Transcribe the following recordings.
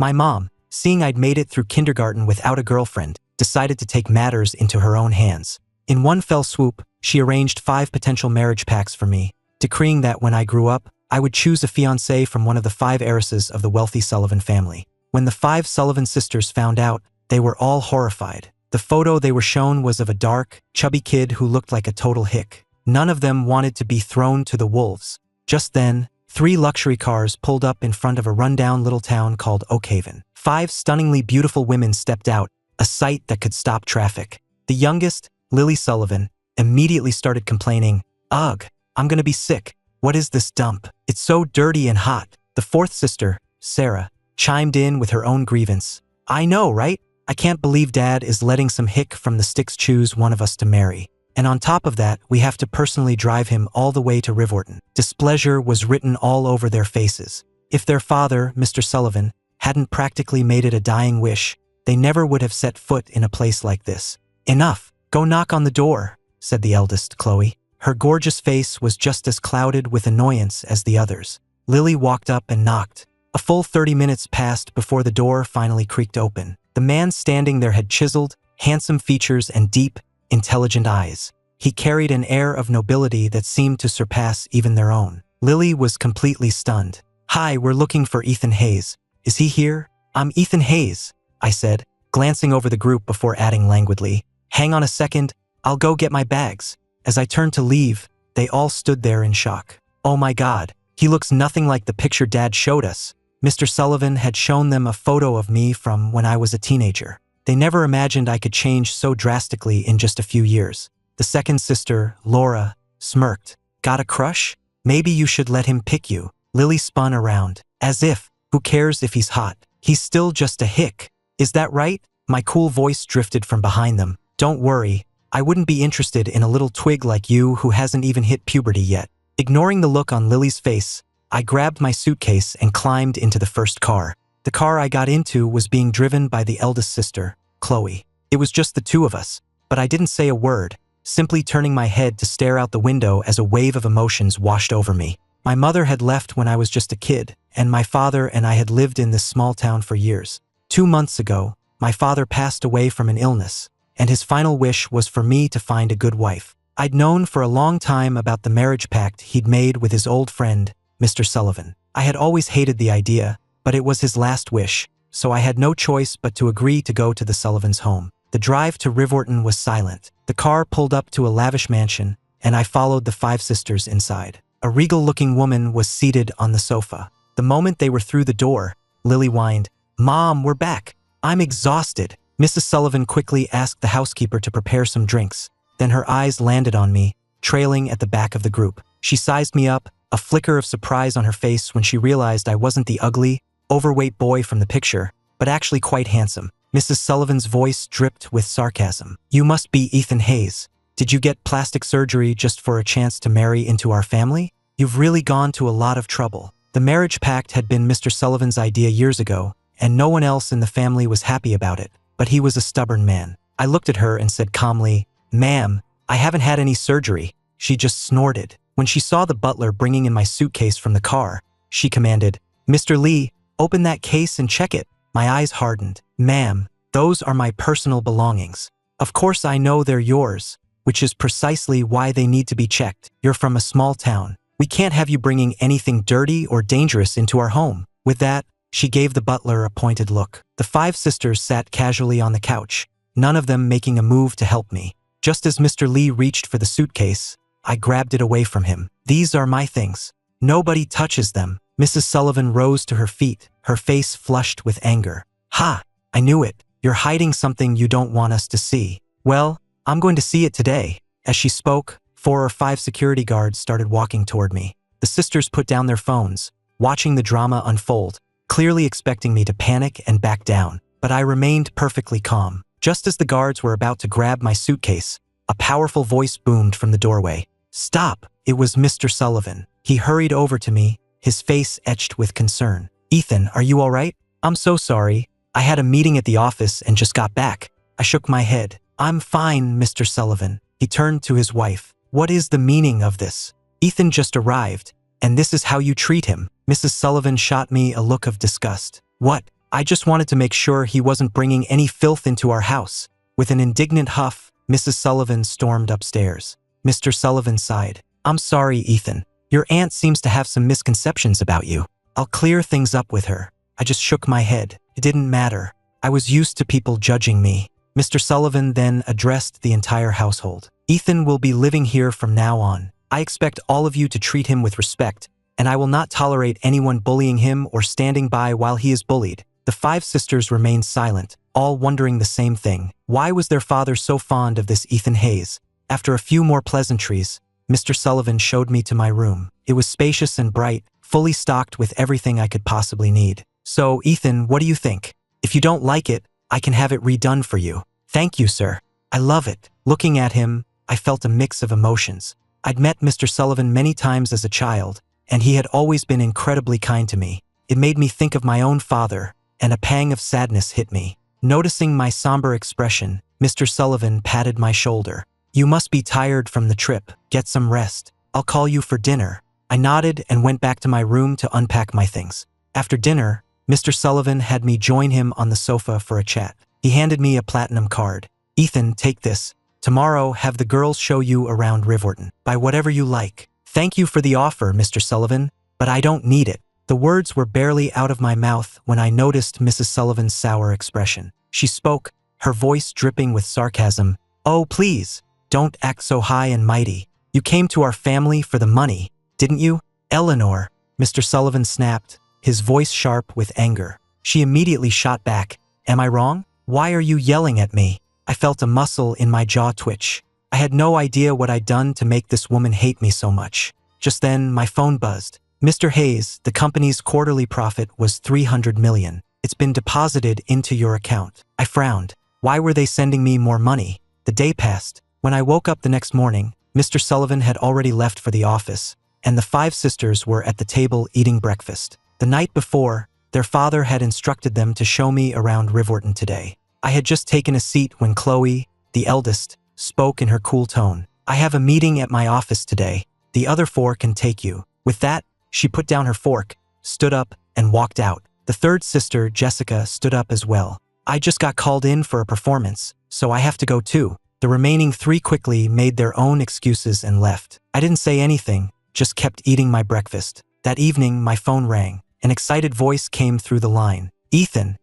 My mom, seeing I'd made it through kindergarten without a girlfriend, decided to take matters into her own hands. In one fell swoop, she arranged 5 potential marriage pacts for me, decreeing that when I grew up, I would choose a fiancé from one of the 5 heiresses of the wealthy Sullivan family. When the 5 Sullivan sisters found out, they were all horrified. The photo they were shown was of a dark, chubby kid who looked like a total hick. None of them wanted to be thrown to the wolves. Just then, 3 luxury cars pulled up in front of a rundown little town called Oakhaven. 5 stunningly beautiful women stepped out, a sight that could stop traffic. The youngest, Lily Sullivan, immediately started complaining, "Ugh, I'm gonna be sick. What is this dump? It's so dirty and hot." The 4th sister, Sarah, chimed in with her own grievance. "I know, right? I can't believe Dad is letting some hick from the sticks choose one of us to marry. And on top of that, we have to personally drive him all the way to Rivorton." Displeasure was written all over their faces. If their father, Mr. Sullivan, hadn't practically made it a dying wish, they never would have set foot in a place like this. "Enough, go knock on the door," said the eldest, Chloe. Her gorgeous face was just as clouded with annoyance as the others. Lily walked up and knocked. A full 30 minutes passed before the door finally creaked open. The man standing there had chiseled, handsome features and deep, intelligent eyes. He carried an air of nobility that seemed to surpass even their own. Lily was completely stunned. "Hi, we're looking for Ethan Hayes. Is he here?" "I'm Ethan Hayes," I said, glancing over the group before adding languidly, "Hang on a second, I'll go get my bags." As I turned to leave, they all stood there in shock. "Oh my God, he looks nothing like the picture Dad showed us." Mr. Sullivan had shown them a photo of me from when I was a teenager. They never imagined I could change so drastically in just a few years. The 2nd sister, Laura, smirked. "Got a crush? Maybe you should let him pick you." Lily spun around. "As if, who cares if he's hot? He's still just a hick. Is that right?" My cool voice drifted from behind them. "Don't worry, I wouldn't be interested in a little twig like you who hasn't even hit puberty yet." Ignoring the look on Lily's face, I grabbed my suitcase and climbed into the first car. The car I got into was being driven by the eldest sister, Chloe. It was just the 2 of us, but I didn't say a word, simply turning my head to stare out the window as a wave of emotions washed over me. My mother had left when I was just a kid, and my father and I had lived in this small town for years. 2 months ago, my father passed away from an illness, and his final wish was for me to find a good wife. I'd known for a long time about the marriage pact he'd made with his old friend, Mr. Sullivan. I had always hated the idea, but it was his last wish, so I had no choice but to agree to go to the Sullivans' home. The drive to Rivorton was silent. The car pulled up to a lavish mansion, and I followed the 5 sisters inside. A regal-looking woman was seated on the sofa. The moment they were through the door, Lily whined, "Mom, we're back. I'm exhausted." Mrs. Sullivan quickly asked the housekeeper to prepare some drinks. Then her eyes landed on me, trailing at the back of the group. She sized me up, a flicker of surprise on her face when she realized I wasn't the ugly, overweight boy from the picture, but actually quite handsome. Mrs. Sullivan's voice dripped with sarcasm. "You must be Ethan Hayes. Did you get plastic surgery just for a chance to marry into our family? You've really gone to a lot of trouble." The marriage pact had been Mr. Sullivan's idea years ago, and no one else in the family was happy about it, but he was a stubborn man. I looked at her and said calmly, "Ma'am, I haven't had any surgery." She just snorted. When she saw the butler bringing in my suitcase from the car, she commanded, "Mr. Lee, open that case and check it." My eyes hardened. "Ma'am, those are my personal belongings. Of course I know they're yours, which is precisely why they need to be checked. You're from a small town. We can't have you bringing anything dirty or dangerous into our home." With that, she gave the butler a pointed look. The 5 sisters sat casually on the couch, none of them making a move to help me. Just as Mr. Lee reached for the suitcase, I grabbed it away from him. "These are my things. Nobody touches them." Mrs. Sullivan rose to her feet, her face flushed with anger. "Ha! I knew it. You're hiding something you don't want us to see. Well, I'm going to see it today." As she spoke, 4 or 5 security guards started walking toward me. The sisters put down their phones, watching the drama unfold, clearly expecting me to panic and back down. But I remained perfectly calm. Just as the guards were about to grab my suitcase, a powerful voice boomed from the doorway. "Stop!" It was Mr. Sullivan. He hurried over to me, his face etched with concern. "Ethan, are you all right?" "I'm so sorry. I had a meeting at the office and just got back." I shook my head. "I'm fine, Mr. Sullivan." He turned to his wife. "What is the meaning of this? Ethan just arrived, and this is how you treat him." Mrs. Sullivan shot me a look of disgust. "What? I just wanted to make sure he wasn't bringing any filth into our house. With an indignant huff, Mrs. Sullivan stormed upstairs. Mr. Sullivan sighed. I'm sorry, Ethan. Your aunt seems to have some misconceptions about you. I'll clear things up with her. I just shook my head. It didn't matter. I was used to people judging me. Mr. Sullivan then addressed the entire household. Ethan will be living here from now on. I expect all of you to treat him with respect, and I will not tolerate anyone bullying him or standing by while he is bullied. The 5 sisters remained silent, all wondering the same thing. Why was their father so fond of this Ethan Hayes? After a few more pleasantries, Mr. Sullivan showed me to my room. It was spacious and bright, fully stocked with everything I could possibly need. So, Ethan, what do you think? If you don't like it, I can have it redone for you. Thank you, sir. I love it. Looking at him, I felt a mix of emotions. I'd met Mr. Sullivan many times as a child, and he had always been incredibly kind to me. It made me think of my own father, and a pang of sadness hit me. Noticing my somber expression, Mr. Sullivan patted my shoulder. You must be tired from the trip. Get some rest. I'll call you for dinner. I nodded and went back to my room to unpack my things. After dinner, Mr. Sullivan had me join him on the sofa for a chat. He handed me a platinum card. Ethan, take this. Tomorrow, have the girls show you around Riverton. Buy whatever you like. Thank you for the offer, Mr. Sullivan, but I don't need it. The words were barely out of my mouth when I noticed Mrs. Sullivan's sour expression. She spoke, her voice dripping with sarcasm. Oh, please, don't act so high and mighty. You came to our family for the money, didn't you? Eleanor, Mr. Sullivan snapped, his voice sharp with anger. She immediately shot back. Am I wrong? Why are you yelling at me? I felt a muscle in my jaw twitch. I had no idea what I'd done to make this woman hate me so much. Just then, my phone buzzed. Mr. Hayes, the company's quarterly profit was $300 million. It's been deposited into your account. I frowned. Why were they sending me more money? The day passed. When I woke up the next morning, Mr. Sullivan had already left for the office, and the 5 sisters were at the table eating breakfast. The night before, their father had instructed them to show me around Riverton today. I had just taken a seat when Chloe, the eldest, spoke in her cool tone. I have a meeting at my office today. The other 4 can take you. With that, she put down her fork, stood up, and walked out. The 3rd sister, Jessica, stood up as well. I just got called in for a performance, so I have to go too. The remaining 3 quickly made their own excuses and left. I didn't say anything, just kept eating my breakfast. That evening, my phone rang. An excited voice came through the line. Ethan,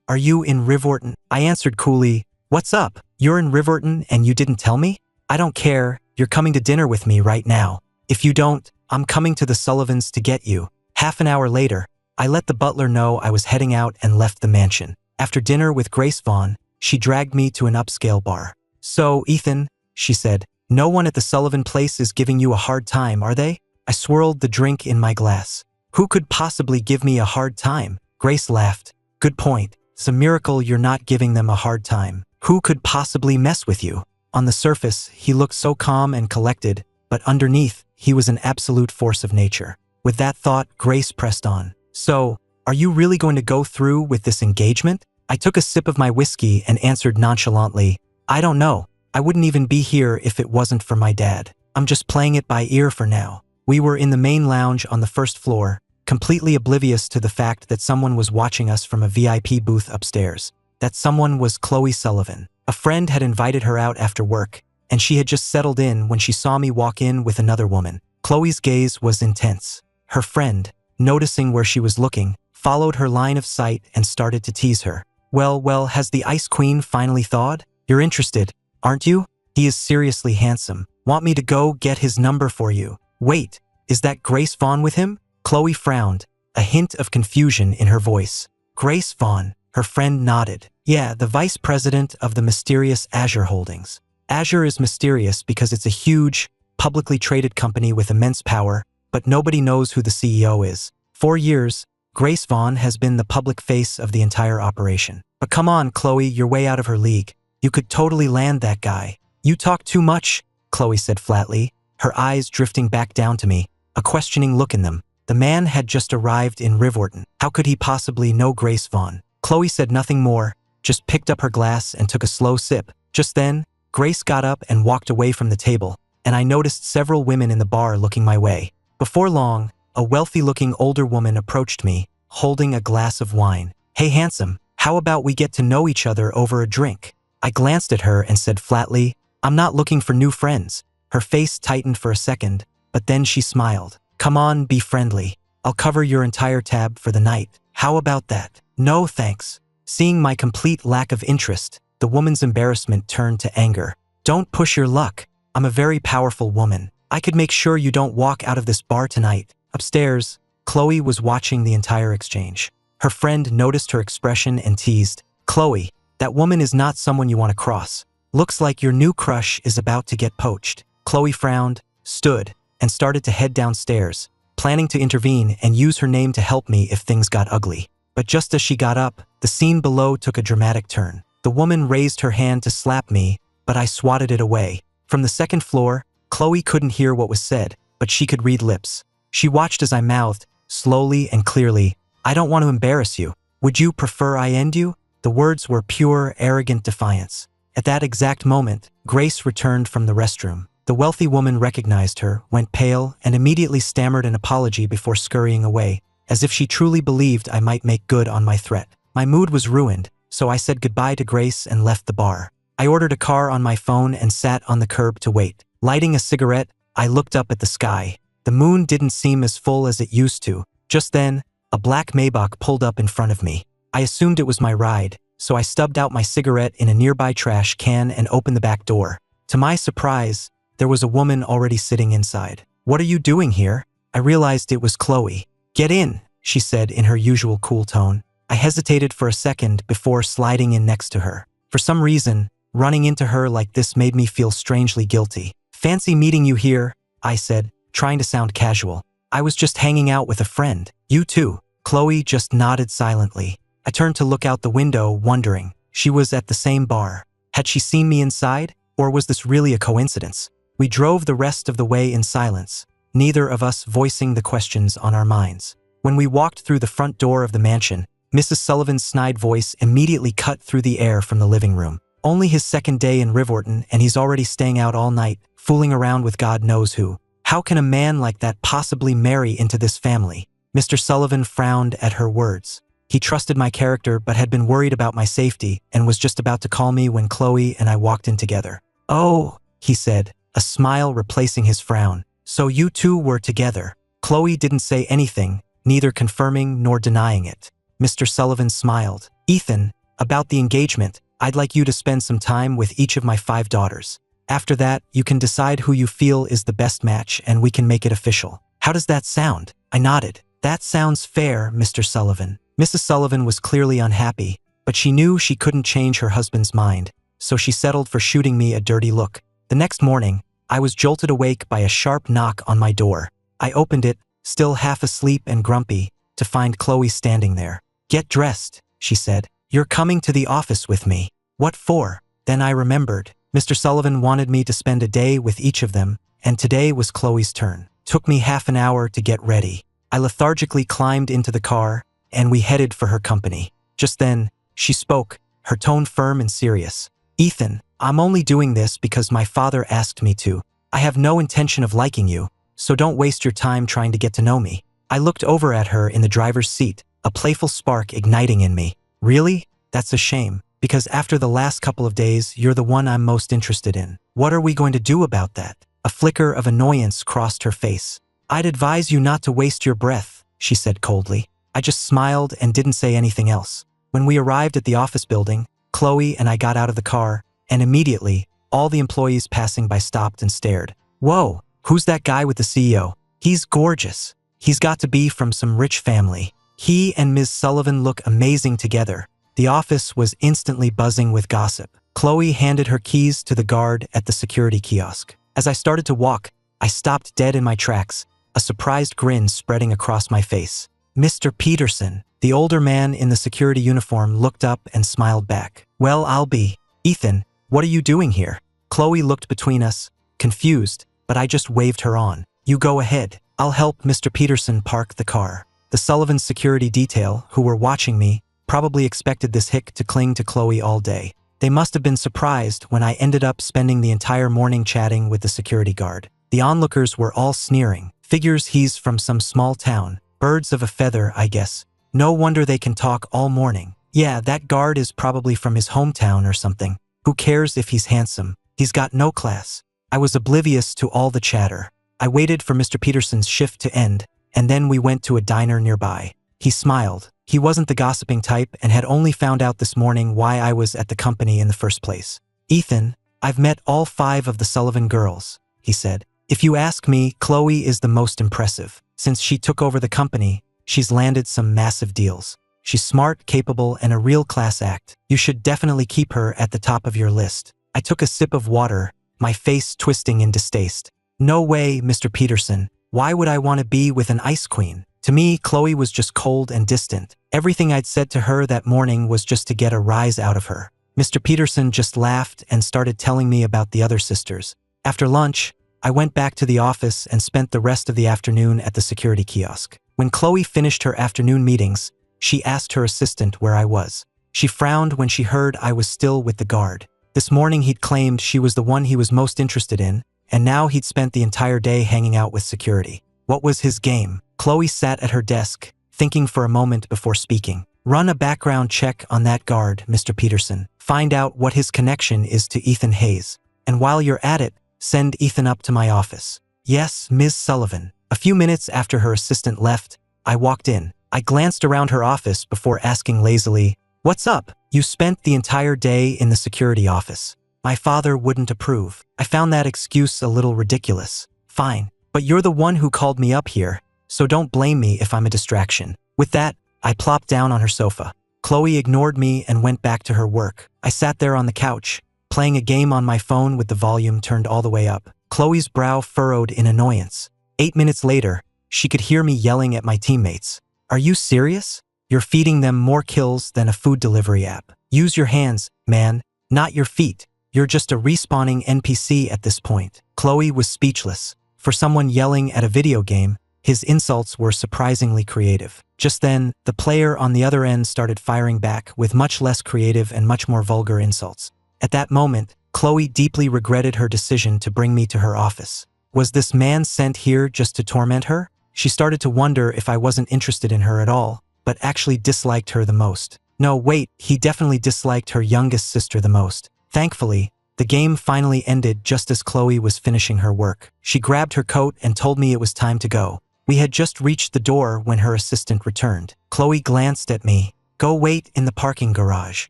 are you in Riverton? I answered coolly. What's up? You're in Riverton and you didn't tell me? I don't care. You're coming to dinner with me right now. If you don't, I'm coming to the Sullivans to get you. Half an hour later, I let the butler know I was heading out and left the mansion. After dinner with Grace Vaughn, she dragged me to an upscale bar. So, Ethan, she said, no one at the Sullivan place is giving you a hard time, are they? I swirled the drink in my glass. Who could possibly give me a hard time? Grace laughed. Good point. It's a miracle you're not giving them a hard time. Who could possibly mess with you? On the surface, he looked so calm and collected, but underneath, he was an absolute force of nature. With that thought, Grace pressed on. So, are you really going to go through with this engagement? I took a sip of my whiskey and answered nonchalantly, I don't know. I wouldn't even be here if it wasn't for my dad. I'm just playing it by ear for now. We were in the main lounge on the first floor, completely oblivious to the fact that someone was watching us from a VIP booth upstairs. That someone was Chloe Sullivan. A friend had invited her out after work, and she had just settled in when she saw me walk in with another woman. Chloe's gaze was intense. Her friend, noticing where she was looking, followed her line of sight and started to tease her. Well, has the Ice Queen finally thawed? You're interested, aren't you? He is seriously handsome. Want me to go get his number for you? Wait, is that Grace Vaughn with him? Chloe frowned, a hint of confusion in her voice. Grace Vaughn, her friend nodded. Yeah, the vice president of the mysterious Azure Holdings. Azure is mysterious because it's a huge, publicly traded company with immense power, but nobody knows who the CEO is. For years, Grace Vaughn has been the public face of the entire operation. But come on, Chloe, you're way out of her league. You could totally land that guy. You talk too much, Chloe said flatly, her eyes drifting back down to me, a questioning look in them. The man had just arrived in Riverton. How could he possibly know Grace Vaughn? Chloe said nothing more, just picked up her glass and took a slow sip. Just then, Grace got up and walked away from the table, and I noticed several women in the bar looking my way. Before long, a wealthy-looking older woman approached me, holding a glass of wine. "Hey handsome, how about we get to know each other over a drink?" I glanced at her and said flatly, "I'm not looking for new friends." Her face tightened for a second, but then she smiled. "Come on, be friendly. I'll cover your entire tab for the night. How about that?" "No thanks." Seeing my complete lack of interest, the woman's embarrassment turned to anger. "Don't push your luck. I'm a very powerful woman. I could make sure you don't walk out of this bar tonight." Upstairs, Chloe was watching the entire exchange. Her friend noticed her expression and teased, "Chloe, that woman is not someone you want to cross. Looks like your new crush is about to get poached." Chloe frowned, stood, and started to head downstairs, planning to intervene and use her name to help me if things got ugly. But just as she got up, the scene below took a dramatic turn. The woman raised her hand to slap me, but I swatted it away. From the second floor, Chloe couldn't hear what was said, but she could read lips. She watched as I mouthed, slowly and clearly, "I don't want to embarrass you. Would you prefer I end you?" The words were pure, arrogant defiance. At that exact moment, Grace returned from the restroom. The wealthy woman recognized her, went pale, and immediately stammered an apology before scurrying away, as if she truly believed I might make good on my threat. My mood was ruined, so I said goodbye to Grace and left the bar. I ordered a car on my phone and sat on the curb to wait. Lighting a cigarette, I looked up at the sky. The moon didn't seem as full as it used to. Just then, a black Maybach pulled up in front of me. I assumed it was my ride, so I stubbed out my cigarette in a nearby trash can and opened the back door. To my surprise, there was a woman already sitting inside. "What are you doing here?" I realized it was Chloe. "Get in," she said in her usual cool tone. I hesitated for a second before sliding in next to her. For some reason, running into her like this made me feel strangely guilty. "Fancy meeting you here," I said, trying to sound casual. "I was just hanging out with a friend." "You too?" Chloe just nodded silently. I turned to look out the window, wondering. She was at the same bar. Had she seen me inside, or was this really a coincidence? We drove the rest of the way in silence, neither of us voicing the questions on our minds. When we walked through the front door of the mansion, Mrs. Sullivan's snide voice immediately cut through the air from the living room. "Only his second day in Rivorton and he's already staying out all night, fooling around with God knows who. How can a man like that possibly marry into this family?" Mr. Sullivan frowned at her words. He trusted my character but had been worried about my safety and was just about to call me when Chloe and I walked in together. "Oh," he said, a smile replacing his frown. "So you two were together." Chloe didn't say anything, neither confirming nor denying it. Mr. Sullivan smiled. "Ethan, about the engagement, I'd like you to spend some time with each of my 5 daughters. After that, you can decide who you feel is the best match and we can make it official. How does that sound?" I nodded. "That sounds fair, Mr. Sullivan." Mrs. Sullivan was clearly unhappy, but she knew she couldn't change her husband's mind, so she settled for shooting me a dirty look. The next morning, I was jolted awake by a sharp knock on my door. I opened it, still half asleep and grumpy, to find Chloe standing there. "Get dressed," she said. "You're coming to the office with me." "What for?" Then I remembered. Mr. Sullivan wanted me to spend a day with each of them, and today was Chloe's turn. Took me half an hour to get ready. I lethargically climbed into the car, and we headed for her company. Just then, she spoke, her tone firm and serious. "Ethan, I'm only doing this because my father asked me to. I have no intention of liking you, so don't waste your time trying to get to know me." I looked over at her in the driver's seat, a playful spark igniting in me. "Really? That's a shame, because after the last couple of days, you're the one I'm most interested in. What are we going to do about that?" A flicker of annoyance crossed her face. "I'd advise you not to waste your breath," she said coldly. I just smiled and didn't say anything else. When we arrived at the office building, Chloe and I got out of the car, and immediately, all the employees passing by stopped and stared. "Whoa, who's that guy with the CEO? He's gorgeous. He's got to be from some rich family. He and Ms. Sullivan look amazing together." The office was instantly buzzing with gossip. Chloe handed her keys to the guard at the security kiosk. As I started to walk, I stopped dead in my tracks, a surprised grin spreading across my face. "Mr. Peterson." The older man in the security uniform looked up and smiled back. "Well, I'll be." "Ethan, what are you doing here?" Chloe looked between us, confused, but I just waved her on. "You go ahead. I'll help Mr. Peterson park the car." The Sullivan security detail, who were watching me, probably expected this hick to cling to Chloe all day. They must have been surprised when I ended up spending the entire morning chatting with the security guard. The onlookers were all sneering. Figures he's from some small town. Birds of a feather, I guess. No wonder they can talk all morning. Yeah, that guard is probably from his hometown or something. Who cares if he's handsome? He's got no class. I was oblivious to all the chatter. I waited for Mr. Peterson's shift to end, and then we went to a diner nearby. He smiled. He wasn't the gossiping type and had only found out this morning why I was at the company in the first place. Ethan, I've met all 5 of the Sullivan girls, he said. If you ask me, Chloe is the most impressive. Since she took over the company, she's landed some massive deals. She's smart, capable, and a real class act. You should definitely keep her at the top of your list. I took a sip of water, my face twisting in distaste. No way, Mr. Peterson. Why would I want to be with an ice queen? To me, Chloe was just cold and distant. Everything I'd said to her that morning was just to get a rise out of her. Mr. Peterson just laughed and started telling me about the other sisters. After lunch, I went back to the office and spent the rest of the afternoon at the security kiosk. When Chloe finished her afternoon meetings, she asked her assistant where I was. She frowned when she heard I was still with the guard. This morning he'd claimed she was the one he was most interested in, and now he'd spent the entire day hanging out with security. What was his game? Chloe sat at her desk, thinking for a moment before speaking. Run a background check on that guard, Mr. Peterson. Find out what his connection is to Ethan Hayes. And while you're at it, send Ethan up to my office. Yes, Ms. Sullivan. A few minutes after her assistant left, I walked in. I glanced around her office before asking lazily, "What's up? You spent the entire day in the security office." My father wouldn't approve. I found that excuse a little ridiculous. Fine, but you're the one who called me up here, so don't blame me if I'm a distraction. With that, I plopped down on her sofa. Chloe ignored me and went back to her work. I sat there on the couch, playing a game on my phone with the volume turned all the way up. Chloe's brow furrowed in annoyance. 8 minutes later, she could hear me yelling at my teammates. Are you serious? You're feeding them more kills than a food delivery app. Use your hands, man, not your feet. You're just a respawning NPC at this point. Chloe was speechless. For someone yelling at a video game, his insults were surprisingly creative. Just then, the player on the other end started firing back with much less creative and much more vulgar insults. At that moment, Chloe deeply regretted her decision to bring me to her office. Was this man sent here just to torment her? She started to wonder if I wasn't interested in her at all, but actually disliked her the most. No, wait, he definitely disliked her youngest sister the most. Thankfully, the game finally ended just as Chloe was finishing her work. She grabbed her coat and told me it was time to go. We had just reached the door when her assistant returned. Chloe glanced at me. Go wait in the parking garage.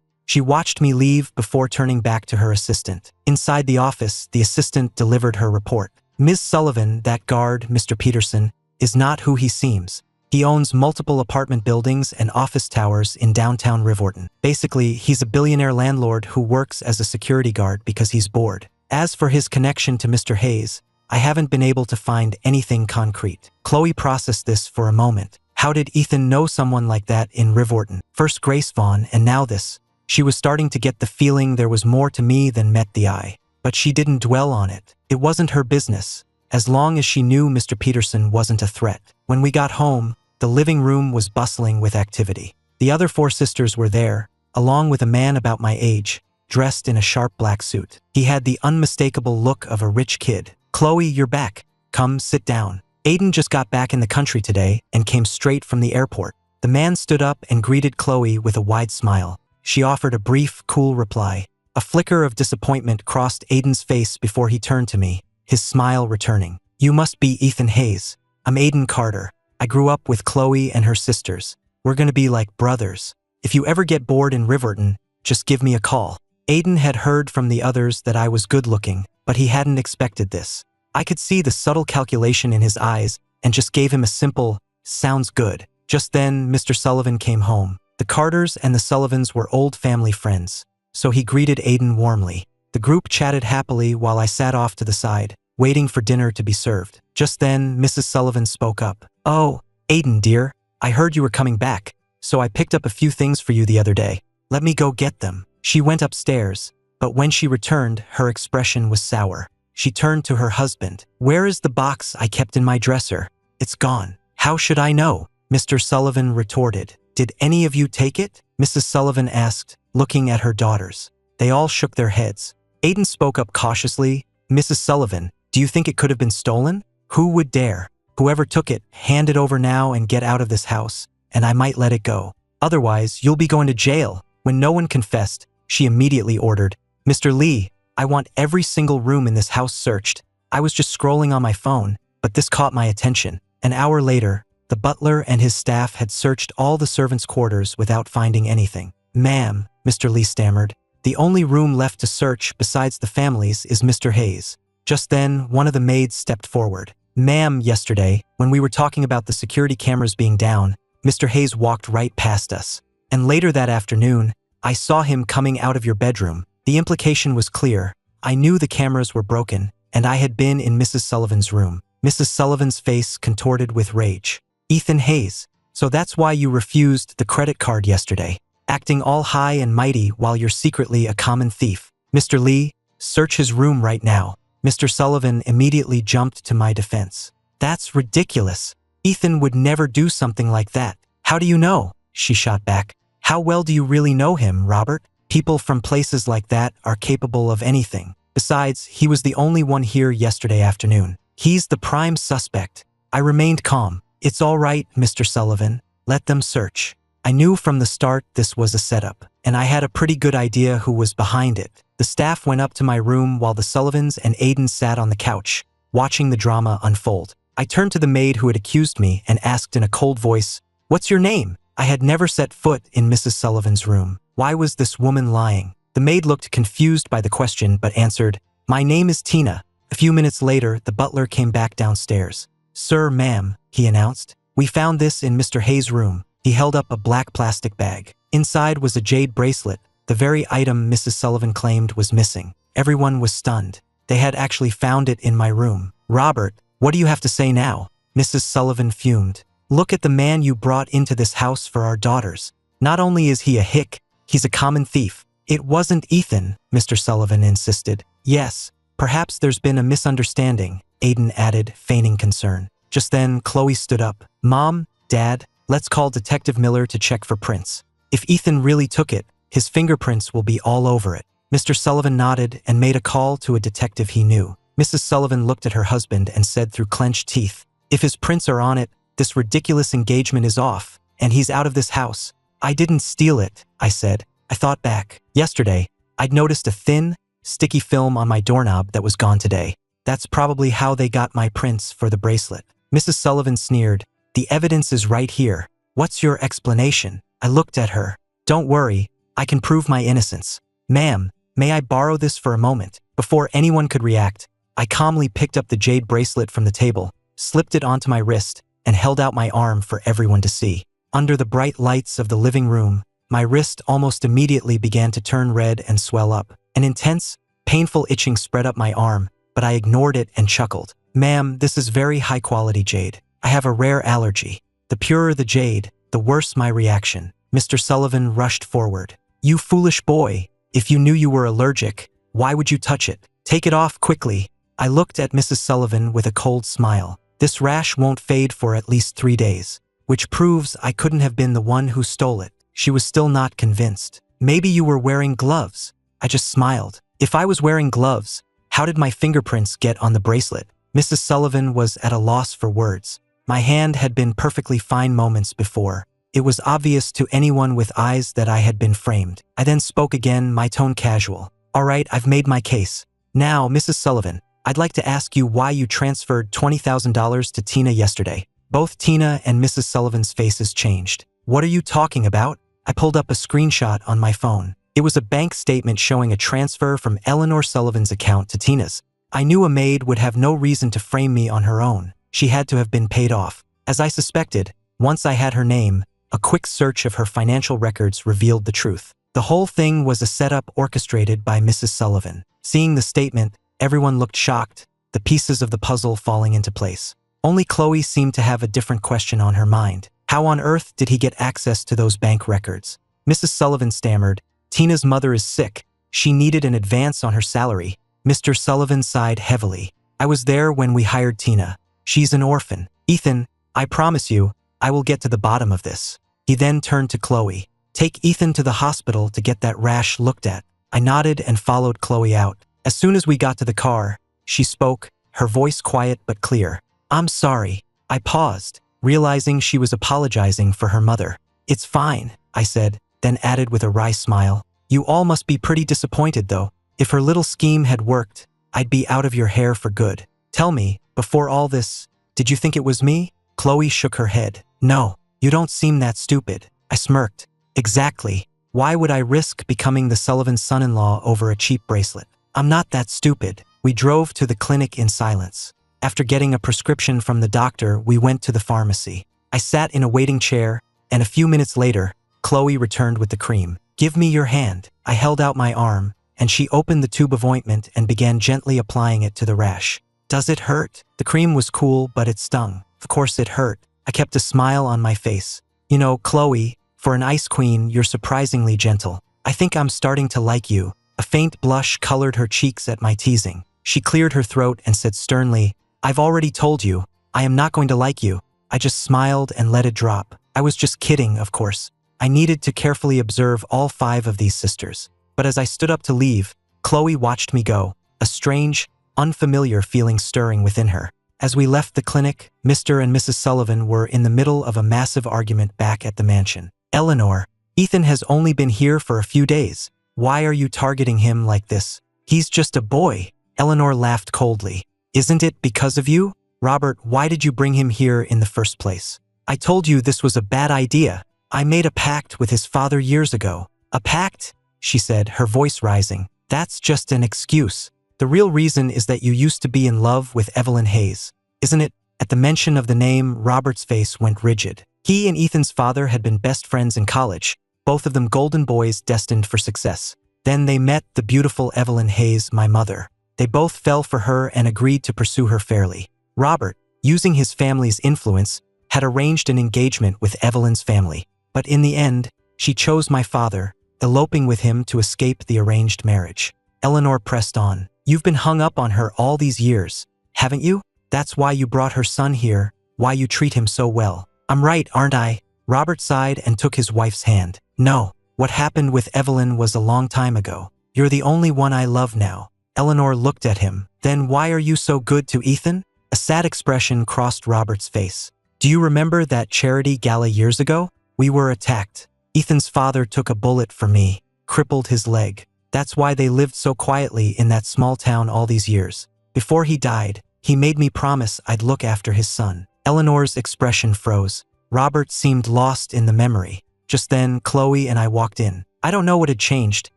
She watched me leave before turning back to her assistant. Inside the office, the assistant delivered her report. Ms. Sullivan, that guard, Mr. Peterson, is not who he seems. He owns multiple apartment buildings and office towers in downtown Riverton. Basically, he's a billionaire landlord who works as a security guard because he's bored. As for his connection to Mr. Hayes, I haven't been able to find anything concrete. Chloe processed this for a moment. How did Ethan know someone like that in Riverton? First Grace Vaughn and now this. She was starting to get the feeling there was more to me than met the eye. But she didn't dwell on it. It wasn't her business, as long as she knew Mr. Peterson wasn't a threat. When we got home, the living room was bustling with activity. The other 4 sisters were there, along with a man about my age, dressed in a sharp black suit. He had the unmistakable look of a rich kid. Chloe, you're back. Come, sit down. Aiden just got back in the country today and came straight from the airport. The man stood up and greeted Chloe with a wide smile. She offered a brief, cool reply. A flicker of disappointment crossed Aiden's face before he turned to me, his smile returning. You must be Ethan Hayes. I'm Aiden Carter. I grew up with Chloe and her sisters. We're gonna be like brothers. If you ever get bored in Riverton, just give me a call. Aiden had heard from the others that I was good-looking, but he hadn't expected this. I could see the subtle calculation in his eyes and just gave him a simple, sounds good. Just then, Mr. Sullivan came home. The Carters and the Sullivans were old family friends, so he greeted Aiden warmly. The group chatted happily while I sat off to the side, waiting for dinner to be served. Just then, Mrs. Sullivan spoke up. Oh, Aiden, dear, I heard you were coming back, so I picked up a few things for you the other day. Let me go get them. She went upstairs, but when she returned, her expression was sour. She turned to her husband. Where is the box I kept in my dresser? It's gone. How should I know? Mr. Sullivan retorted. Did any of you take it? Mrs. Sullivan asked, looking at her daughters. They all shook their heads. Aiden spoke up cautiously. Mrs. Sullivan, do you think it could have been stolen? Who would dare? Whoever took it, hand it over now and get out of this house. and I might let it go. Otherwise, you'll be going to jail." When no one confessed, she immediately ordered, "Mr. Lee, I want every single room in this house searched." I was just scrolling on my phone, but this caught my attention. An hour later, the butler and his staff had searched all the servants' quarters without finding anything. "Ma'am," Mr. Lee stammered, "the only room left to search besides the family's is Mr. Hayes." Just then, one of the maids stepped forward. "Ma'am, yesterday, when we were talking about the security cameras being down, Mr. Hayes walked right past us. And later that afternoon, I saw him coming out of your bedroom." The implication was clear. I knew the cameras were broken, and I had been in Mrs. Sullivan's room. Mrs. Sullivan's face contorted with rage. "Ethan Hayes, so that's why you refused the credit card yesterday, acting all high and mighty while you're secretly a common thief. Mr. Lee, search his room right now." Mr. Sullivan immediately jumped to my defense. "That's ridiculous. Ethan would never do something like that." "How do you know?" she shot back. "How well do you really know him, Robert? People from places like that are capable of anything. Besides, he was the only one here yesterday afternoon. He's the prime suspect." I remained calm. "It's all right, Mr. Sullivan. Let them search." I knew from the start this was a setup, and I had a pretty good idea who was behind it. The staff went up to my room while the Sullivans and Aiden sat on the couch, watching the drama unfold. I turned to the maid who had accused me and asked in a cold voice, "What's your name?" I had never set foot in Mrs. Sullivan's room. Why was this woman lying? The maid looked confused by the question but answered, "My name is Tina." A few minutes later, the butler came back downstairs. "Sir, ma'am," he announced, "we found this in Mr. Hayes' room." He held up a black plastic bag. Inside was a jade bracelet, the very item Mrs. Sullivan claimed was missing. Everyone was stunned. They had actually found it in my room. "Robert, what do you have to say now?" Mrs. Sullivan fumed. "Look at the man you brought into this house for our daughters. Not only is he a hick, he's a common thief." "It wasn't Ethan," Mr. Sullivan insisted. "Yes, perhaps there's been a misunderstanding," Aiden added, feigning concern. Just then, Chloe stood up. "Mom, Dad, let's call Detective Miller to check for prints. If Ethan really took it, his fingerprints will be all over it." Mr. Sullivan nodded and made a call to a detective he knew. Mrs. Sullivan looked at her husband and said through clenched teeth, "If his prints are on it, this ridiculous engagement is off, and he's out of this house." "I didn't steal it," I said. I thought back. Yesterday, I'd noticed a thin, sticky film on my doorknob that was gone today. That's probably how they got my prints for the bracelet. Mrs. Sullivan sneered. "The evidence is right here. What's your explanation?" I looked at her. "Don't worry, I can prove my innocence." "Ma'am, may I borrow this for a moment?" Before anyone could react, I calmly picked up the jade bracelet from the table, slipped it onto my wrist, and held out my arm for everyone to see. Under the bright lights of the living room, my wrist almost immediately began to turn red and swell up. An intense, painful itching spread up my arm, but I ignored it and chuckled. "Ma'am, this is very high-quality jade. I have a rare allergy. The purer the jade, the worse my reaction." Mr. Sullivan rushed forward. "You foolish boy. If you knew you were allergic, why would you touch it? Take it off quickly." I looked at Mrs. Sullivan with a cold smile. "This rash won't fade for at least 3 days, which proves I couldn't have been the one who stole it." She was still not convinced. "Maybe you were wearing gloves." I just smiled. "If I was wearing gloves, how did my fingerprints get on the bracelet?" Mrs. Sullivan was at a loss for words. My hand had been perfectly fine moments before. It was obvious to anyone with eyes that I had been framed. I then spoke again, my tone casual. "All right, I've made my case. Now, Mrs. Sullivan, I'd like to ask you why you transferred $20,000 to Tina yesterday." Both Tina and Mrs. Sullivan's faces changed. "What are you talking about?" I pulled up a screenshot on my phone. It was a bank statement showing a transfer from Eleanor Sullivan's account to Tina's. I knew a maid would have no reason to frame me on her own. She had to have been paid off. As I suspected, once I had her name, a quick search of her financial records revealed the truth. The whole thing was a setup orchestrated by Mrs. Sullivan. Seeing the statement, everyone looked shocked, the pieces of the puzzle falling into place. Only Chloe seemed to have a different question on her mind. How on earth did he get access to those bank records? Mrs. Sullivan stammered, "Tina's mother is sick. She needed an advance on her salary." Mr. Sullivan sighed heavily. "I was there when we hired Tina. She's an orphan. Ethan, I promise you, I will get to the bottom of this." He then turned to Chloe. "Take Ethan to the hospital to get that rash looked at." I nodded and followed Chloe out. As soon as we got to the car, she spoke, her voice quiet but clear. "I'm sorry." I paused. realizing she was apologizing for her mother. "It's fine," I said, then added with a wry smile. "You all must be pretty disappointed though. If her little scheme had worked, I'd be out of your hair for good. Tell me, before all this, did you think it was me?" Chloe shook her head. "No, you don't seem that stupid." I smirked. "Exactly. Why would I risk becoming the Sullivan's son-in-law over a cheap bracelet? I'm not that stupid." We drove to the clinic in silence. After getting a prescription from the doctor, we went to the pharmacy. I sat in a waiting chair, and a few minutes later, Chloe returned with the cream. "Give me your hand." I held out my arm, and she opened the tube of ointment and began gently applying it to the rash. "Does it hurt?" The cream was cool, but it stung. Of course it hurt. I kept a smile on my face. "You know, Chloe, for an ice queen, you're surprisingly gentle. I think I'm starting to like you." A faint blush colored her cheeks at my teasing. She cleared her throat and said sternly, "I've already told you, I am not going to like you." I just smiled and let it drop. I was just kidding, of course. I needed to carefully observe all 5 of these sisters. But as I stood up to leave, Chloe watched me go, a strange, unfamiliar feeling stirring within her. As we left the clinic, Mr. and Mrs. Sullivan were in the middle of a massive argument back at the mansion. "Eleanor, Ethan has only been here for a few days. Why are you targeting him like this? He's just a boy." Eleanor laughed coldly. "Isn't it because of you? Robert, why did you bring him here in the first place? I told you this was a bad idea. I made a pact with his father years ago." "A pact?" she said, her voice rising. "That's just an excuse. The real reason is that you used to be in love with Evelyn Hayes, isn't it?" At the mention of the name, Robert's face went rigid. He and Ethan's father had been best friends in college, both of them golden boys destined for success. Then they met the beautiful Evelyn Hayes, my mother. They both fell for her and agreed to pursue her fairly. Robert, using his family's influence, had arranged an engagement with Evelyn's family. But in the end, she chose my father, eloping with him to escape the arranged marriage. Eleanor pressed on. "You've been hung up on her all these years, haven't you? That's why you brought her son here, why you treat him so well." "I'm right, aren't I?" Robert sighed and took his wife's hand. "No, what happened with Evelyn was a long time ago. You're the only one I love now." Eleanor looked at him. "Then why are you so good to Ethan?" A sad expression crossed Robert's face. "Do you remember that charity gala years ago? We were attacked. Ethan's father took a bullet for me, crippled his leg. That's why they lived so quietly in that small town all these years. Before he died, he made me promise I'd look after his son." Eleanor's expression froze. Robert seemed lost in the memory. Just then, Chloe and I walked in. I don't know what had changed,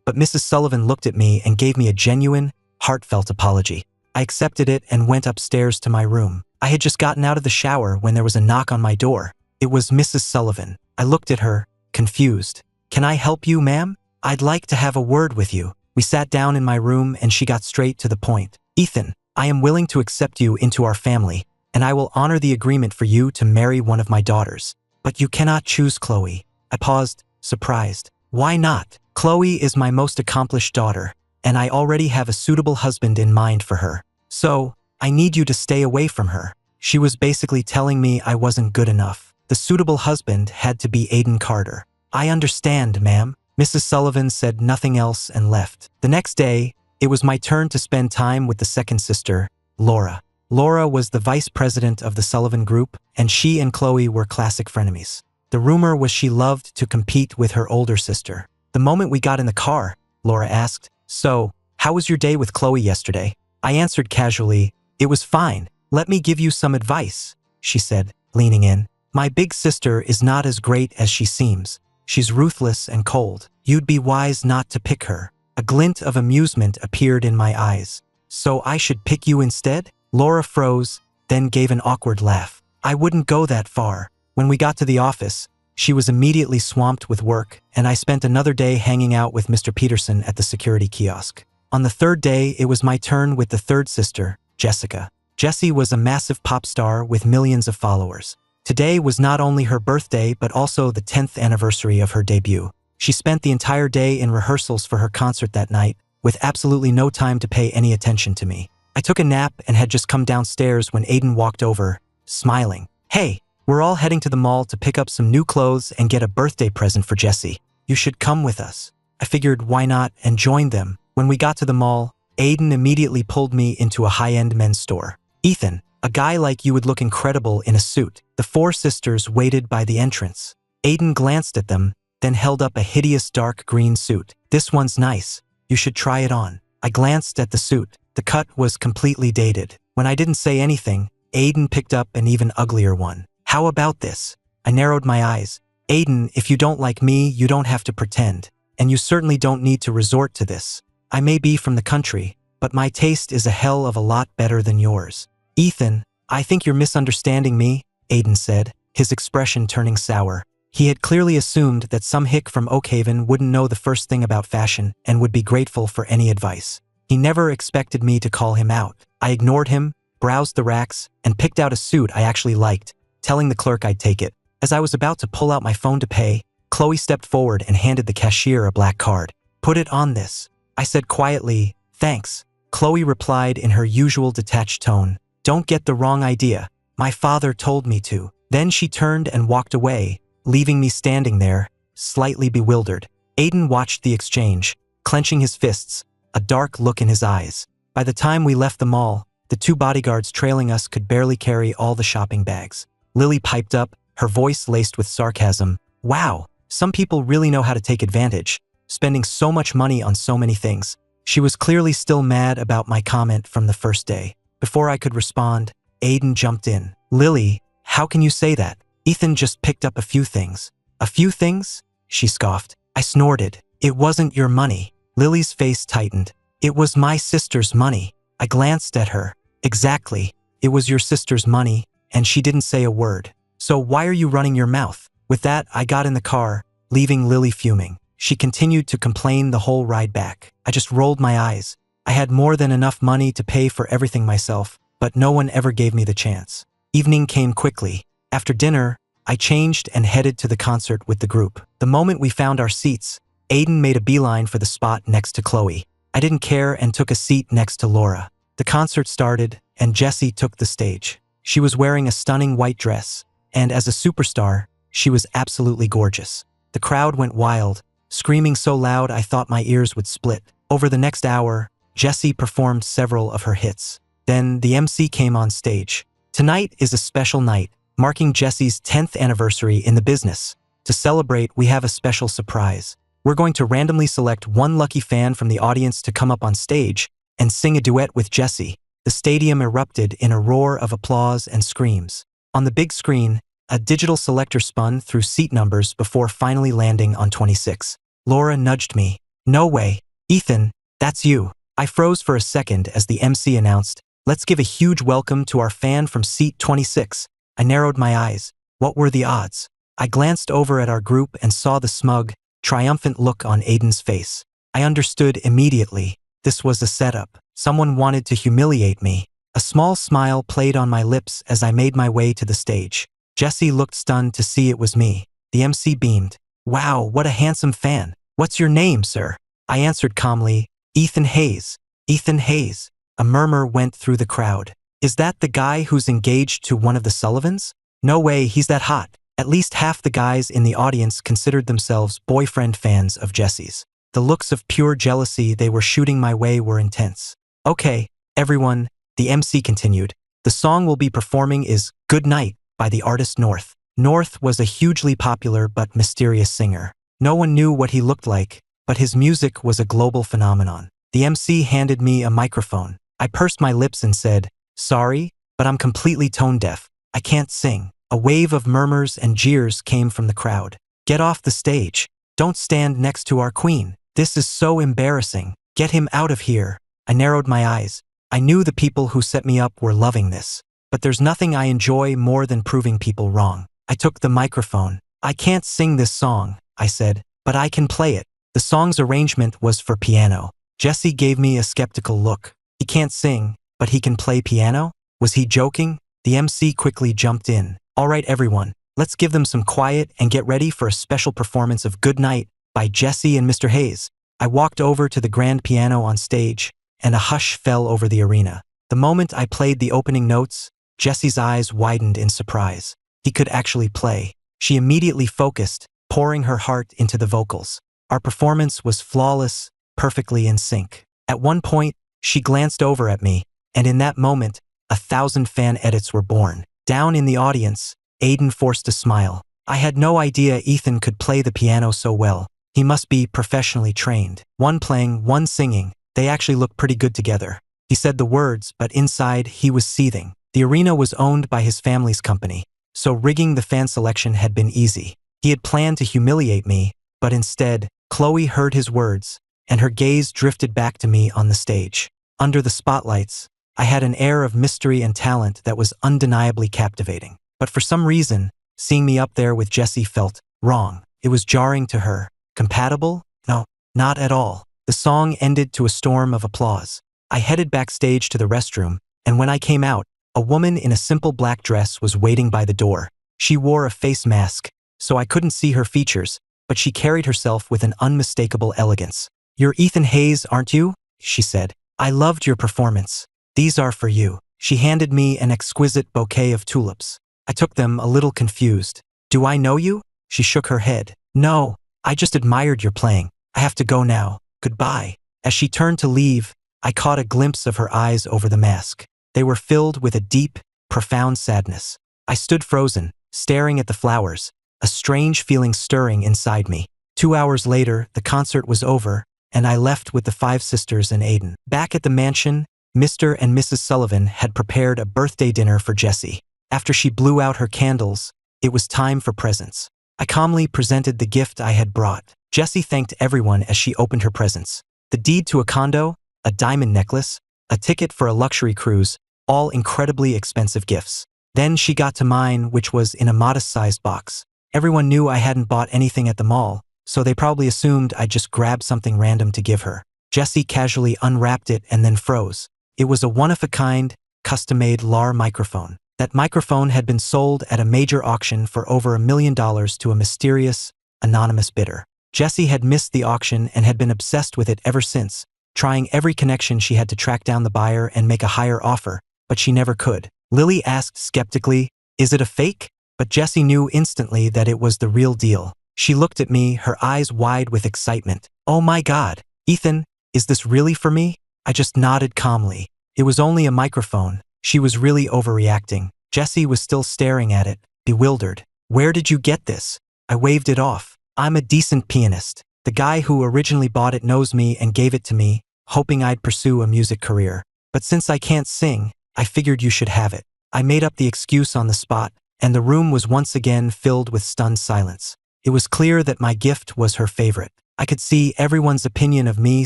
but Mrs. Sullivan looked at me and gave me a genuine, heartfelt apology. I accepted it and went upstairs to my room. I had just gotten out of the shower when there was a knock on my door. It was Mrs. Sullivan. I looked at her, confused. "Can I help you, ma'am? I'd like to have a word with you." We sat down in my room and she got straight to the point. "Ethan, I am willing to accept you into our family, and I will honor the agreement for you to marry one of my daughters. But you cannot choose Chloe." I paused, surprised. "Why not? Chloe is my most accomplished daughter, and I already have a suitable husband in mind for her. So, I need you to stay away from her." She was basically telling me I wasn't good enough. The suitable husband had to be Aiden Carter. "I understand, ma'am." Mrs. Sullivan said nothing else and left. The next day, it was my turn to spend time with the second sister, Laura. Laura was the vice president of the Sullivan Group, and she and Chloe were classic frenemies. The rumor was she loved to compete with her older sister. The moment we got in the car, Laura asked, "So, how was your day with Chloe yesterday?" I answered casually, "It was fine. Let me give you some advice," she said, leaning in. "My big sister is not as great as she seems. She's ruthless and cold. You'd be wise not to pick her." A glint of amusement appeared in my eyes. "So I should pick you instead?" Laura froze, then gave an awkward laugh. "I wouldn't go that far." When we got to the office, she was immediately swamped with work, and I spent another day hanging out with Mr. Peterson at the security kiosk. On the third day, it was my turn with the third sister, Jessica. Jessie was a massive pop star with millions of followers. Today was not only her birthday but also the 10th anniversary of her debut. She spent the entire day in rehearsals for her concert that night, with absolutely no time to pay any attention to me. I took a nap and had just come downstairs when Aiden walked over, smiling. "Hey, we're all heading to the mall to pick up some new clothes and get a birthday present for Jessie. You should come with us." I figured why not and joined them. When we got to the mall, Aiden immediately pulled me into a high-end men's store. "Ethan, A guy like you would look incredible in a suit." The four sisters waited by the entrance. Aiden glanced at them, then held up a hideous dark green suit. "This one's nice. You should try it on." I glanced at the suit. The cut was completely dated. When I didn't say anything, Aiden picked up an even uglier one. "How about this?" I narrowed my eyes. "Aiden, if you don't like me, you don't have to pretend. And you certainly don't need to resort to this. I may be from the country, but my taste is a hell of a lot better than yours." "Ethan, I think you're misunderstanding me," Aiden said, his expression turning sour. He had clearly assumed that some hick from Oakhaven wouldn't know the first thing about fashion and would be grateful for any advice. He never expected me to call him out. I ignored him, browsed the racks, and picked out a suit I actually liked, telling the clerk I'd take it. As I was about to pull out my phone to pay, Chloe stepped forward and handed the cashier a black card. "Put it on this," I said quietly. "Thanks." Chloe replied in her usual detached tone. "Don't get the wrong idea. My father told me to." Then she turned and walked away, leaving me standing there, slightly bewildered. Aiden watched the exchange, clenching his fists, a dark look in his eyes. By the time we left the mall, the two bodyguards trailing us could barely carry all the shopping bags. Lily piped up, her voice laced with sarcasm. "Wow, some people really know how to take advantage, spending so much money on so many things." She was clearly still mad about my comment from the first day. Before I could respond, Aiden jumped in. "Lily, how can you say that? Ethan just picked up a few things." "A few things?" she scoffed. I snorted. "It wasn't your money." Lily's face tightened. "It was my sister's money." I glanced at her. "Exactly. It was your sister's money, and she didn't say a word. So why are you running your mouth?" With that, I got in the car, leaving Lily fuming. She continued to complain the whole ride back. I just rolled my eyes. I had more than enough money to pay for everything myself, but no one ever gave me the chance. Evening came quickly. After dinner, I changed and headed to the concert with the group. The moment we found our seats, Aiden made a beeline for the spot next to Chloe. I didn't care and took a seat next to Laura. The concert started, and Jessie took the stage. She was wearing a stunning white dress, and as a superstar, she was absolutely gorgeous. The crowd went wild, screaming so loud I thought my ears would split. Over the next hour, Jessie performed several of her hits. Then the MC came on stage. "Tonight is a special night, marking Jessie's 10th anniversary in the business. To celebrate, we have a special surprise. We're going to randomly select one lucky fan from the audience to come up on stage and sing a duet with Jessie." The stadium erupted in a roar of applause and screams. On the big screen, a digital selector spun through seat numbers before finally landing on 26. Laura nudged me. "No way. Ethan, that's you." I froze for a second as the MC announced, "Let's give a huge welcome to our fan from seat 26. I narrowed my eyes. What were the odds? I glanced over at our group and saw the smug, triumphant look on Aiden's face. I understood immediately. This was a setup. Someone wanted to humiliate me. A small smile played on my lips as I made my way to the stage. Jessie looked stunned to see it was me. The MC beamed. "Wow, what a handsome fan. What's your name, sir?" I answered calmly, "Ethan Hayes." "Ethan Hayes." A murmur went through the crowd. "Is that the guy who's engaged to one of the Sullivans?" "No way, he's that hot." At least half the guys in the audience considered themselves boyfriend fans of Jessie's. The looks of pure jealousy they were shooting my way were intense. "Okay, everyone," the MC continued. "The song we'll be performing is Good Night by the artist North." North was a hugely popular but mysterious singer. No one knew what he looked like, but his music was a global phenomenon. The MC handed me a microphone. I pursed my lips and said, "Sorry, but I'm completely tone deaf. I can't sing." A wave of murmurs and jeers came from the crowd. "Get off the stage. Don't stand next to our queen. This is so embarrassing. Get him out of here." I narrowed my eyes. I knew the people who set me up were loving this. But there's nothing I enjoy more than proving people wrong. I took the microphone. "I can't sing this song," I said, "but I can play it." The song's arrangement was for piano. Jessie gave me a skeptical look. "He can't sing, but he can play piano?" Was he joking? The MC quickly jumped in. "All right, everyone, let's give them some quiet and get ready for a special performance of Good Night by Jessie and Mr. Hayes." I walked over to the grand piano on stage, and a hush fell over the arena. The moment I played the opening notes, Jessie's eyes widened in surprise. He could actually play. She immediately focused, pouring her heart into the vocals. Our performance was flawless, perfectly in sync. At one point, she glanced over at me, and in that moment, 1,000 fan edits were born. Down in the audience, Aiden forced a smile. I had no idea Ethan could play the piano so well. He must be professionally trained. One playing, one singing. They actually look pretty good together. He said the words, but inside he was seething. The arena was owned by his family's company, so rigging the fan selection had been easy. He had planned to humiliate me, but instead, Chloe heard his words, and her gaze drifted back to me on the stage. Under the spotlights, I had an air of mystery and talent that was undeniably captivating. But for some reason, seeing me up there with Jessie felt wrong. It was jarring to her. Compatible? No, not at all. The song ended to a storm of applause. I headed backstage to the restroom, and when I came out, a woman in a simple black dress was waiting by the door. She wore a face mask, so I couldn't see her features, but she carried herself with an unmistakable elegance. "You're Ethan Hayes, aren't you?" she said. "I loved your performance. These are for you." She handed me an exquisite bouquet of tulips. I took them, a little confused. "Do I know you?" She shook her head. "No, I just admired your playing. I have to go now. Goodbye." As she turned to leave, I caught a glimpse of her eyes over the mask. They were filled with a deep, profound sadness. I stood frozen, staring at the flowers, a strange feeling stirring inside me. 2 hours later, the concert was over, and I left with the 5 sisters and Aiden. Back at the mansion, Mr. and Mrs. Sullivan had prepared a birthday dinner for Jessie. After she blew out her candles, it was time for presents. I calmly presented the gift I had brought. Jessie thanked everyone as she opened her presents. The deed to a condo, a diamond necklace, a ticket for a luxury cruise, all incredibly expensive gifts. Then she got to mine, which was in a modest-sized box. Everyone knew I hadn't bought anything at the mall, so they probably assumed I'd just grabbed something random to give her. Jessie casually unwrapped it and then froze. It was a one-of-a-kind, custom-made LAR microphone. That microphone had been sold at a major auction for over $1 million to a mysterious, anonymous bidder. Jessie had missed the auction and had been obsessed with it ever since, trying every connection she had to track down the buyer and make a higher offer, but she never could. Lily asked skeptically, "Is it a fake?" But Jessie knew instantly that it was the real deal. She looked at me, her eyes wide with excitement. "Oh my God, Ethan, is this really for me?" I just nodded calmly. It was only a microphone. She was really overreacting. Jessie was still staring at it, bewildered. "Where did you get this?" I waved it off. "I'm a decent pianist. The guy who originally bought it knows me and gave it to me, hoping I'd pursue a music career. But since I can't sing, I figured you should have it." I made up the excuse on the spot, and the room was once again filled with stunned silence. It was clear that my gift was her favorite. I could see everyone's opinion of me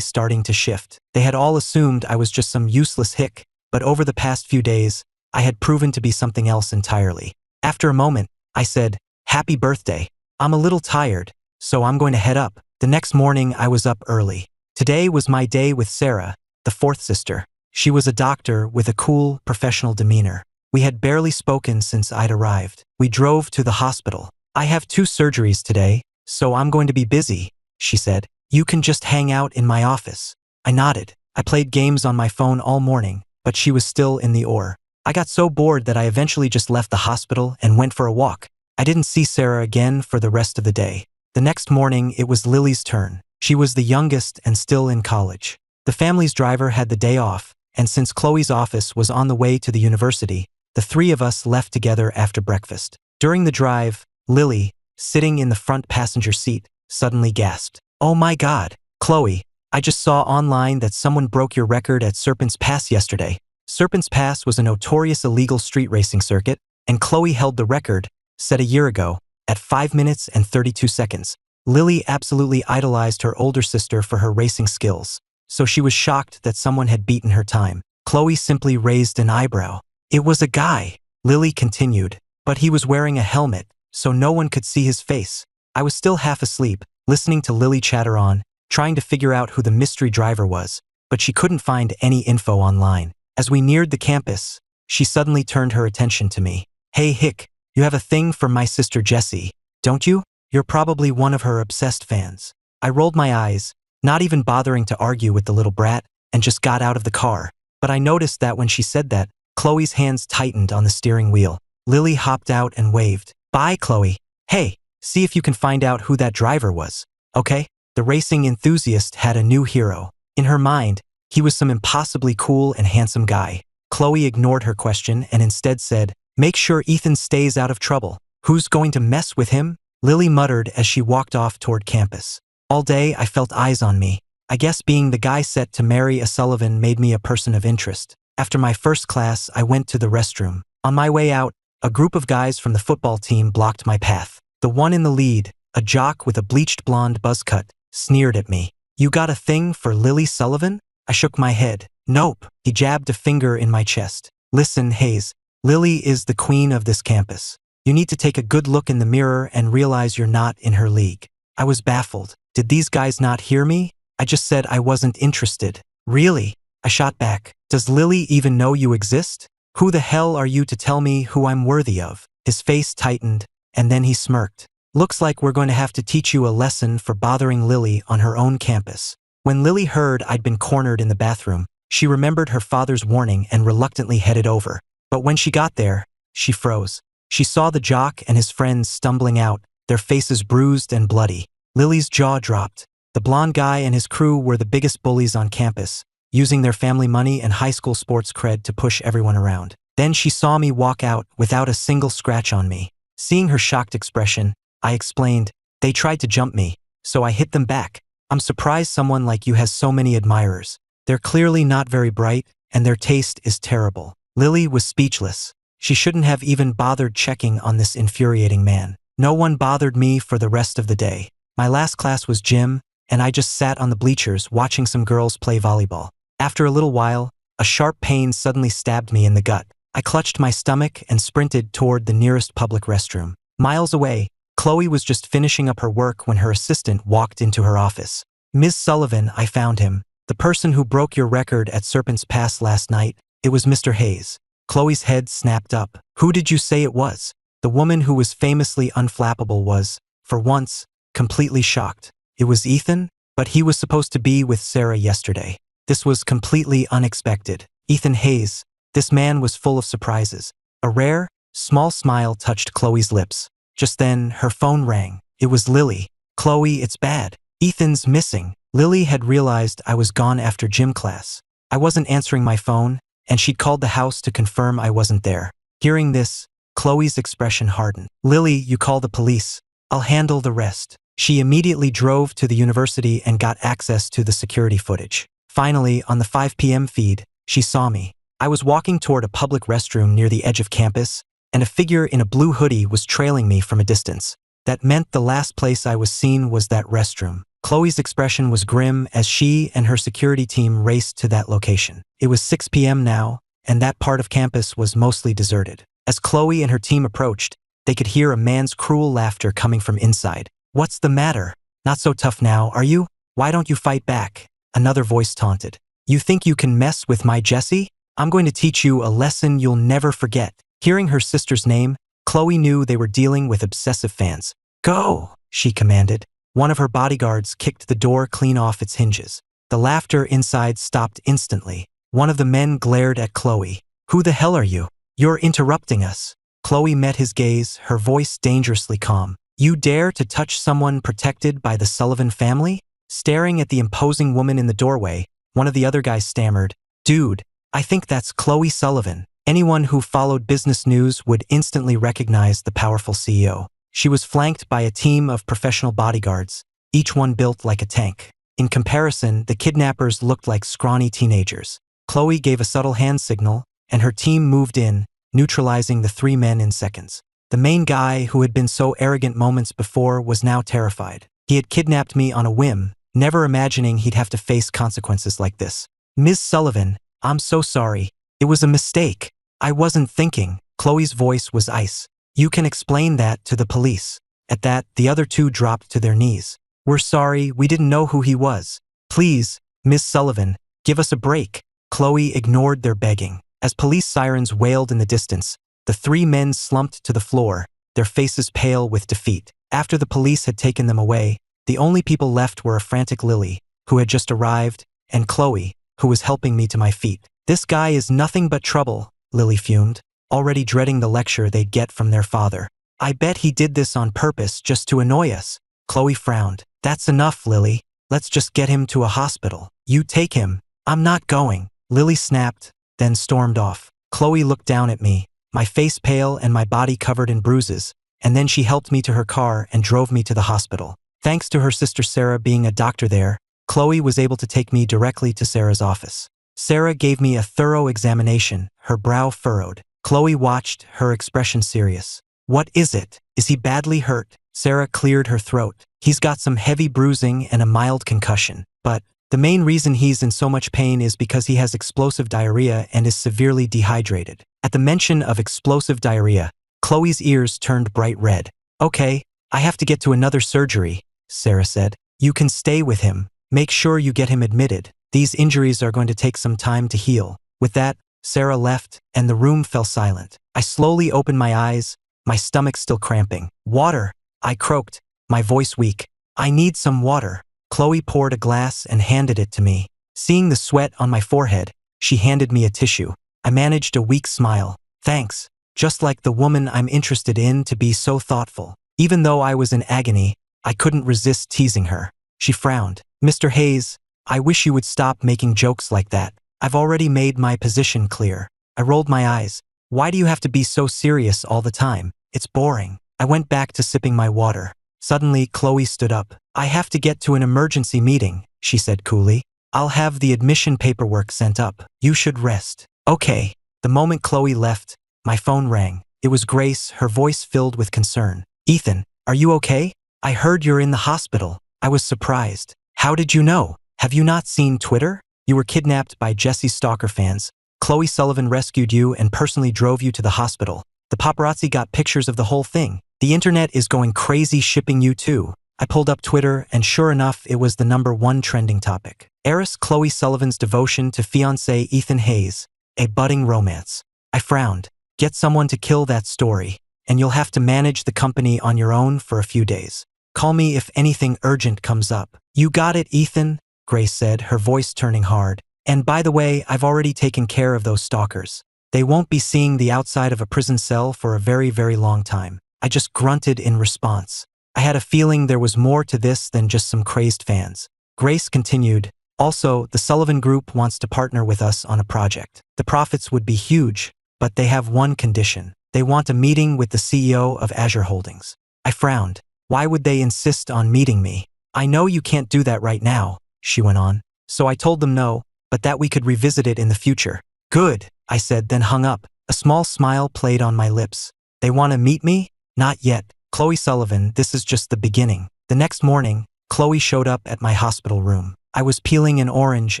starting to shift. They had all assumed I was just some useless hick, but over the past few days, I had proven to be something else entirely. After a moment, I said, "Happy birthday. I'm a little tired, so I'm going to head up." The next morning, I was up early. Today was my day with Sarah, the 4th sister. She was a doctor with a cool, professional demeanor. We had barely spoken since I'd arrived. We drove to the hospital. "I have 2 surgeries today, so I'm going to be busy," she said. "You can just hang out in my office." I nodded. I played games on my phone all morning, but she was still in the OR. I got so bored that I eventually just left the hospital and went for a walk. I didn't see Sarah again for the rest of the day. The next morning, it was Lily's turn. She was the youngest and still in college. The family's driver had the day off, and since Chloe's office was on the way to the university, the 3 of us left together after breakfast. During the drive, Lily, sitting in the front passenger seat, suddenly gasped. "Oh my God, Chloe, I just saw online that someone broke your record at Serpent's Pass yesterday." Serpent's Pass was a notorious illegal street racing circuit, and Chloe held the record, set a year ago, at 5 minutes and 32 seconds. Lily absolutely idolized her older sister for her racing skills, so she was shocked that someone had beaten her time. Chloe simply raised an eyebrow. "It was a guy," Lily continued, "but he was wearing a helmet, so no one could see his face." I was still half asleep, listening to Lily chatter on, trying to figure out who the mystery driver was, but she couldn't find any info online. As we neared the campus, she suddenly turned her attention to me. "Hey Hick, you have a thing for my sister Jessie, don't you? You're probably one of her obsessed fans." I rolled my eyes, not even bothering to argue with the little brat, and just got out of the car. But I noticed that when she said that, Chloe's hands tightened on the steering wheel. Lily hopped out and waved. "Bye, Chloe. Hey, see if you can find out who that driver was, okay?" The racing enthusiast had a new hero. In her mind, he was some impossibly cool and handsome guy. Chloe ignored her question and instead said, "Make sure Ethan stays out of trouble. Who's going to mess with him?" Lily muttered as she walked off toward campus. All day I felt eyes on me. I guess being the guy set to marry a Sullivan made me a person of interest. After my first class, I went to the restroom. On my way out, a group of guys from the football team blocked my path. The one in the lead, a jock with a bleached blonde buzz cut, sneered at me. "You got a thing for Lily Sullivan?" I shook my head. "Nope." He jabbed a finger in my chest. "Listen, Hayes, Lily is the queen of this campus. You need to take a good look in the mirror and realize you're not in her league." I was baffled. Did these guys not hear me? I just said I wasn't interested. "Really?" I shot back. "Does Lily even know you exist? Who the hell are you to tell me who I'm worthy of?" His face tightened, and then he smirked. "Looks like we're going to have to teach you a lesson for bothering Lily on her own campus." When Lily heard I'd been cornered in the bathroom, she remembered her father's warning and reluctantly headed over. But when she got there, she froze. She saw the jock and his friends stumbling out, their faces bruised and bloody. Lily's jaw dropped. The blonde guy and his crew were the biggest bullies on campus, using their family money and high school sports cred to push everyone around. Then she saw me walk out without a single scratch on me. Seeing her shocked expression, I explained, "They tried to jump me, so I hit them back. I'm surprised someone like you has so many admirers. They're clearly not very bright, and their taste is terrible." Lily was speechless. She shouldn't have even bothered checking on this infuriating man. No one bothered me for the rest of the day. My last class was gym, and I just sat on the bleachers watching some girls play volleyball. After a little while, a sharp pain suddenly stabbed me in the gut. I clutched my stomach and sprinted toward the nearest public restroom. Miles away, Chloe was just finishing up her work when her assistant walked into her office. "Ms. Sullivan," I found him. "The person who broke your record at Serpent's Pass last night, it was Mr. Hayes." Chloe's head snapped up. "Who did you say it was?" The woman who was famously unflappable was, for once, completely shocked. "It was Ethan, but he was supposed to be with Sarah yesterday." This was completely unexpected. Ethan Hayes. This man was full of surprises. A rare, small smile touched Chloe's lips. Just then, her phone rang. It was Lily. "Chloe, it's bad. Ethan's missing." Lily had realized I was gone after gym class. I wasn't answering my phone, and she'd called the house to confirm I wasn't there. Hearing this, Chloe's expression hardened. "Lily, you call the police. I'll handle the rest." She immediately drove to the university and got access to the security footage. Finally, on the 5 p.m. feed, she saw me. I was walking toward a public restroom near the edge of campus, and a figure in a blue hoodie was trailing me from a distance. That meant the last place I was seen was that restroom. Chloe's expression was grim as she and her security team raced to that location. It was 6 p.m. now, and that part of campus was mostly deserted. As Chloe and her team approached, they could hear a man's cruel laughter coming from inside. "What's the matter? Not so tough now, are you? Why don't you fight back?" Another voice taunted. "You think you can mess with my Jessie? I'm going to teach you a lesson you'll never forget." Hearing her sister's name, Chloe knew they were dealing with obsessive fans. "Go," she commanded. One of her bodyguards kicked the door clean off its hinges. The laughter inside stopped instantly. One of the men glared at Chloe. "Who the hell are you? You're interrupting us." Chloe met his gaze, her voice dangerously calm. "You dare to touch someone protected by the Sullivan family?" Staring at the imposing woman in the doorway, one of the other guys stammered, "Dude, I think that's Chloe Sullivan." Anyone who followed business news would instantly recognize the powerful CEO. She was flanked by a team of professional bodyguards, each one built like a tank. In comparison, the kidnappers looked like scrawny teenagers. Chloe gave a subtle hand signal, and her team moved in, neutralizing the 3 men in seconds. The main guy, who had been so arrogant moments before, was now terrified. He had kidnapped me on a whim, never imagining he'd have to face consequences like this. "Ms. Sullivan, I'm so sorry. It was a mistake. I wasn't thinking." Chloe's voice was ice. "You can explain that to the police." At that, the other 2 dropped to their knees. "We're sorry, we didn't know who he was. Please, Ms. Sullivan, give us a break." Chloe ignored their begging. As police sirens wailed in the distance, the 3 men slumped to the floor, their faces pale with defeat. After the police had taken them away, the only people left were a frantic Lily, who had just arrived, and Chloe, who was helping me to my feet. "This guy is nothing but trouble," Lily fumed, already dreading the lecture they'd get from their father. "I bet he did this on purpose just to annoy us." Chloe frowned. "That's enough, Lily. Let's just get him to a hospital." "You take him." "I'm not going," Lily snapped, then stormed off. Chloe looked down at me, my face pale and my body covered in bruises, and then she helped me to her car and drove me to the hospital. Thanks to her sister Sarah being a doctor there, Chloe was able to take me directly to Sarah's office. Sarah gave me a thorough examination, her brow furrowed. Chloe watched, her expression serious. "What is it? Is he badly hurt?" Sarah cleared her throat. "He's got some heavy bruising and a mild concussion, but the main reason he's in so much pain is because he has explosive diarrhea and is severely dehydrated." At the mention of explosive diarrhea, Chloe's ears turned bright red. "Okay, I have to get to another surgery," Sarah said. "You can stay with him. Make sure you get him admitted. These injuries are going to take some time to heal." With that, Sarah left, and the room fell silent. I slowly opened my eyes, my stomach still cramping. "Water," I croaked, my voice weak. "I need some water." Chloe poured a glass and handed it to me. Seeing the sweat on my forehead, she handed me a tissue. I managed a weak smile. "Thanks. Just like the woman I'm interested in to be so thoughtful." Even though I was in agony, I couldn't resist teasing her. She frowned. "Mr. Hayes, I wish you would stop making jokes like that. I've already made my position clear." I rolled my eyes. "Why do you have to be so serious all the time? It's boring." I went back to sipping my water. Suddenly, Chloe stood up. "I have to get to an emergency meeting," she said coolly. "I'll have the admission paperwork sent up. You should rest." "Okay." The moment Chloe left, my phone rang. It was Grace, her voice filled with concern. "Ethan, are you okay? I heard you're in the hospital." I was surprised. "How did you know? Have you not seen Twitter? You were kidnapped by Jesse's stalker fans. Chloe Sullivan rescued you and personally drove you to the hospital. The paparazzi got pictures of the whole thing. The internet is going crazy shipping you too." I pulled up Twitter, and sure enough, it was the #1 trending topic. Heiress Chloe Sullivan's devotion to fiancé Ethan Hayes, a budding romance. I frowned. "Get someone to kill that story, and you'll have to manage the company on your own for a few days. Call me if anything urgent comes up." "You got it, Ethan," Grace said, her voice turning hard. "And by the way, I've already taken care of those stalkers. They won't be seeing the outside of a prison cell for a very, very long time." I just grunted in response. I had a feeling there was more to this than just some crazed fans. Grace continued, "Also, the Sullivan Group wants to partner with us on a project. The profits would be huge, but they have one condition. They want a meeting with the CEO of Azure Holdings." I frowned. "Why would they insist on meeting me?" "I know you can't do that right now," she went on. "So I told them no, but that we could revisit it in the future." "Good," I said, then hung up. A small smile played on my lips. "They want to meet me?" "Not yet. Chloe Sullivan, this is just the beginning." The next morning, Chloe showed up at my hospital room. I was peeling an orange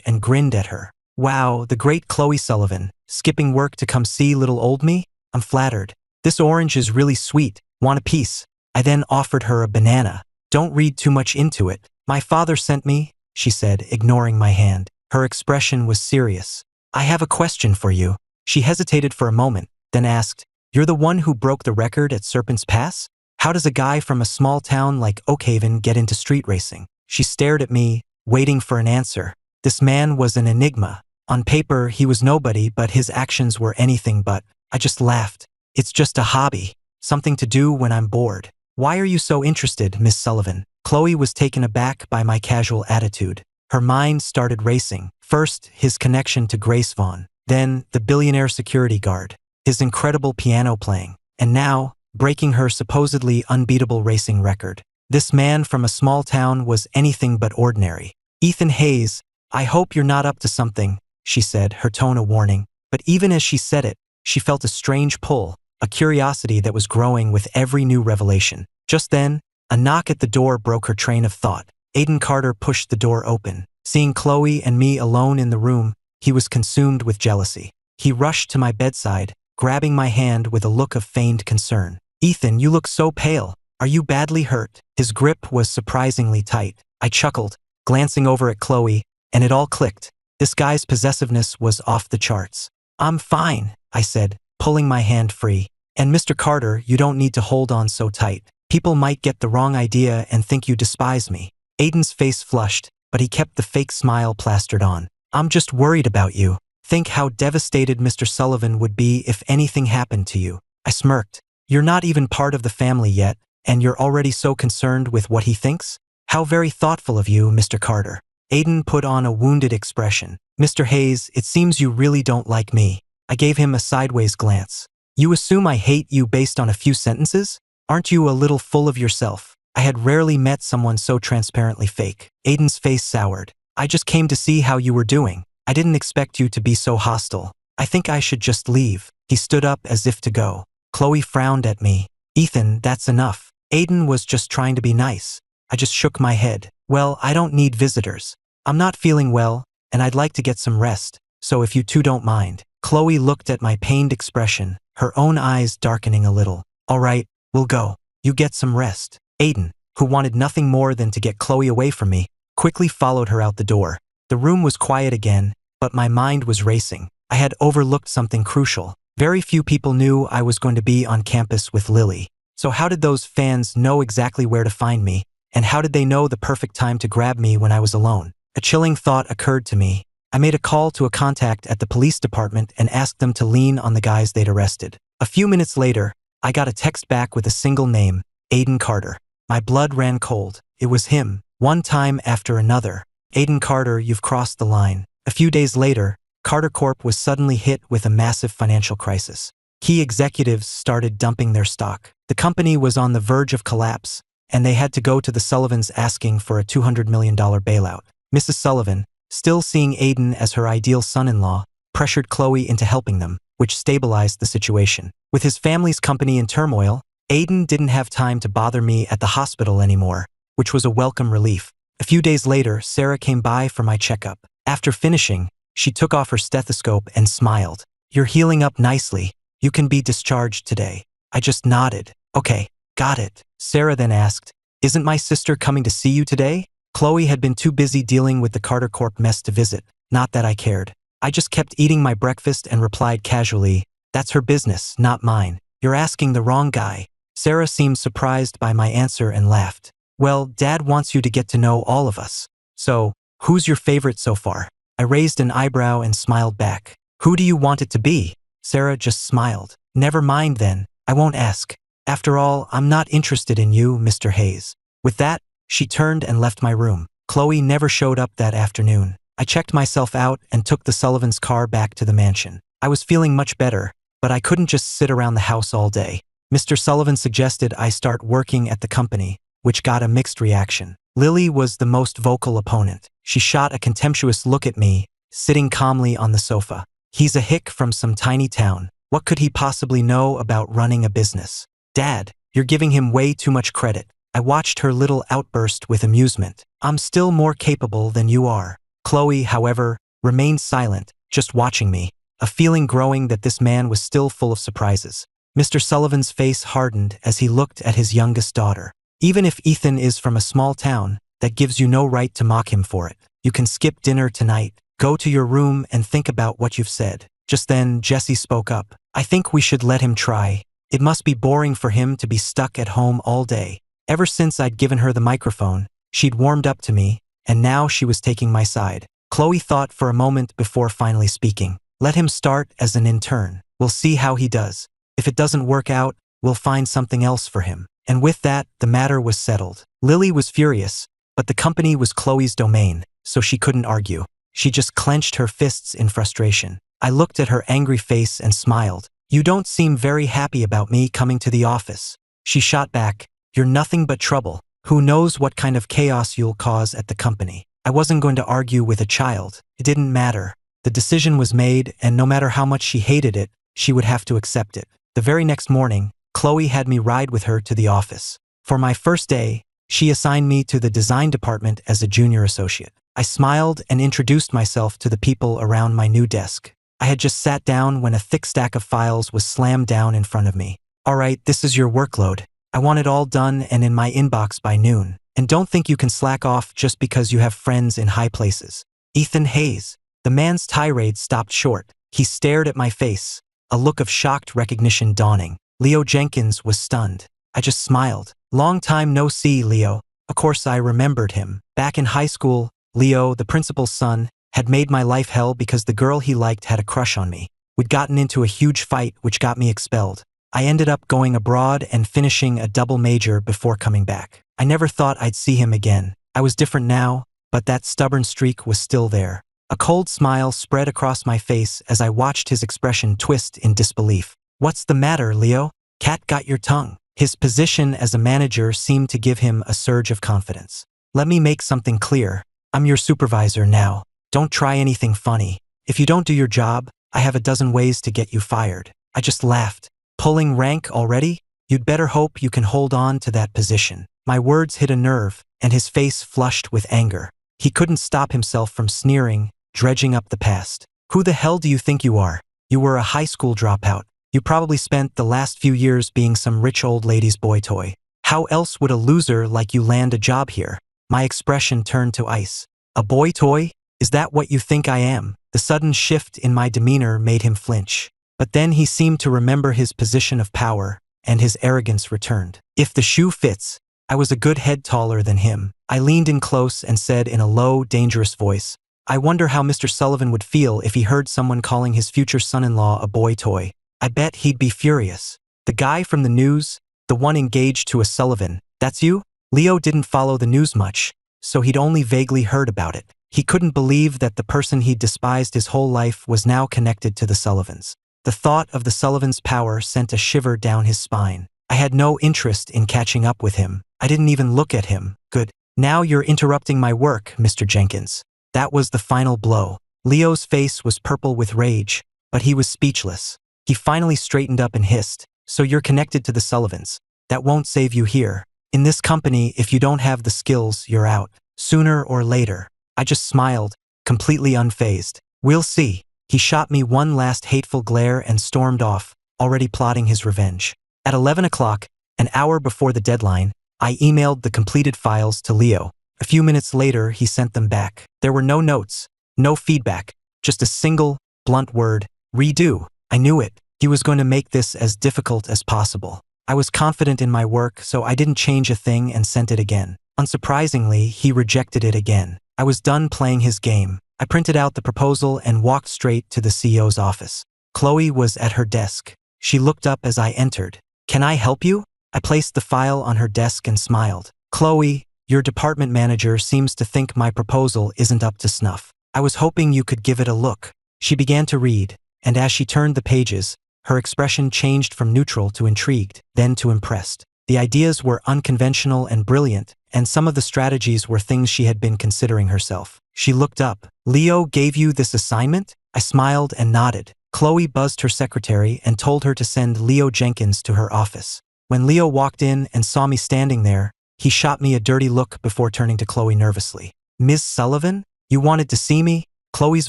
and grinned at her. "Wow, the great Chloe Sullivan, skipping work to come see little old me? I'm flattered. This orange is really sweet. Want a piece?" I then offered her a banana. "Don't read too much into it. My father sent me," she said, ignoring my hand. Her expression was serious. "I have a question for you." She hesitated for a moment, then asked, "You're the one who broke the record at Serpent's Pass? How does a guy from a small town like Oakhaven get into street racing?" She stared at me, waiting for an answer. This man was an enigma. On paper, he was nobody, but his actions were anything but. I just laughed. "It's just a hobby. Something to do when I'm bored." "Why are you so interested, Miss Sullivan?" Chloe was taken aback by my casual attitude. Her mind started racing. First, his connection to Grace Vaughn. Then, the billionaire security guard. His incredible piano playing. And now, breaking her supposedly unbeatable racing record. This man from a small town was anything but ordinary. "Ethan Hayes, I hope you're not up to something," she said, her tone a warning. But even as she said it, she felt a strange pull, a curiosity that was growing with every new revelation. Just then, a knock at the door broke her train of thought. Aiden Carter pushed the door open. Seeing Chloe and me alone in the room, he was consumed with jealousy. He rushed to my bedside, grabbing my hand with a look of feigned concern. "Ethan, you look so pale. Are you badly hurt?" His grip was surprisingly tight. I chuckled, glancing over at Chloe, and it all clicked. This guy's possessiveness was off the charts. "I'm fine," I said, pulling my hand free. "And Mr. Carter, you don't need to hold on so tight. People might get the wrong idea and think you despise me." Aiden's face flushed, but he kept the fake smile plastered on. "I'm just worried about you. Think how devastated Mr. Sullivan would be if anything happened to you." I smirked. "You're not even part of the family yet, and you're already so concerned with what he thinks? How very thoughtful of you, Mr. Carter." Aiden put on a wounded expression. Mr. Hayes, it seems you really don't like me. I gave him a sideways glance. You assume I hate you based on a few sentences? Aren't you a little full of yourself? I had rarely met someone so transparently fake. Aiden's face soured. I just came to see how you were doing. I didn't expect you to be so hostile. I think I should just leave. He stood up as if to go. Chloe frowned at me. Ethan, that's enough. Aiden was just trying to be nice. I just shook my head. Well, I don't need visitors. I'm not feeling well, and I'd like to get some rest, so if you two don't mind. Chloe looked at my pained expression, her own eyes darkening a little. All right, we'll go. You get some rest. Aiden, who wanted nothing more than to get Chloe away from me, quickly followed her out the door. The room was quiet again, but my mind was racing. I had overlooked something crucial. Very few people knew I was going to be on campus with Lily. So how did those fans know exactly where to find me? And how did they know the perfect time to grab me when I was alone? A chilling thought occurred to me. I made a call to a contact at the police department and asked them to lean on the guys they'd arrested. A few minutes later, I got a text back with a single name, Aiden Carter. My blood ran cold. It was him, one time after another. Aiden Carter, you've crossed the line. A few days later, Carter Corp was suddenly hit with a massive financial crisis. Key executives started dumping their stock. The company was on the verge of collapse, and they had to go to the Sullivans asking for a $200 million bailout. Mrs. Sullivan, still seeing Aiden as her ideal son-in-law, pressured Chloe into helping them, which stabilized the situation. With his family's company in turmoil, Aiden didn't have time to bother me at the hospital anymore, which was a welcome relief. A few days later, Sarah came by for my checkup. After finishing, she took off her stethoscope and smiled. You're healing up nicely. You can be discharged today. I just nodded. Okay, got it. Sarah then asked, isn't my sister coming to see you today? Chloe had been too busy dealing with the Carter Corp mess to visit. Not that I cared. I just kept eating my breakfast and replied casually, that's her business, not mine. You're asking the wrong guy. Sarah seemed surprised by my answer and laughed. Well, Dad wants you to get to know all of us. So, who's your favorite so far? I raised an eyebrow and smiled back. Who do you want it to be? Sarah just smiled. Never mind then, I won't ask. After all, I'm not interested in you, Mr. Hayes. With that, she turned and left my room. Chloe never showed up that afternoon. I checked myself out and took the Sullivans' car back to the mansion. I was feeling much better, but I couldn't just sit around the house all day. Mr. Sullivan suggested I start working at the company, which got a mixed reaction. Lily was the most vocal opponent. She shot a contemptuous look at me, sitting calmly on the sofa. He's a hick from some tiny town. What could he possibly know about running a business? Dad, you're giving him way too much credit. I watched her little outburst with amusement. I'm still more capable than you are. Chloe, however, remained silent, just watching me, a feeling growing that this man was still full of surprises. Mr. Sullivan's face hardened as he looked at his youngest daughter. Even if Ethan is from a small town, that gives you no right to mock him for it. You can skip dinner tonight, go to your room and think about what you've said. Just then, Jessie spoke up. I think we should let him try. It must be boring for him to be stuck at home all day. Ever since I'd given her the microphone, she'd warmed up to me, and now she was taking my side. Chloe thought for a moment before finally speaking. Let him start as an intern. We'll see how he does. If it doesn't work out, we'll find something else for him. And with that, the matter was settled. Lily was furious, but the company was Chloe's domain, so she couldn't argue. She just clenched her fists in frustration. I looked at her angry face and smiled. You don't seem very happy about me coming to the office. She shot back. You're nothing but trouble. Who knows what kind of chaos you'll cause at the company. I wasn't going to argue with a child. It didn't matter. The decision was made, and no matter how much she hated it, she would have to accept it. The very next morning, Chloe had me ride with her to the office. For my first day, she assigned me to the design department as a junior associate. I smiled and introduced myself to the people around my new desk. I had just sat down when a thick stack of files was slammed down in front of me. All right, this is your workload. I want it all done and in my inbox by noon. And don't think you can slack off just because you have friends in high places. Ethan Hayes. The man's tirade stopped short. He stared at my face, a look of shocked recognition dawning. Leo Jenkins was stunned. I just smiled. Long time no see, Leo. Of course I remembered him. Back in high school, Leo, the principal's son, had made my life hell because the girl he liked had a crush on me. We'd gotten into a huge fight which got me expelled. I ended up going abroad and finishing a double major before coming back. I never thought I'd see him again. I was different now, but that stubborn streak was still there. A cold smile spread across my face as I watched his expression twist in disbelief. "What's the matter, Leo? Cat got your tongue." His position as a manager seemed to give him a surge of confidence. "Let me make something clear. I'm your supervisor now. Don't try anything funny. If you don't do your job, I have a dozen ways to get you fired." I just laughed. "Pulling rank already? You'd better hope you can hold on to that position." My words hit a nerve, and his face flushed with anger. He couldn't stop himself from sneering, dredging up the past. "Who the hell do you think you are? You were a high school dropout. You probably spent the last few years being some rich old lady's boy toy. How else would a loser like you land a job here?" My expression turned to ice. "A boy toy? Is that what you think I am?" The sudden shift in my demeanor made him flinch. But then he seemed to remember his position of power, and his arrogance returned. "If the shoe fits." I was a good head taller than him. I leaned in close and said in a low, dangerous voice, "I wonder how Mr. Sullivan would feel if he heard someone calling his future son-in-law a boy toy. I bet he'd be furious." "The guy from the news? The one engaged to a Sullivan? That's you?" Leo didn't follow the news much, so he'd only vaguely heard about it. He couldn't believe that the person he'd despised his whole life was now connected to the Sullivans. The thought of the Sullivans' power sent a shiver down his spine. I had no interest in catching up with him. I didn't even look at him. "Good. Now you're interrupting my work, Mr. Jenkins." That was the final blow. Leo's face was purple with rage, but he was speechless. He finally straightened up and hissed, "So you're connected to the Sullivans. That won't save you here. In this company, if you don't have the skills, you're out. Sooner or later." I just smiled, completely unfazed. "We'll see." He shot me one last hateful glare and stormed off, already plotting his revenge. At 11 o'clock, an hour before the deadline, I emailed the completed files to Leo. A few minutes later, he sent them back. There were no notes, no feedback, just a single, blunt word, "redo." I knew it. He was going to make this as difficult as possible. I was confident in my work, so I didn't change a thing and sent it again. Unsurprisingly, he rejected it again. I was done playing his game. I printed out the proposal and walked straight to the CEO's office. Chloe was at her desk. She looked up as I entered. "Can I help you?" I placed the file on her desk and smiled. "Chloe, your department manager seems to think my proposal isn't up to snuff. I was hoping you could give it a look." She began to read, and as she turned the pages, her expression changed from neutral to intrigued, then to impressed. The ideas were unconventional and brilliant, and some of the strategies were things she had been considering herself. She looked up. "Leo gave you this assignment?" I smiled and nodded. Chloe buzzed her secretary and told her to send Leo Jenkins to her office. When Leo walked in and saw me standing there, he shot me a dirty look before turning to Chloe nervously. "Ms. Sullivan? You wanted to see me?" Chloe's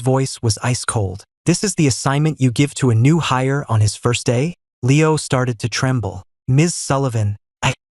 voice was ice cold. "This is the assignment you give to a new hire on his first day?" Leo started to tremble. "Ms. Sullivan,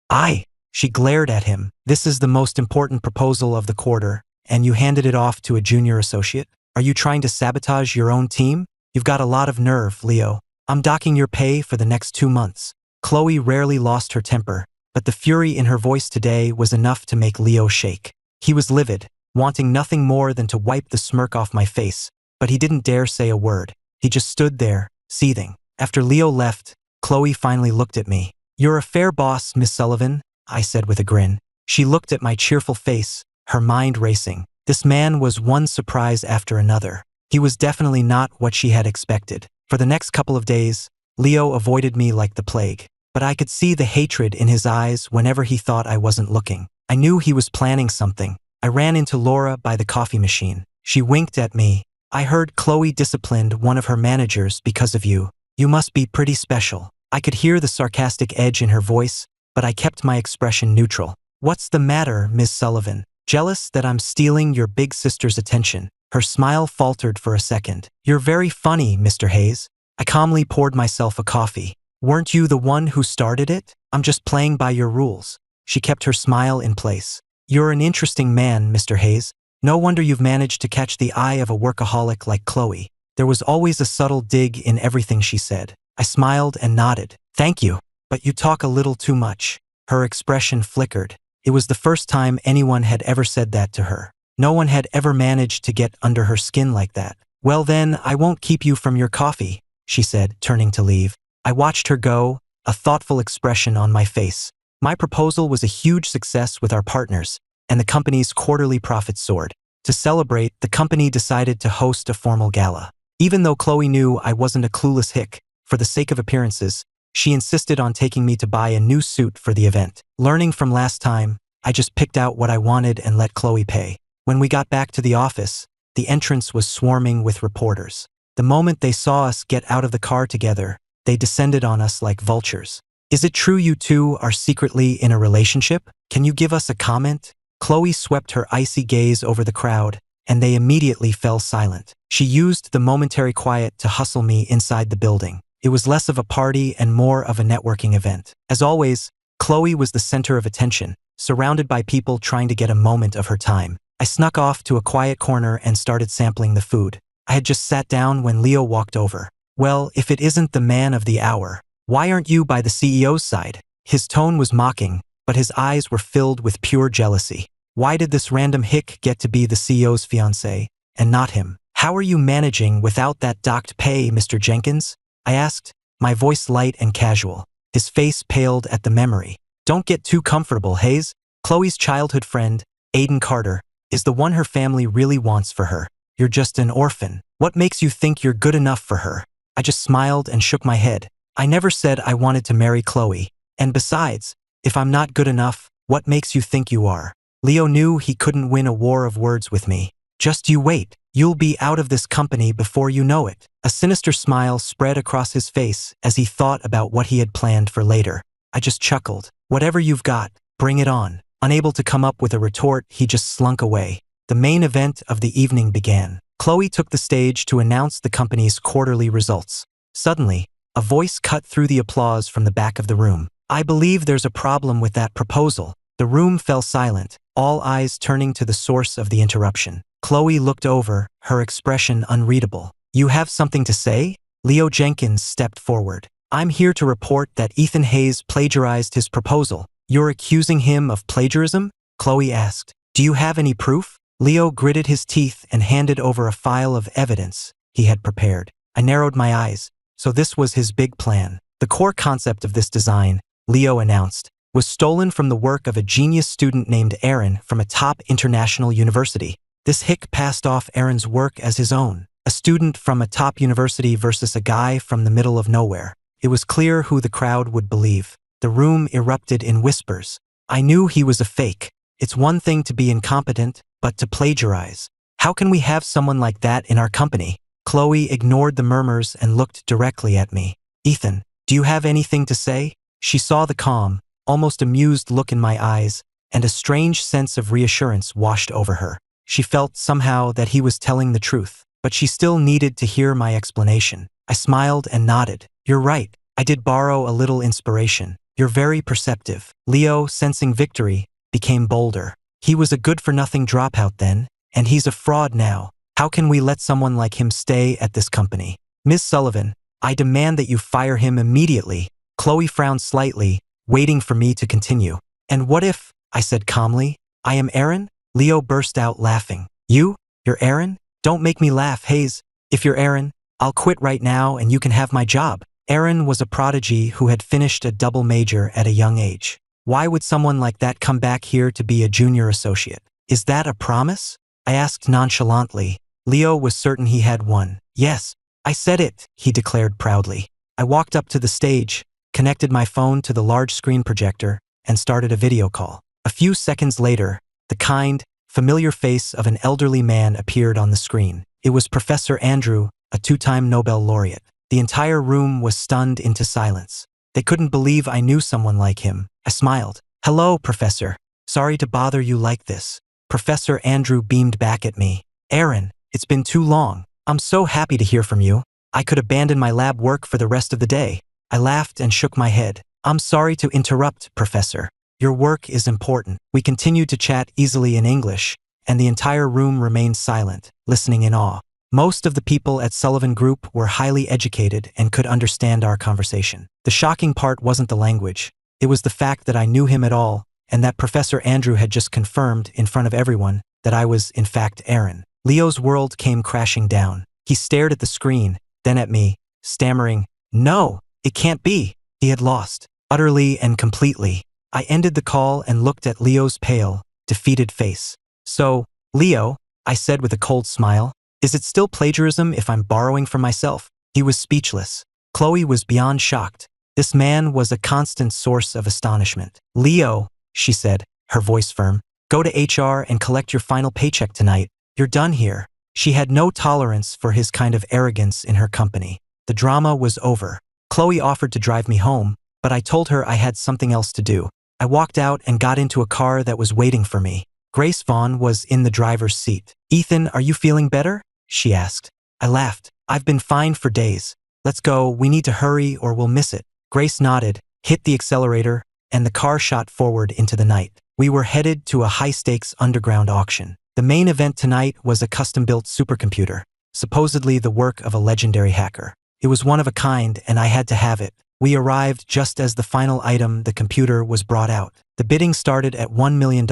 I. She glared at him. "This is the most important proposal of the quarter, and you handed it off to a junior associate? Are you trying to sabotage your own team? You've got a lot of nerve, Leo. I'm docking your pay for the next 2 months." Chloe rarely lost her temper, but the fury in her voice today was enough to make Leo shake. He was livid, wanting nothing more than to wipe the smirk off my face, but he didn't dare say a word. He just stood there, seething. After Leo left, Chloe finally looked at me. "You're a fair boss, Miss Sullivan," I said with a grin. She looked at my cheerful face, her mind racing. This man was one surprise after another. He was definitely not what she had expected. For the next couple of days, Leo avoided me like the plague, but I could see the hatred in his eyes whenever he thought I wasn't looking. I knew he was planning something. I ran into Laura by the coffee machine. She winked at me. "I heard Chloe disciplined one of her managers because of you. You must be pretty special." I could hear the sarcastic edge in her voice, but I kept my expression neutral. "What's the matter, Miss Sullivan? Jealous that I'm stealing your big sister's attention?" Her smile faltered for a second. "You're very funny, Mr. Hayes." I calmly poured myself a coffee. "Weren't you the one who started it? I'm just playing by your rules." She kept her smile in place. "You're an interesting man, Mr. Hayes. No wonder you've managed to catch the eye of a workaholic like Chloe." There was always a subtle dig in everything she said. I smiled and nodded. "Thank you, but you talk a little too much." Her expression flickered. It was the first time anyone had ever said that to her. No one had ever managed to get under her skin like that. "Well then, I won't keep you from your coffee," she said, turning to leave. I watched her go, a thoughtful expression on my face. My proposal was a huge success with our partners, and the company's quarterly profits soared. To celebrate, the company decided to host a formal gala. Even though Chloe knew I wasn't a clueless hick, for the sake of appearances, she insisted on taking me to buy a new suit for the event. Learning from last time, I just picked out what I wanted and let Chloe pay. When we got back to the office, the entrance was swarming with reporters. The moment they saw us get out of the car together, they descended on us like vultures. Is it true you two are secretly in a relationship? Can you give us a comment? Chloe swept her icy gaze over the crowd, and they immediately fell silent. She used the momentary quiet to hustle me inside the building. It was less of a party and more of a networking event. As always, Chloe was the center of attention, surrounded by people trying to get a moment of her time. I snuck off to a quiet corner and started sampling the food. I had just sat down when Leo walked over. Well, if it isn't the man of the hour, why aren't you by the CEO's side? His tone was mocking, but his eyes were filled with pure jealousy. Why did this random hick get to be the CEO's fiancé, and not him? How are you managing without that docked pay, Mr. Jenkins? I asked, my voice light and casual. His face paled at the memory. Don't get too comfortable, Hayes. Chloe's childhood friend, Aiden Carter, is the one her family really wants for her. You're just an orphan. What makes you think you're good enough for her? I just smiled and shook my head. I never said I wanted to marry Chloe. And besides, if I'm not good enough, what makes you think you are? Leo knew he couldn't win a war of words with me. Just you wait. You'll be out of this company before you know it. A sinister smile spread across his face as he thought about what he had planned for later. I just chuckled. Whatever you've got, bring it on. Unable to come up with a retort, he just slunk away. The main event of the evening began. Chloe took the stage to announce the company's quarterly results. Suddenly, a voice cut through the applause from the back of the room. I believe there's a problem with that proposal. The room fell silent, all eyes turning to the source of the interruption. Chloe looked over, her expression unreadable. You have something to say? Leo Jenkins stepped forward. I'm here to report that Ethan Hayes plagiarized his proposal. You're accusing him of plagiarism? Chloe asked. Do you have any proof? Leo gritted his teeth and handed over a file of evidence he had prepared. I narrowed my eyes. So this was his big plan. The core concept of this design, Leo announced, was stolen from the work of a genius student named Aaron from a top international university. This hick passed off Aaron's work as his own. A student from a top university versus a guy from the middle of nowhere. It was clear who the crowd would believe. The room erupted in whispers. I knew he was a fake. It's one thing to be incompetent, but to plagiarize. How can we have someone like that in our company? Chloe ignored the murmurs and looked directly at me. Ethan, do you have anything to say? She saw the calm, almost amused look in my eyes, and a strange sense of reassurance washed over her. She felt somehow that he was telling the truth, but she still needed to hear my explanation. I smiled and nodded. You're right. I did borrow a little inspiration. You're very perceptive. Leo, sensing victory, became bolder. He was a good-for-nothing dropout then, and he's a fraud now. How can we let someone like him stay at this company? Ms. Sullivan, I demand that you fire him immediately. Chloe frowned slightly, waiting for me to continue. And what if, I said calmly, I am Aaron? Leo burst out laughing. You're Aaron? Don't make me laugh, Hayes. If you're Aaron, I'll quit right now and you can have my job. Aaron was a prodigy who had finished a double major at a young age. Why would someone like that come back here to be a junior associate? Is that a promise? I asked nonchalantly. Leo was certain he had one. Yes, I said it, he declared proudly. I walked up to the stage, connected my phone to the large screen projector, and started a video call. A few seconds later, the kind, familiar face of an elderly man appeared on the screen. It was Professor Andrew, a two-time Nobel laureate. The entire room was stunned into silence. They couldn't believe I knew someone like him. I smiled. Hello, Professor. Sorry to bother you like this. Professor Andrew beamed back at me. Aaron, it's been too long. I'm so happy to hear from you. I could abandon my lab work for the rest of the day. I laughed and shook my head. I'm sorry to interrupt, Professor. Your work is important. We continued to chat easily in English, and the entire room remained silent, listening in awe. Most of the people at Sullivan Group were highly educated and could understand our conversation. The shocking part wasn't the language. It was the fact that I knew him at all, and that Professor Andrew had just confirmed in front of everyone that I was, in fact, Aaron. Leo's world came crashing down. He stared at the screen, then at me, stammering, No, it can't be. He had lost, utterly and completely. I ended the call and looked at Leo's pale, defeated face. So, Leo, I said with a cold smile, is it still plagiarism if I'm borrowing from myself? He was speechless. Chloe was beyond shocked. This man was a constant source of astonishment. Leo, she said, her voice firm, go to HR and collect your final paycheck tonight. You're done here. She had no tolerance for his kind of arrogance in her company. The drama was over. Chloe offered to drive me home, but I told her I had something else to do. I walked out and got into a car that was waiting for me. Grace Vaughn was in the driver's seat. Ethan, are you feeling better? She asked. I laughed. I've been fine for days. Let's go, we need to hurry or we'll miss it. Grace nodded, hit the accelerator, and the car shot forward into the night. We were headed to a high-stakes underground auction. The main event tonight was a custom-built supercomputer, supposedly the work of a legendary hacker. It was one of a kind, and I had to have it. We arrived just as the final item, the computer, was brought out. The bidding started at $1 million,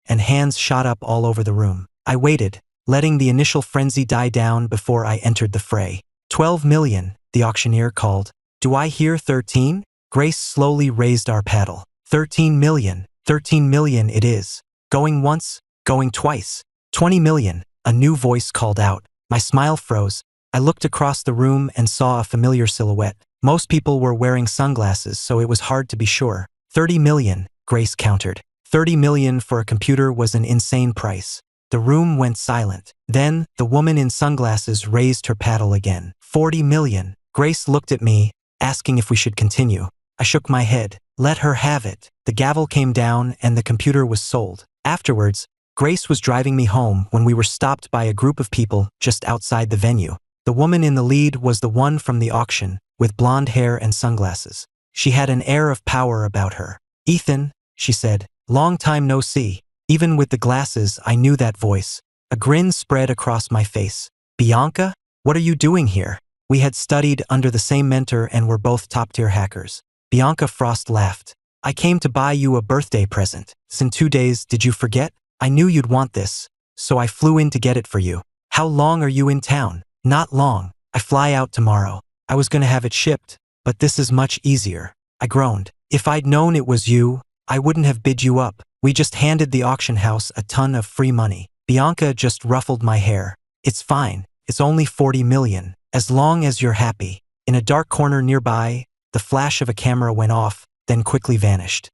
and hands shot up all over the room. I waited, letting the initial frenzy die down before I entered the fray. 12 million, the auctioneer called. Do I hear 13? Grace slowly raised our paddle. 13 million it is. Going once, going twice. 20 million, a new voice called out. My smile froze. I looked across the room and saw a familiar silhouette. Most people were wearing sunglasses, so it was hard to be sure. 30 million, Grace countered. 30 million for a computer was an insane price. The room went silent. Then, the woman in sunglasses raised her paddle again. 40 million. Grace looked at me, asking if we should continue. I shook my head. Let her have it. The gavel came down and the computer was sold. Afterwards, Grace was driving me home when we were stopped by a group of people just outside the venue. The woman in the lead was the one from the auction, with blonde hair and sunglasses. She had an air of power about her. Ethan, she said, long time no see. Even with the glasses, I knew that voice. A grin spread across my face. Bianca? What are you doing here? We had studied under the same mentor and were both top-tier hackers. Bianca Frost laughed. I came to buy you a birthday present. In 2 days, did you forget? I knew you'd want this, so I flew in to get it for you. How long are you in town? Not long. I fly out tomorrow. I was gonna have it shipped, but this is much easier. I groaned. If I'd known it was you, I wouldn't have bid you up. We just handed the auction house a ton of free money. Bianca just ruffled my hair. It's fine. It's only 40 million. As long as you're happy. In a dark corner nearby, the flash of a camera went off, then quickly vanished.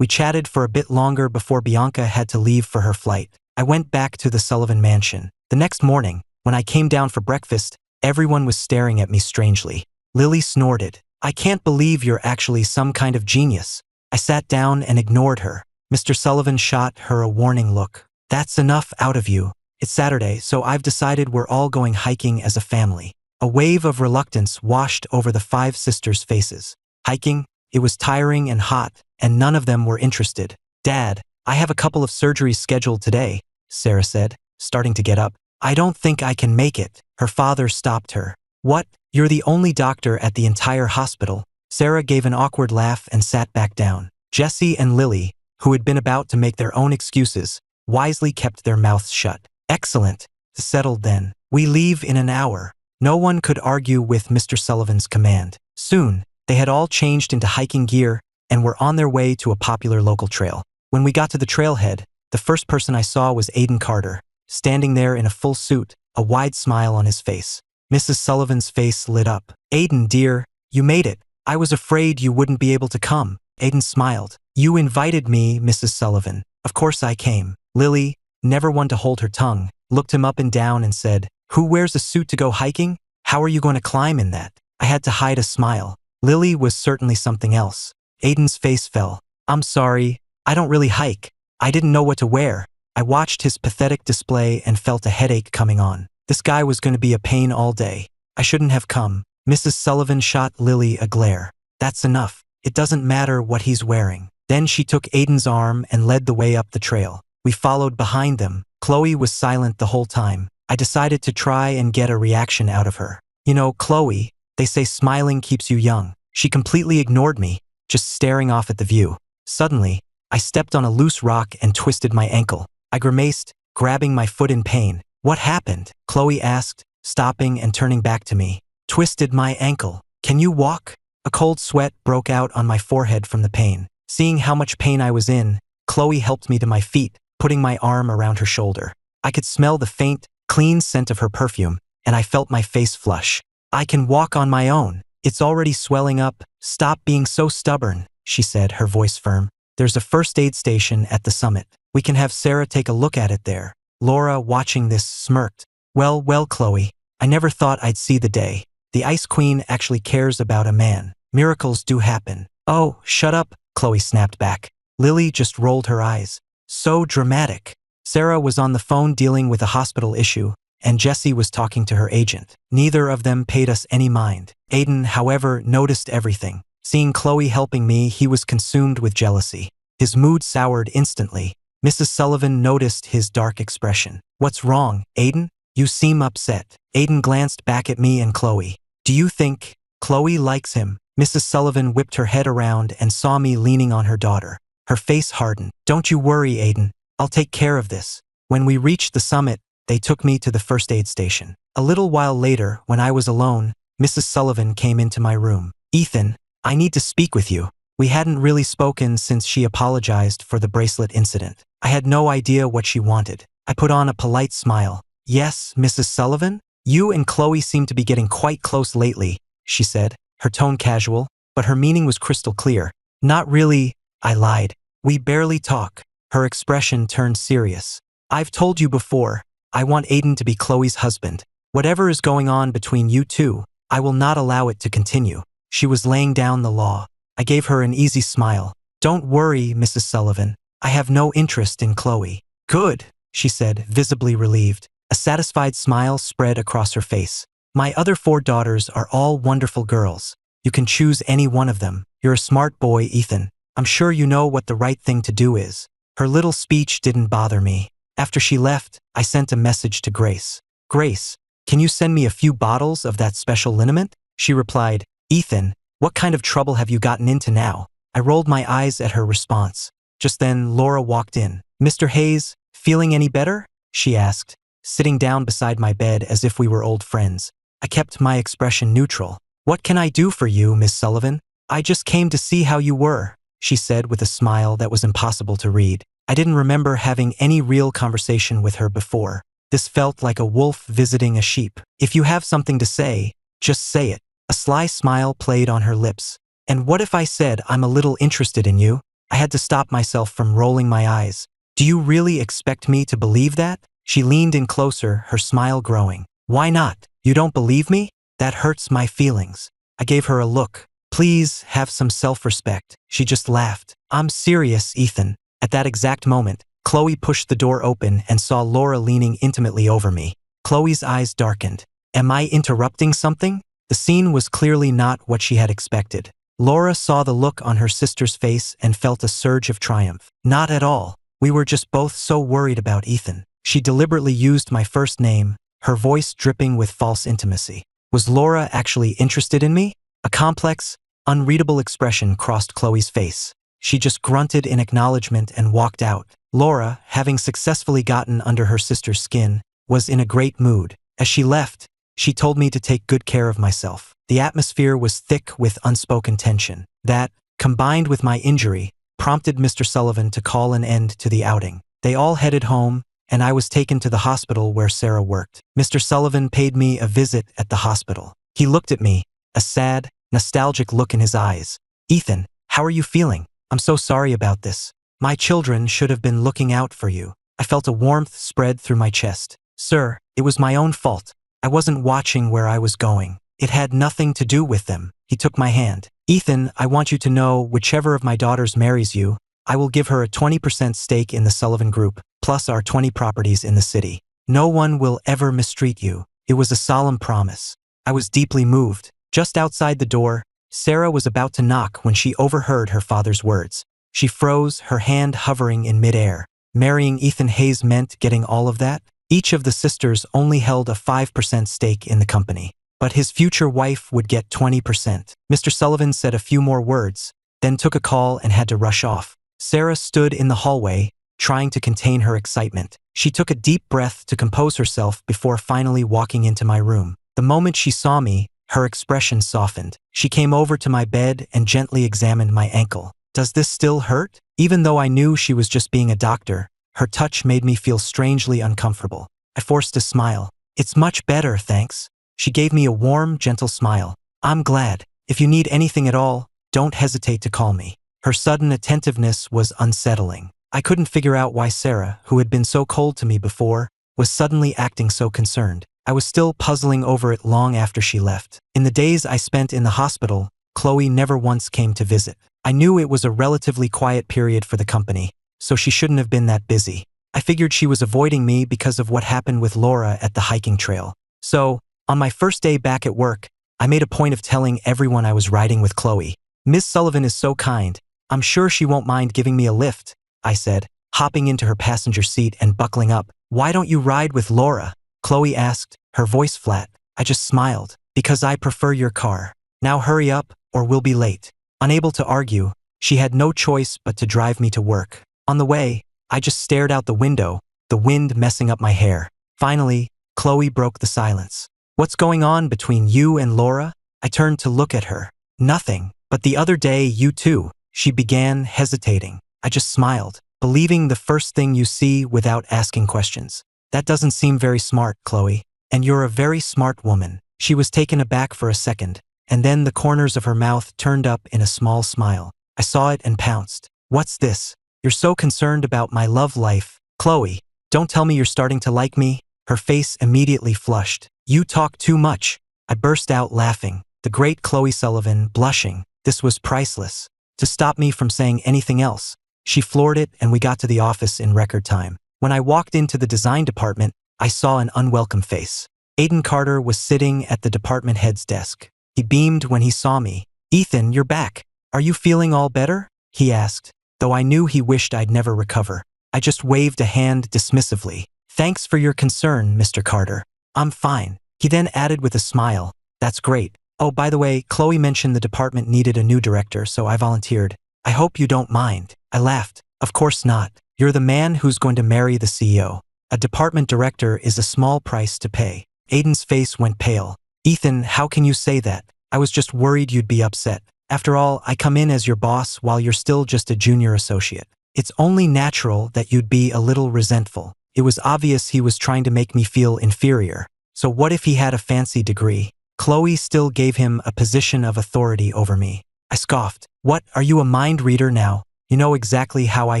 We chatted for a bit longer before Bianca had to leave for her flight. I went back to the Sullivan mansion. The next morning, when I came down for breakfast, everyone was staring at me strangely. Lily snorted. I can't believe you're actually some kind of genius. I sat down and ignored her. Mr. Sullivan shot her a warning look. That's enough out of you. It's Saturday, so I've decided we're all going hiking as a family. A wave of reluctance washed over the 5 sisters' faces. Hiking? It was tiring and hot, and none of them were interested. Dad, I have a couple of surgeries scheduled today, Sarah said, starting to get up. I don't think I can make it. Her father stopped her. What? You're the only doctor at the entire hospital. Sarah gave an awkward laugh and sat back down. Jessie and Lily, who had been about to make their own excuses, wisely kept their mouths shut. Excellent. Settled then. We leave in an hour. No one could argue with Mr. Sullivan's command. Soon, they had all changed into hiking gear and were on their way to a popular local trail. When we got to the trailhead, the first person I saw was Aiden Carter, standing there in a full suit, a wide smile on his face. Mrs. Sullivan's face lit up. Aiden, dear, you made it. I was afraid you wouldn't be able to come. Aiden smiled. You invited me, Mrs. Sullivan. Of course I came. Lily, never one to hold her tongue, looked him up and down and said, who wears a suit to go hiking? How are you going to climb in that? I had to hide a smile. Lily was certainly something else. Aiden's face fell. I'm sorry, I don't really hike. I didn't know what to wear. I watched his pathetic display and felt a headache coming on. This guy was going to be a pain all day. I shouldn't have come. Mrs. Sullivan shot Lily a glare. That's enough. It doesn't matter what he's wearing. Then she took Aiden's arm and led the way up the trail. We followed behind them. Chloe was silent the whole time. I decided to try and get a reaction out of her. You know, Chloe, they say smiling keeps you young. She completely ignored me, just staring off at the view. Suddenly, I stepped on a loose rock and twisted my ankle. I grimaced, grabbing my foot in pain. What happened? Chloe asked, stopping and turning back to me. Twisted my ankle. Can you walk? A cold sweat broke out on my forehead from the pain. Seeing how much pain I was in, Chloe helped me to my feet, putting my arm around her shoulder. I could smell the faint, clean scent of her perfume, and I felt my face flush. I can walk on my own. It's already swelling up. Stop being so stubborn, she said, her voice firm. There's a first aid station at the summit. We can have Sarah take a look at it there. Laura, watching this, smirked. Well, Chloe, I never thought I'd see the day. The Ice Queen actually cares about a man. Miracles do happen. Oh, shut up, Chloe snapped back. Lily just rolled her eyes. So dramatic. Sarah was on the phone dealing with a hospital issue, and Jessie was talking to her agent. Neither of them paid us any mind. Aiden, however, noticed everything. Seeing Chloe helping me, he was consumed with jealousy. His mood soured instantly. Mrs. Sullivan noticed his dark expression. What's wrong, Aiden? You seem upset. Aiden glanced back at me and Chloe. Do you think Chloe likes him? Mrs. Sullivan whipped her head around and saw me leaning on her daughter. Her face hardened. Don't you worry, Aiden. I'll take care of this. When we reached the summit, they took me to the first aid station. A little while later, when I was alone, Mrs. Sullivan came into my room. Ethan, I need to speak with you. We hadn't really spoken since she apologized for the bracelet incident. I had no idea what she wanted. I put on a polite smile. Yes, Mrs. Sullivan? You and Chloe seem to be getting quite close lately, she said, her tone casual, but her meaning was crystal clear. Not really, I lied. We barely talk. Her expression turned serious. I've told you before, I want Aiden to be Chloe's husband. Whatever is going on between you two, I will not allow it to continue. She was laying down the law. I gave her an easy smile. Don't worry, Mrs. Sullivan. I have no interest in Chloe. Good, she said, visibly relieved. A satisfied smile spread across her face. My other 4 daughters are all wonderful girls. You can choose any one of them. You're a smart boy, Ethan. I'm sure you know what the right thing to do is. Her little speech didn't bother me. After she left, I sent a message to Grace. Grace, can you send me a few bottles of that special liniment? She replied, Ethan, what kind of trouble have you gotten into now? I rolled my eyes at her response. Just then, Laura walked in. Mr. Hayes, feeling any better? She asked, sitting down beside my bed as if we were old friends. I kept my expression neutral. What can I do for you, Miss Sullivan? I just came to see how you were, she said with a smile that was impossible to read. I didn't remember having any real conversation with her before. This felt like a wolf visiting a sheep. If you have something to say, just say it. A sly smile played on her lips. And what if I said I'm a little interested in you? I had to stop myself from rolling my eyes. Do you really expect me to believe that? She leaned in closer, her smile growing. Why not? You don't believe me? That hurts my feelings. I gave her a look. Please have some self-respect. She just laughed. I'm serious, Ethan. At that exact moment, Chloe pushed the door open and saw Laura leaning intimately over me. Chloe's eyes darkened. Am I interrupting something? The scene was clearly not what she had expected. Laura saw the look on her sister's face and felt a surge of triumph. Not at all. We were just both so worried about Ethan. She deliberately used my first name, her voice dripping with false intimacy. Was Laura actually interested in me? A complex, unreadable expression crossed Chloe's face. She just grunted in acknowledgement and walked out. Laura, having successfully gotten under her sister's skin, was in a great mood. As she left, she told me to take good care of myself. The atmosphere was thick with unspoken tension. That, combined with my injury, prompted Mr. Sullivan to call an end to the outing. They all headed home, and I was taken to the hospital where Sarah worked. Mr. Sullivan paid me a visit at the hospital. He looked at me, a sad, nostalgic look in his eyes. Ethan, how are you feeling? I'm so sorry about this. My children should have been looking out for you. I felt a warmth spread through my chest. Sir, it was my own fault. I wasn't watching where I was going. It had nothing to do with them. He took my hand. Ethan, I want you to know whichever of my daughters marries you, I will give her a 20% stake in the Sullivan Group, plus our 20 properties in the city. No one will ever mistreat you. It was a solemn promise. I was deeply moved. Just outside the door, Sarah was about to knock when she overheard her father's words. She froze, her hand hovering in midair. Marrying Ethan Hayes meant getting all of that? Each of the sisters only held a 5% stake in the company, but his future wife would get 20%. Mr. Sullivan said a few more words, then took a call and had to rush off. Sarah stood in the hallway, trying to contain her excitement. She took a deep breath to compose herself before finally walking into my room. The moment she saw me, her expression softened. She came over to my bed and gently examined my ankle. Does this still hurt? Even though I knew she was just being a doctor, her touch made me feel strangely uncomfortable. I forced a smile. It's much better, thanks. She gave me a warm, gentle smile. I'm glad. If you need anything at all, don't hesitate to call me. Her sudden attentiveness was unsettling. I couldn't figure out why Sarah, who had been so cold to me before, was suddenly acting so concerned. I was still puzzling over it long after she left. In the days I spent in the hospital, Chloe never once came to visit. I knew it was a relatively quiet period for the company, so she shouldn't have been that busy. I figured she was avoiding me because of what happened with Laura at the hiking trail. So, on my first day back at work, I made a point of telling everyone I was riding with Chloe. Miss Sullivan is so kind. I'm sure she won't mind giving me a lift, I said, hopping into her passenger seat and buckling up. Why don't you ride with Laura? Chloe asked, her voice flat. I just smiled. Because I prefer your car. Now hurry up, or we'll be late. Unable to argue, she had no choice but to drive me to work. On the way, I just stared out the window, the wind messing up my hair. Finally, Chloe broke the silence. What's going on between you and Laura? I turned to look at her. Nothing. But the other day, you too. She began, hesitating. I just smiled, believing the first thing you see without asking questions. That doesn't seem very smart, Chloe. And you're a very smart woman. She was taken aback for a second, and then the corners of her mouth turned up in a small smile. I saw it and pounced. What's this? You're so concerned about my love life. Chloe, don't tell me you're starting to like me. Her face immediately flushed. You talk too much. I burst out laughing. The great Chloe Sullivan, blushing. This was priceless. To stop me from saying anything else, she floored it and we got to the office in record time. When I walked into the design department, I saw an unwelcome face. Aiden Carter was sitting at the department head's desk. He beamed when he saw me. Ethan, you're back. Are you feeling all better? He asked, though I knew he wished I'd never recover. I just waved a hand dismissively. Thanks for your concern, Mr. Carter. I'm fine. He then added with a smile. That's great. Oh, by the way, Chloe mentioned the department needed a new director, so I volunteered. I hope you don't mind. I laughed. Of course not. You're the man who's going to marry the CEO. A department director is a small price to pay. Aiden's face went pale. Ethan, how can you say that? I was just worried you'd be upset. After all, I come in as your boss while you're still just a junior associate. It's only natural that you'd be a little resentful. It was obvious he was trying to make me feel inferior. So what if he had a fancy degree? Chloe still gave him a position of authority over me. I scoffed. What, are you a mind reader now? You know exactly how I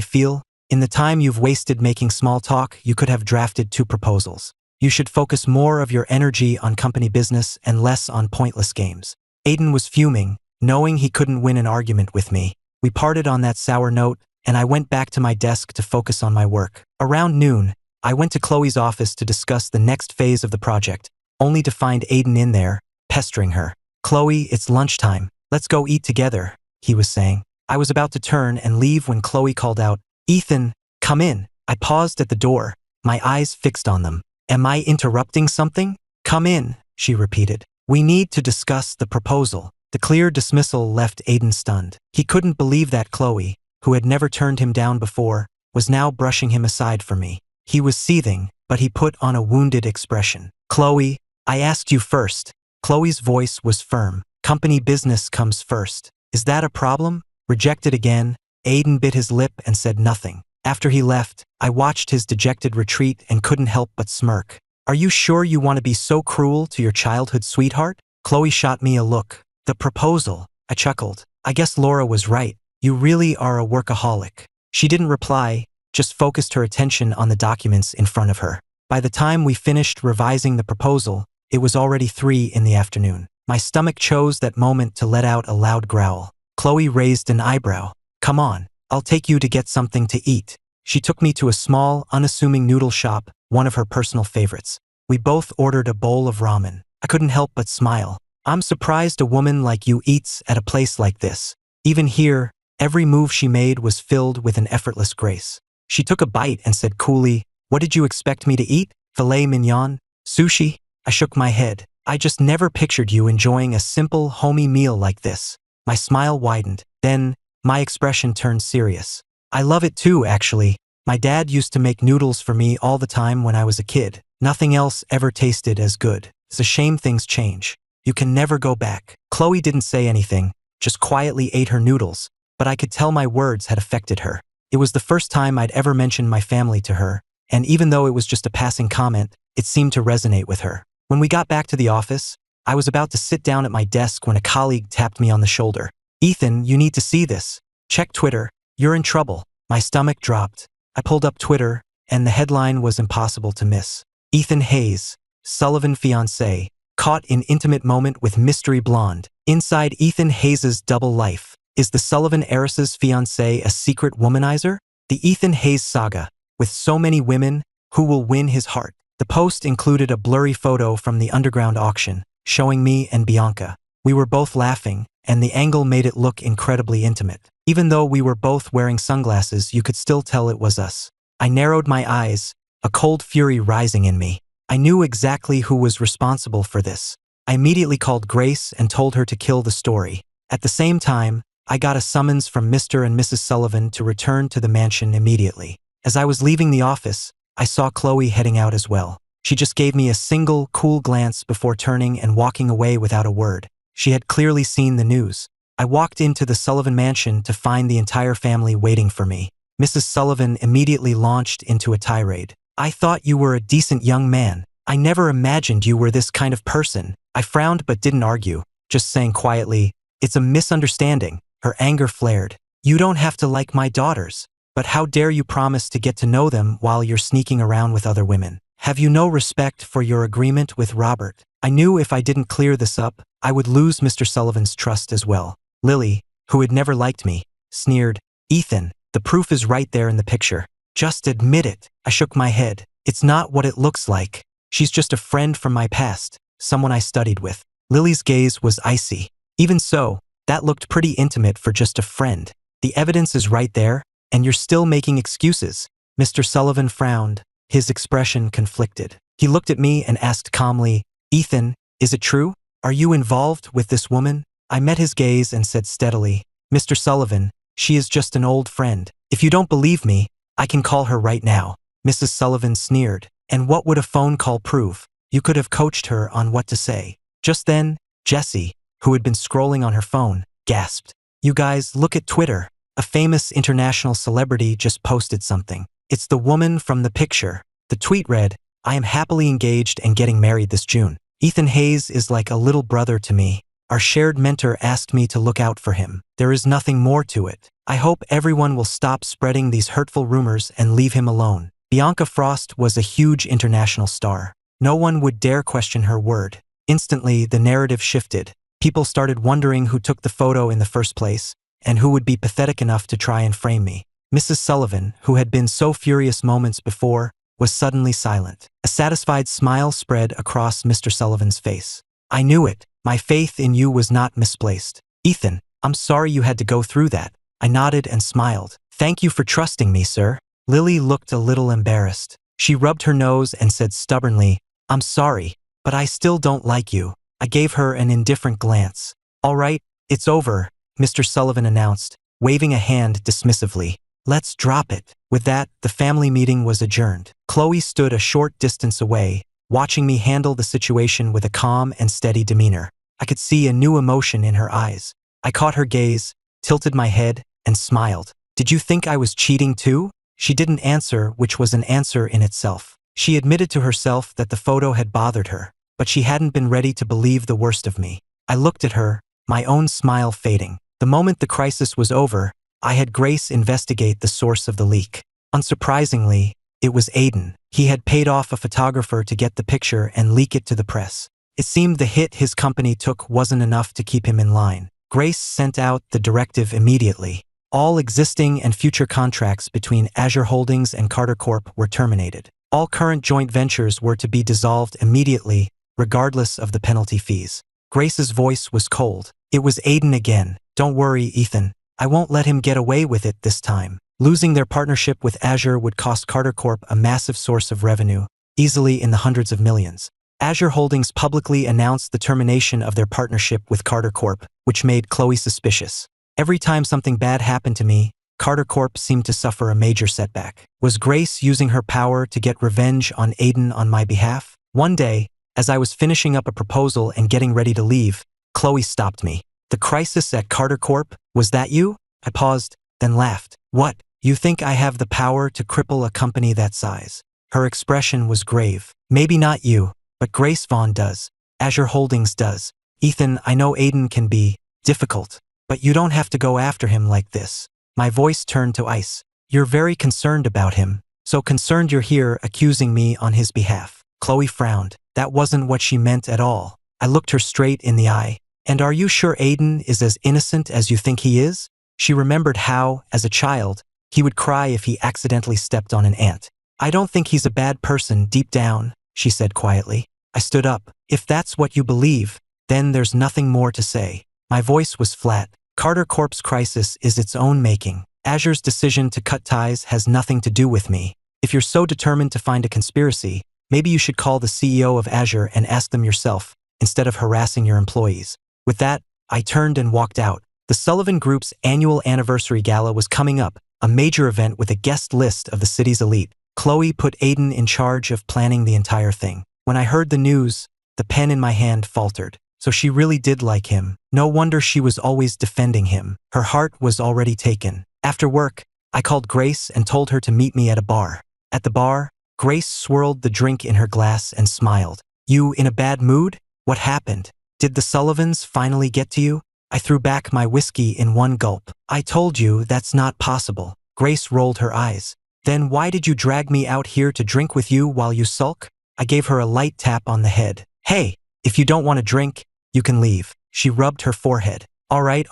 feel? In the time you've wasted making small talk, you could have drafted 2 proposals. You should focus more of your energy on company business and less on pointless games. Aiden was fuming, knowing he couldn't win an argument with me. We parted on that sour note, and I went back to my desk to focus on my work. Around noon, I went to Chloe's office to discuss the next phase of the project, only to find Aiden in there, pestering her. Chloe, it's lunchtime. Let's go eat together, he was saying. I was about to turn and leave when Chloe called out, Ethan, come in. I paused at the door, my eyes fixed on them. Am I interrupting something? Come in, she repeated. We need to discuss the proposal. The clear dismissal left Aiden stunned. He couldn't believe that Chloe, who had never turned him down before, was now brushing him aside for me. He was seething, but he put on a wounded expression. Chloe, I asked you first. Chloe's voice was firm. Company business comes first. Is that a problem? Rejected again, Aiden bit his lip and said nothing. After he left, I watched his dejected retreat and couldn't help but smirk. Are you sure you want to be so cruel to your childhood sweetheart? Chloe shot me a look. The proposal. I chuckled. I guess Laura was right. You really are a workaholic. She didn't reply, just focused her attention on the documents in front of her. By the time we finished revising the proposal, it was already 3 in the afternoon. My stomach chose that moment to let out a loud growl. Chloe raised an eyebrow. Come on, I'll take you to get something to eat. She took me to a small, unassuming noodle shop, one of her personal favorites. We both ordered a bowl of ramen. I couldn't help but smile. I'm surprised a woman like you eats at a place like this. Even here, every move she made was filled with an effortless grace. She took a bite and said coolly, What did you expect me to eat? Filet mignon? Sushi? I shook my head. I just never pictured you enjoying a simple, homey meal like this. My smile widened. Then, my expression turned serious. I love it too, actually. My dad used to make noodles for me all the time when I was a kid. Nothing else ever tasted as good. It's a shame things change. You can never go back. Chloe didn't say anything, just quietly ate her noodles, but I could tell my words had affected her. It was the first time I'd ever mentioned my family to her, and even though it was just a passing comment, it seemed to resonate with her. When we got back to the office, I was about to sit down at my desk when a colleague tapped me on the shoulder. "Ethan, you need to see this. Check Twitter. You're in trouble." My stomach dropped. I pulled up Twitter, and the headline was impossible to miss. Ethan Hayes, Sullivan fiancé, caught in intimate moment with mystery blonde. Inside Ethan Hayes' double life. Is the Sullivan heiress's fiancé a secret womanizer? The Ethan Hayes saga. With so many women, who will win his heart? The post included a blurry photo from the underground auction, showing me and Bianca. We were both laughing, and the angle made it look incredibly intimate. Even though we were both wearing sunglasses, you could still tell it was us. I narrowed my eyes, a cold fury rising in me. I knew exactly who was responsible for this. I immediately called Grace and told her to kill the story. At the same time, I got a summons from Mr. and Mrs. Sullivan to return to the mansion immediately. As I was leaving the office, I saw Chloe heading out as well. She just gave me a single, cool glance before turning and walking away without a word. She had clearly seen the news. I walked into the Sullivan mansion to find the entire family waiting for me. Mrs. Sullivan immediately launched into a tirade. "I thought you were a decent young man. I never imagined you were this kind of person." I frowned but didn't argue, just saying quietly, "It's a misunderstanding." Her anger flared. "You don't have to like my daughters. But how dare you promise to get to know them while you're sneaking around with other women? Have you no respect for your agreement with Robert?" I knew if I didn't clear this up, I would lose Mr. Sullivan's trust as well. Lily, who had never liked me, sneered, "Ethan, the proof is right there in the picture. Just admit it." I shook my head. "It's not what it looks like. She's just a friend from my past, someone I studied with." Lily's gaze was icy. "Even so, that looked pretty intimate for just a friend. The evidence is right there, and you're still making excuses." Mr. Sullivan frowned, his expression conflicted. He looked at me and asked calmly, "Ethan, is it true? Are you involved with this woman?" I met his gaze and said steadily, "Mr. Sullivan, she is just an old friend. If you don't believe me, I can call her right now." Mrs. Sullivan sneered. "And what would a phone call prove? You could have coached her on what to say." Just then, Jessie, who had been scrolling on her phone, gasped, "You guys, look at Twitter. A famous international celebrity just posted something. It's the woman from the picture." The tweet read, "I am happily engaged and getting married this June. Ethan Hayes is like a little brother to me. Our shared mentor asked me to look out for him. There is nothing more to it. I hope everyone will stop spreading these hurtful rumors and leave him alone." Bianca Frost was a huge international star. No one would dare question her word. Instantly, the narrative shifted. People started wondering who took the photo in the first place, and who would be pathetic enough to try and frame me. Mrs. Sullivan, who had been so furious moments before, was suddenly silent. A satisfied smile spread across Mr. Sullivan's face. "I knew it. My faith in you was not misplaced. Ethan, I'm sorry you had to go through that." I nodded and smiled. "Thank you for trusting me, sir." Lily looked a little embarrassed. She rubbed her nose and said stubbornly, "I'm sorry, but I still don't like you." I gave her an indifferent glance. "All right, it's over," Mr. Sullivan announced, waving a hand dismissively. "Let's drop it." With that, the family meeting was adjourned. Chloe stood a short distance away, watching me handle the situation with a calm and steady demeanor. I could see a new emotion in her eyes. I caught her gaze, tilted my head, and smiled. "Did you think I was cheating too?" She didn't answer, which was an answer in itself. She admitted to herself that the photo had bothered her, but she hadn't been ready to believe the worst of me. I looked at her, my own smile fading. The moment the crisis was over, I had Grace investigate the source of the leak. Unsurprisingly, it was Aiden. He had paid off a photographer to get the picture and leak it to the press. It seemed the hit his company took wasn't enough to keep him in line. Grace sent out the directive immediately. All existing and future contracts between Azure Holdings and Carter Corp were terminated. All current joint ventures were to be dissolved immediately, regardless of the penalty fees. Grace's voice was cold. It was Aiden again. "Don't worry, Ethan. I won't let him get away with it this time." Losing their partnership with Azure would cost Carter Corp a massive source of revenue, easily in the hundreds of millions. Azure Holdings publicly announced the termination of their partnership with Carter Corp, which made Chloe suspicious. Every time something bad happened to me, Carter Corp seemed to suffer a major setback. Was Grace using her power to get revenge on Aiden on my behalf? One day, as I was finishing up a proposal and getting ready to leave, Chloe stopped me. "The crisis at Carter Corp, was that you?" I paused, then laughed. What? You think I have the power to cripple a company that size? Her expression was grave. Maybe not you, but Grace Vaughn does. Azure Holdings does. Ethan, I know Aiden can be difficult, but you don't have to go after him like this. My voice turned to ice. You're very concerned about him. So concerned you're here accusing me on his behalf. Chloe frowned. That wasn't what she meant at all. I looked her straight in the eye. And are you sure Aiden is as innocent as you think he is? She remembered how, as a child, he would cry if he accidentally stepped on an ant. I don't think he's a bad person deep down, she said quietly. I stood up. If that's what you believe, then there's nothing more to say. My voice was flat. Carter Corp's crisis is its own making. Azure's decision to cut ties has nothing to do with me. If you're so determined to find a conspiracy, maybe you should call the CEO of Azure and ask them yourself, instead of harassing your employees. With that, I turned and walked out. The Sullivan Group's annual anniversary gala was coming up, a major event with a guest list of the city's elite. Chloe put Aiden in charge of planning the entire thing. When I heard the news, the pen in my hand faltered. So she really did like him. No wonder she was always defending him. Her heart was already taken. After work, I called Grace and told her to meet me at a bar. At the bar, Grace swirled the drink in her glass and smiled. You in a bad mood? What happened? Did the Sullivans finally get to you? I threw back my whiskey in one gulp. I told you that's not possible. Grace rolled her eyes. Then why did you drag me out here to drink with you while you sulk? I gave her a light tap on the head. Hey, if you don't want to drink, you can leave. She rubbed her forehead. All right,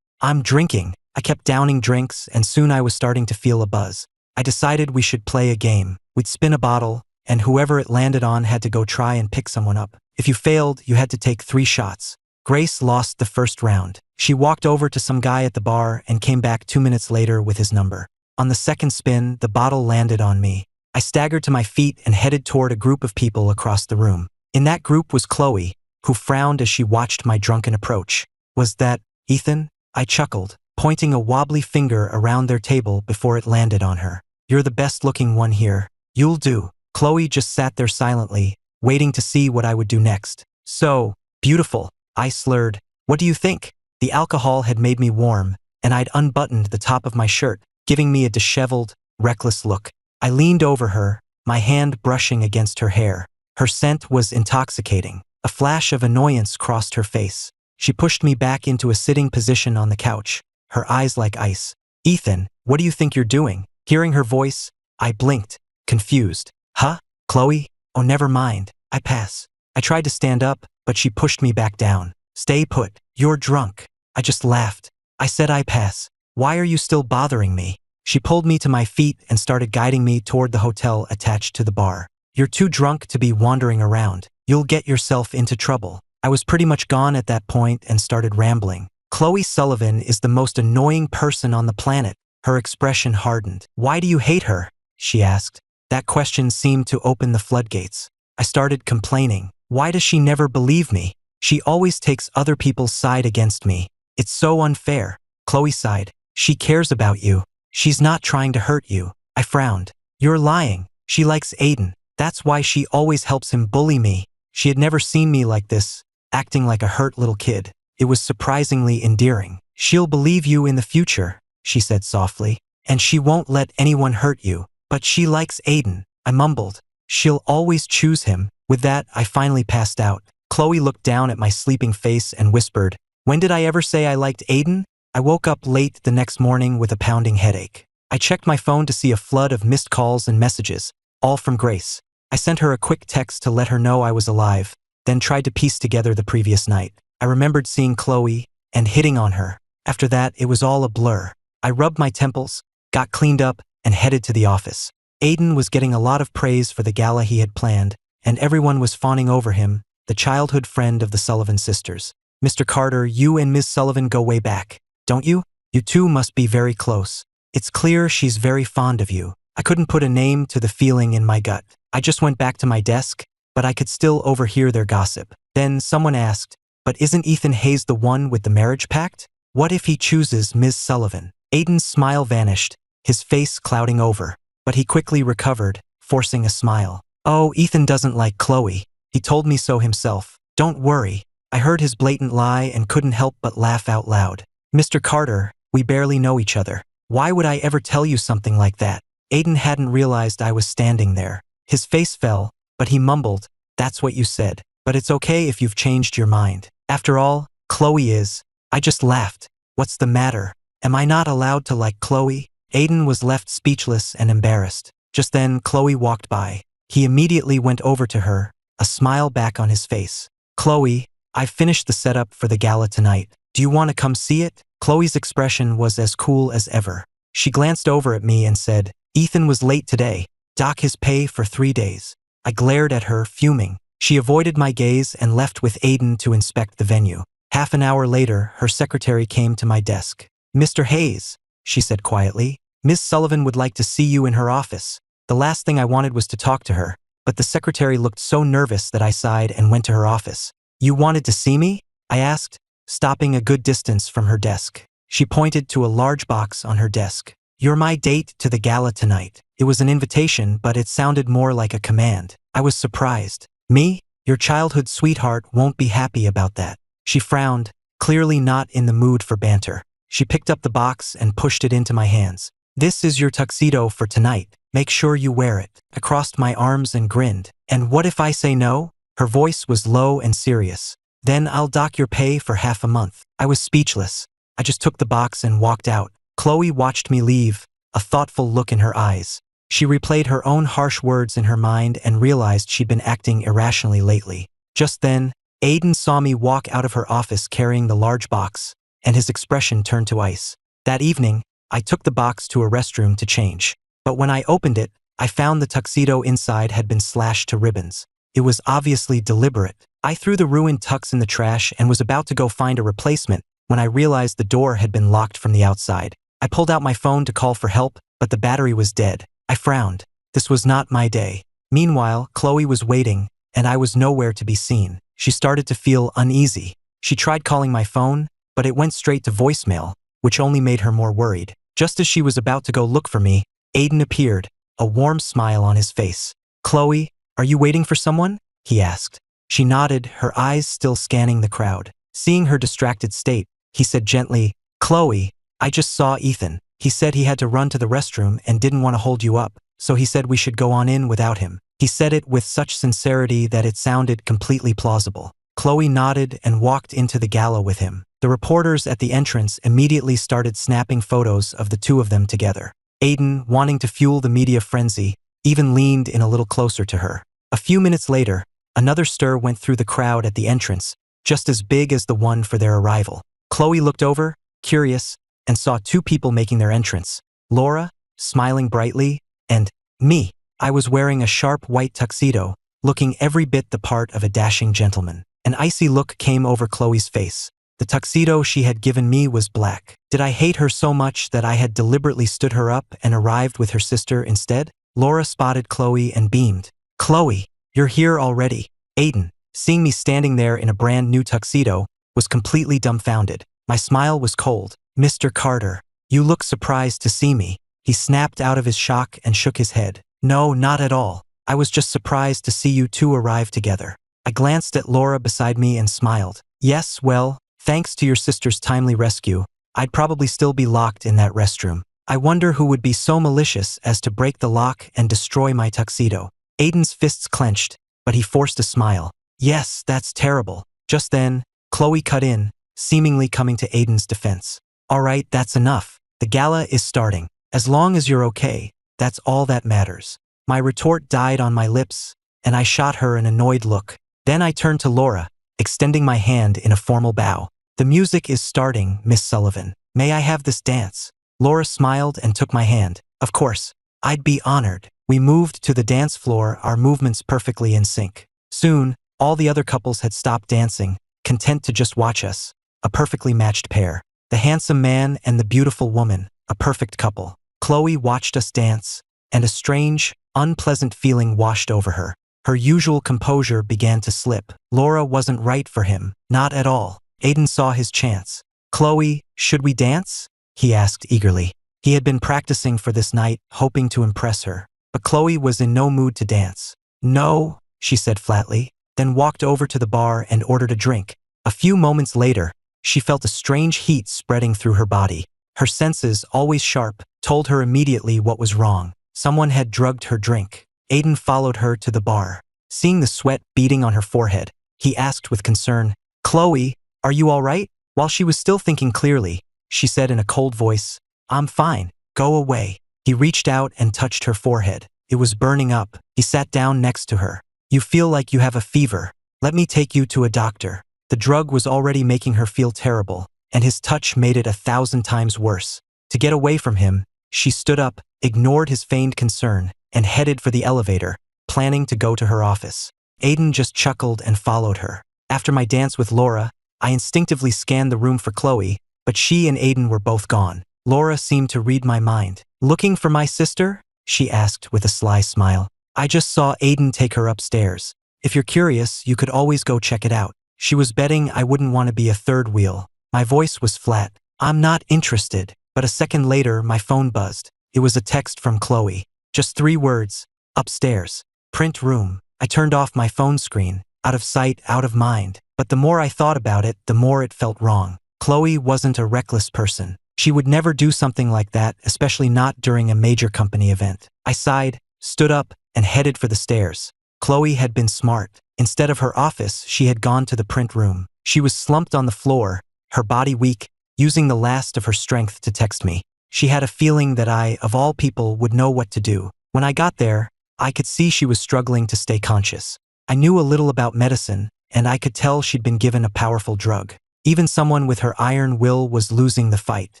I'm drinking. I kept downing drinks and soon I was starting to feel a buzz. I decided we should play a game. We'd spin a bottle and whoever it landed on had to go try and pick someone up. If you failed, you had to take 3 shots. Grace lost the first round. She walked over to some guy at the bar and came back 2 minutes later with his number. On the second spin, the bottle landed on me. I staggered to my feet and headed toward a group of people across the room. In that group was Chloe, who frowned as she watched my drunken approach. Was that Ethan? I chuckled, pointing a wobbly finger around their table before it landed on her. You're the best-looking one here. You'll do. Chloe just sat there silently, waiting to see what I would do next. So, beautiful, I slurred. What do you think? The alcohol had made me warm, and I'd unbuttoned the top of my shirt, giving me a disheveled, reckless look. I leaned over her, my hand brushing against her hair. Her scent was intoxicating. A flash of annoyance crossed her face. She pushed me back into a sitting position on the couch, her eyes like ice. Ethan, what do you think you're doing? Hearing her voice, I blinked, confused. Huh? Chloe? Oh, never mind. I pass. I tried to stand up, but she pushed me back down. Stay put. You're drunk. I just laughed. I said I pass. Why are you still bothering me? She pulled me to my feet and started guiding me toward the hotel attached to the bar. You're too drunk to be wandering around. You'll get yourself into trouble. I was pretty much gone at that point and started rambling. Chloe Sullivan is the most annoying person on the planet. Her expression hardened. Why do you hate her? She asked. That question seemed to open the floodgates. I started complaining. Why does she never believe me? She always takes other people's side against me. It's so unfair. Chloe sighed. She cares about you. She's not trying to hurt you. I frowned. You're lying. She likes Aiden. That's why she always helps him bully me. She had never seen me like this, acting like a hurt little kid. It was surprisingly endearing. She'll believe you in the future, she said softly, and she won't let anyone hurt you. But she likes Aiden, I mumbled. She'll always choose him. With that, I finally passed out. Chloe looked down at my sleeping face and whispered, When did I ever say I liked Aiden? I woke up late the next morning with a pounding headache. I checked my phone to see a flood of missed calls and messages, all from Grace. I sent her a quick text to let her know I was alive, then tried to piece together the previous night. I remembered seeing Chloe and hitting on her. After that, it was all a blur. I rubbed my temples, got cleaned up, and headed to the office. Aiden was getting a lot of praise for the gala he had planned, and everyone was fawning over him, the childhood friend of the Sullivan sisters. Mr. Carter, you and Ms. Sullivan go way back, don't you? You two must be very close. It's clear she's very fond of you. I couldn't put a name to the feeling in my gut. I just went back to my desk, but I could still overhear their gossip. Then someone asked, but isn't Ethan Hayes the one with the marriage pact? What if he chooses Ms. Sullivan? Aiden's smile vanished, his face clouding over, but he quickly recovered, forcing a smile. Oh, Ethan doesn't like Chloe. He told me so himself. Don't worry. I heard his blatant lie and couldn't help but laugh out loud. Mr. Carter, We barely know each other. Why would I ever tell you something like that? Aiden hadn't realized I was standing there. His face fell, but he mumbled, "That's what you said. But it's okay if you've changed your mind. After all, Chloe is." I just laughed. What's the matter? Am I not allowed to like Chloe? Aiden was left speechless and embarrassed. Just then, Chloe walked by. He immediately went over to her, a smile back on his face. "Chloe, I've finished the setup for the gala tonight. Do you want to come see it?" Chloe's expression was as cool as ever. She glanced over at me and said, "Ethan was late today. Dock his pay for 3 days." I glared at her, fuming. She avoided my gaze and left with Aiden to inspect the venue. Half an hour later, her secretary came to my desk. "Mr. Hayes," she said quietly, "Miss Sullivan would like to see you in her office." The last thing I wanted was to talk to her, but the secretary looked so nervous that I sighed and went to her office. "You wanted to see me?" I asked, stopping a good distance from her desk. She pointed to a large box on her desk. "You're my date to the gala tonight." It was an invitation, but it sounded more like a command. I was surprised. "Me? Your childhood sweetheart won't be happy about that." She frowned, clearly not in the mood for banter. She picked up the box and pushed it into my hands. "This is your tuxedo for tonight. Make sure you wear it." I crossed my arms and grinned. "And what if I say no?" Her voice was low and serious. "Then I'll dock your pay for half a month." I was speechless. I just took the box and walked out. Chloe watched me leave, a thoughtful look in her eyes. She replayed her own harsh words in her mind and realized she'd been acting irrationally lately. Just then, Aiden saw me walk out of her office carrying the large box, and his expression turned to ice. That evening, I took the box to a restroom to change. But when I opened it, I found the tuxedo inside had been slashed to ribbons. It was obviously deliberate. I threw the ruined tux in the trash and was about to go find a replacement when I realized the door had been locked from the outside. I pulled out my phone to call for help, but the battery was dead. I frowned. This was not my day. Meanwhile, Chloe was waiting, and I was nowhere to be seen. She started to feel uneasy. She tried calling my phone, but it went straight to voicemail, which only made her more worried. Just as she was about to go look for me, Aiden appeared, a warm smile on his face. "Chloe, are you waiting for someone?" he asked. She nodded, her eyes still scanning the crowd. Seeing her distracted state, he said gently, "Chloe, I just saw Ethan. He said he had to run to the restroom and didn't want to hold you up, so he said we should go on in without him." He said it with such sincerity that it sounded completely plausible. Chloe nodded and walked into the gala with him. The reporters at the entrance immediately started snapping photos of the two of them together. Aiden, wanting to fuel the media frenzy, even leaned in a little closer to her. A few minutes later, another stir went through the crowd at the entrance, just as big as the one for their arrival. Chloe looked over, curious, and saw two people making their entrance. Laura, smiling brightly, and me. I was wearing a sharp white tuxedo, looking every bit the part of a dashing gentleman. An icy look came over Chloe's face. The tuxedo she had given me was black. Did I hate her so much that I had deliberately stood her up and arrived with her sister instead? Laura spotted Chloe and beamed. "Chloe, you're here already." Aiden, seeing me standing there in a brand new tuxedo, was completely dumbfounded. My smile was cold. "Mr. Carter, you look surprised to see me." He snapped out of his shock and shook his head. "No, not at all. I was just surprised to see you two arrive together." I glanced at Laura beside me and smiled. "Yes, well, thanks to your sister's timely rescue, I'd probably still be locked in that restroom. I wonder who would be so malicious as to break the lock and destroy my tuxedo." Aiden's fists clenched, but he forced a smile. "Yes, that's terrible." Just then, Chloe cut in, seemingly coming to Aiden's defense. "All right, that's enough. The gala is starting. As long as you're okay, that's all that matters." My retort died on my lips, and I shot her an annoyed look. Then I turned to Laura, extending my hand in a formal bow. "The music is starting, Miss Sullivan. May I have this dance?" Laura smiled and took my hand. "Of course. I'd be honored." We moved to the dance floor, our movements perfectly in sync. Soon, all the other couples had stopped dancing, content to just watch us, a perfectly matched pair. The handsome man and the beautiful woman, a perfect couple. Chloe watched us dance, and a strange, unpleasant feeling washed over her. Her usual composure began to slip. Laura wasn't right for him, not at all. Aiden saw his chance. "Chloe, should we dance?" he asked eagerly. He had been practicing for this night, hoping to impress her. But Chloe was in no mood to dance. "No," she said flatly, then walked over to the bar and ordered a drink. A few moments later, she felt a strange heat spreading through her body. Her senses, always sharp, told her immediately what was wrong. Someone had drugged her drink. Aiden followed her to the bar. Seeing the sweat beading on her forehead, he asked with concern, "Chloe, are you all right?" While she was still thinking clearly, she said in a cold voice, "I'm fine, go away." He reached out and touched her forehead. It was burning up. He sat down next to her. "You feel like you have a fever. Let me take you to a doctor." The drug was already making her feel terrible, and his touch made it 1,000 times worse. To get away from him, she stood up, ignored his feigned concern, and headed for the elevator, planning to go to her office. Aiden just chuckled and followed her. After my dance with Laura, I instinctively scanned the room for Chloe, but she and Aiden were both gone. Laura seemed to read my mind. "Looking for my sister?" she asked with a sly smile. "I just saw Aiden take her upstairs. If you're curious, you could always go check it out." She was betting I wouldn't want to be a third wheel. My voice was flat. "I'm not interested." But a second later, my phone buzzed. It was a text from Chloe. Just 3 words. "Upstairs. Print room." I turned off my phone screen. Out of sight, out of mind. But the more I thought about it, the more it felt wrong. Chloe wasn't a reckless person. She would never do something like that, especially not during a major company event. I sighed, stood up, and headed for the stairs. Chloe had been smart. Instead of her office, she had gone to the print room. She was slumped on the floor, her body weak, using the last of her strength to text me. She had a feeling that I, of all people, would know what to do. When I got there, I could see she was struggling to stay conscious. I knew a little about medicine, and I could tell she'd been given a powerful drug. Even someone with her iron will was losing the fight.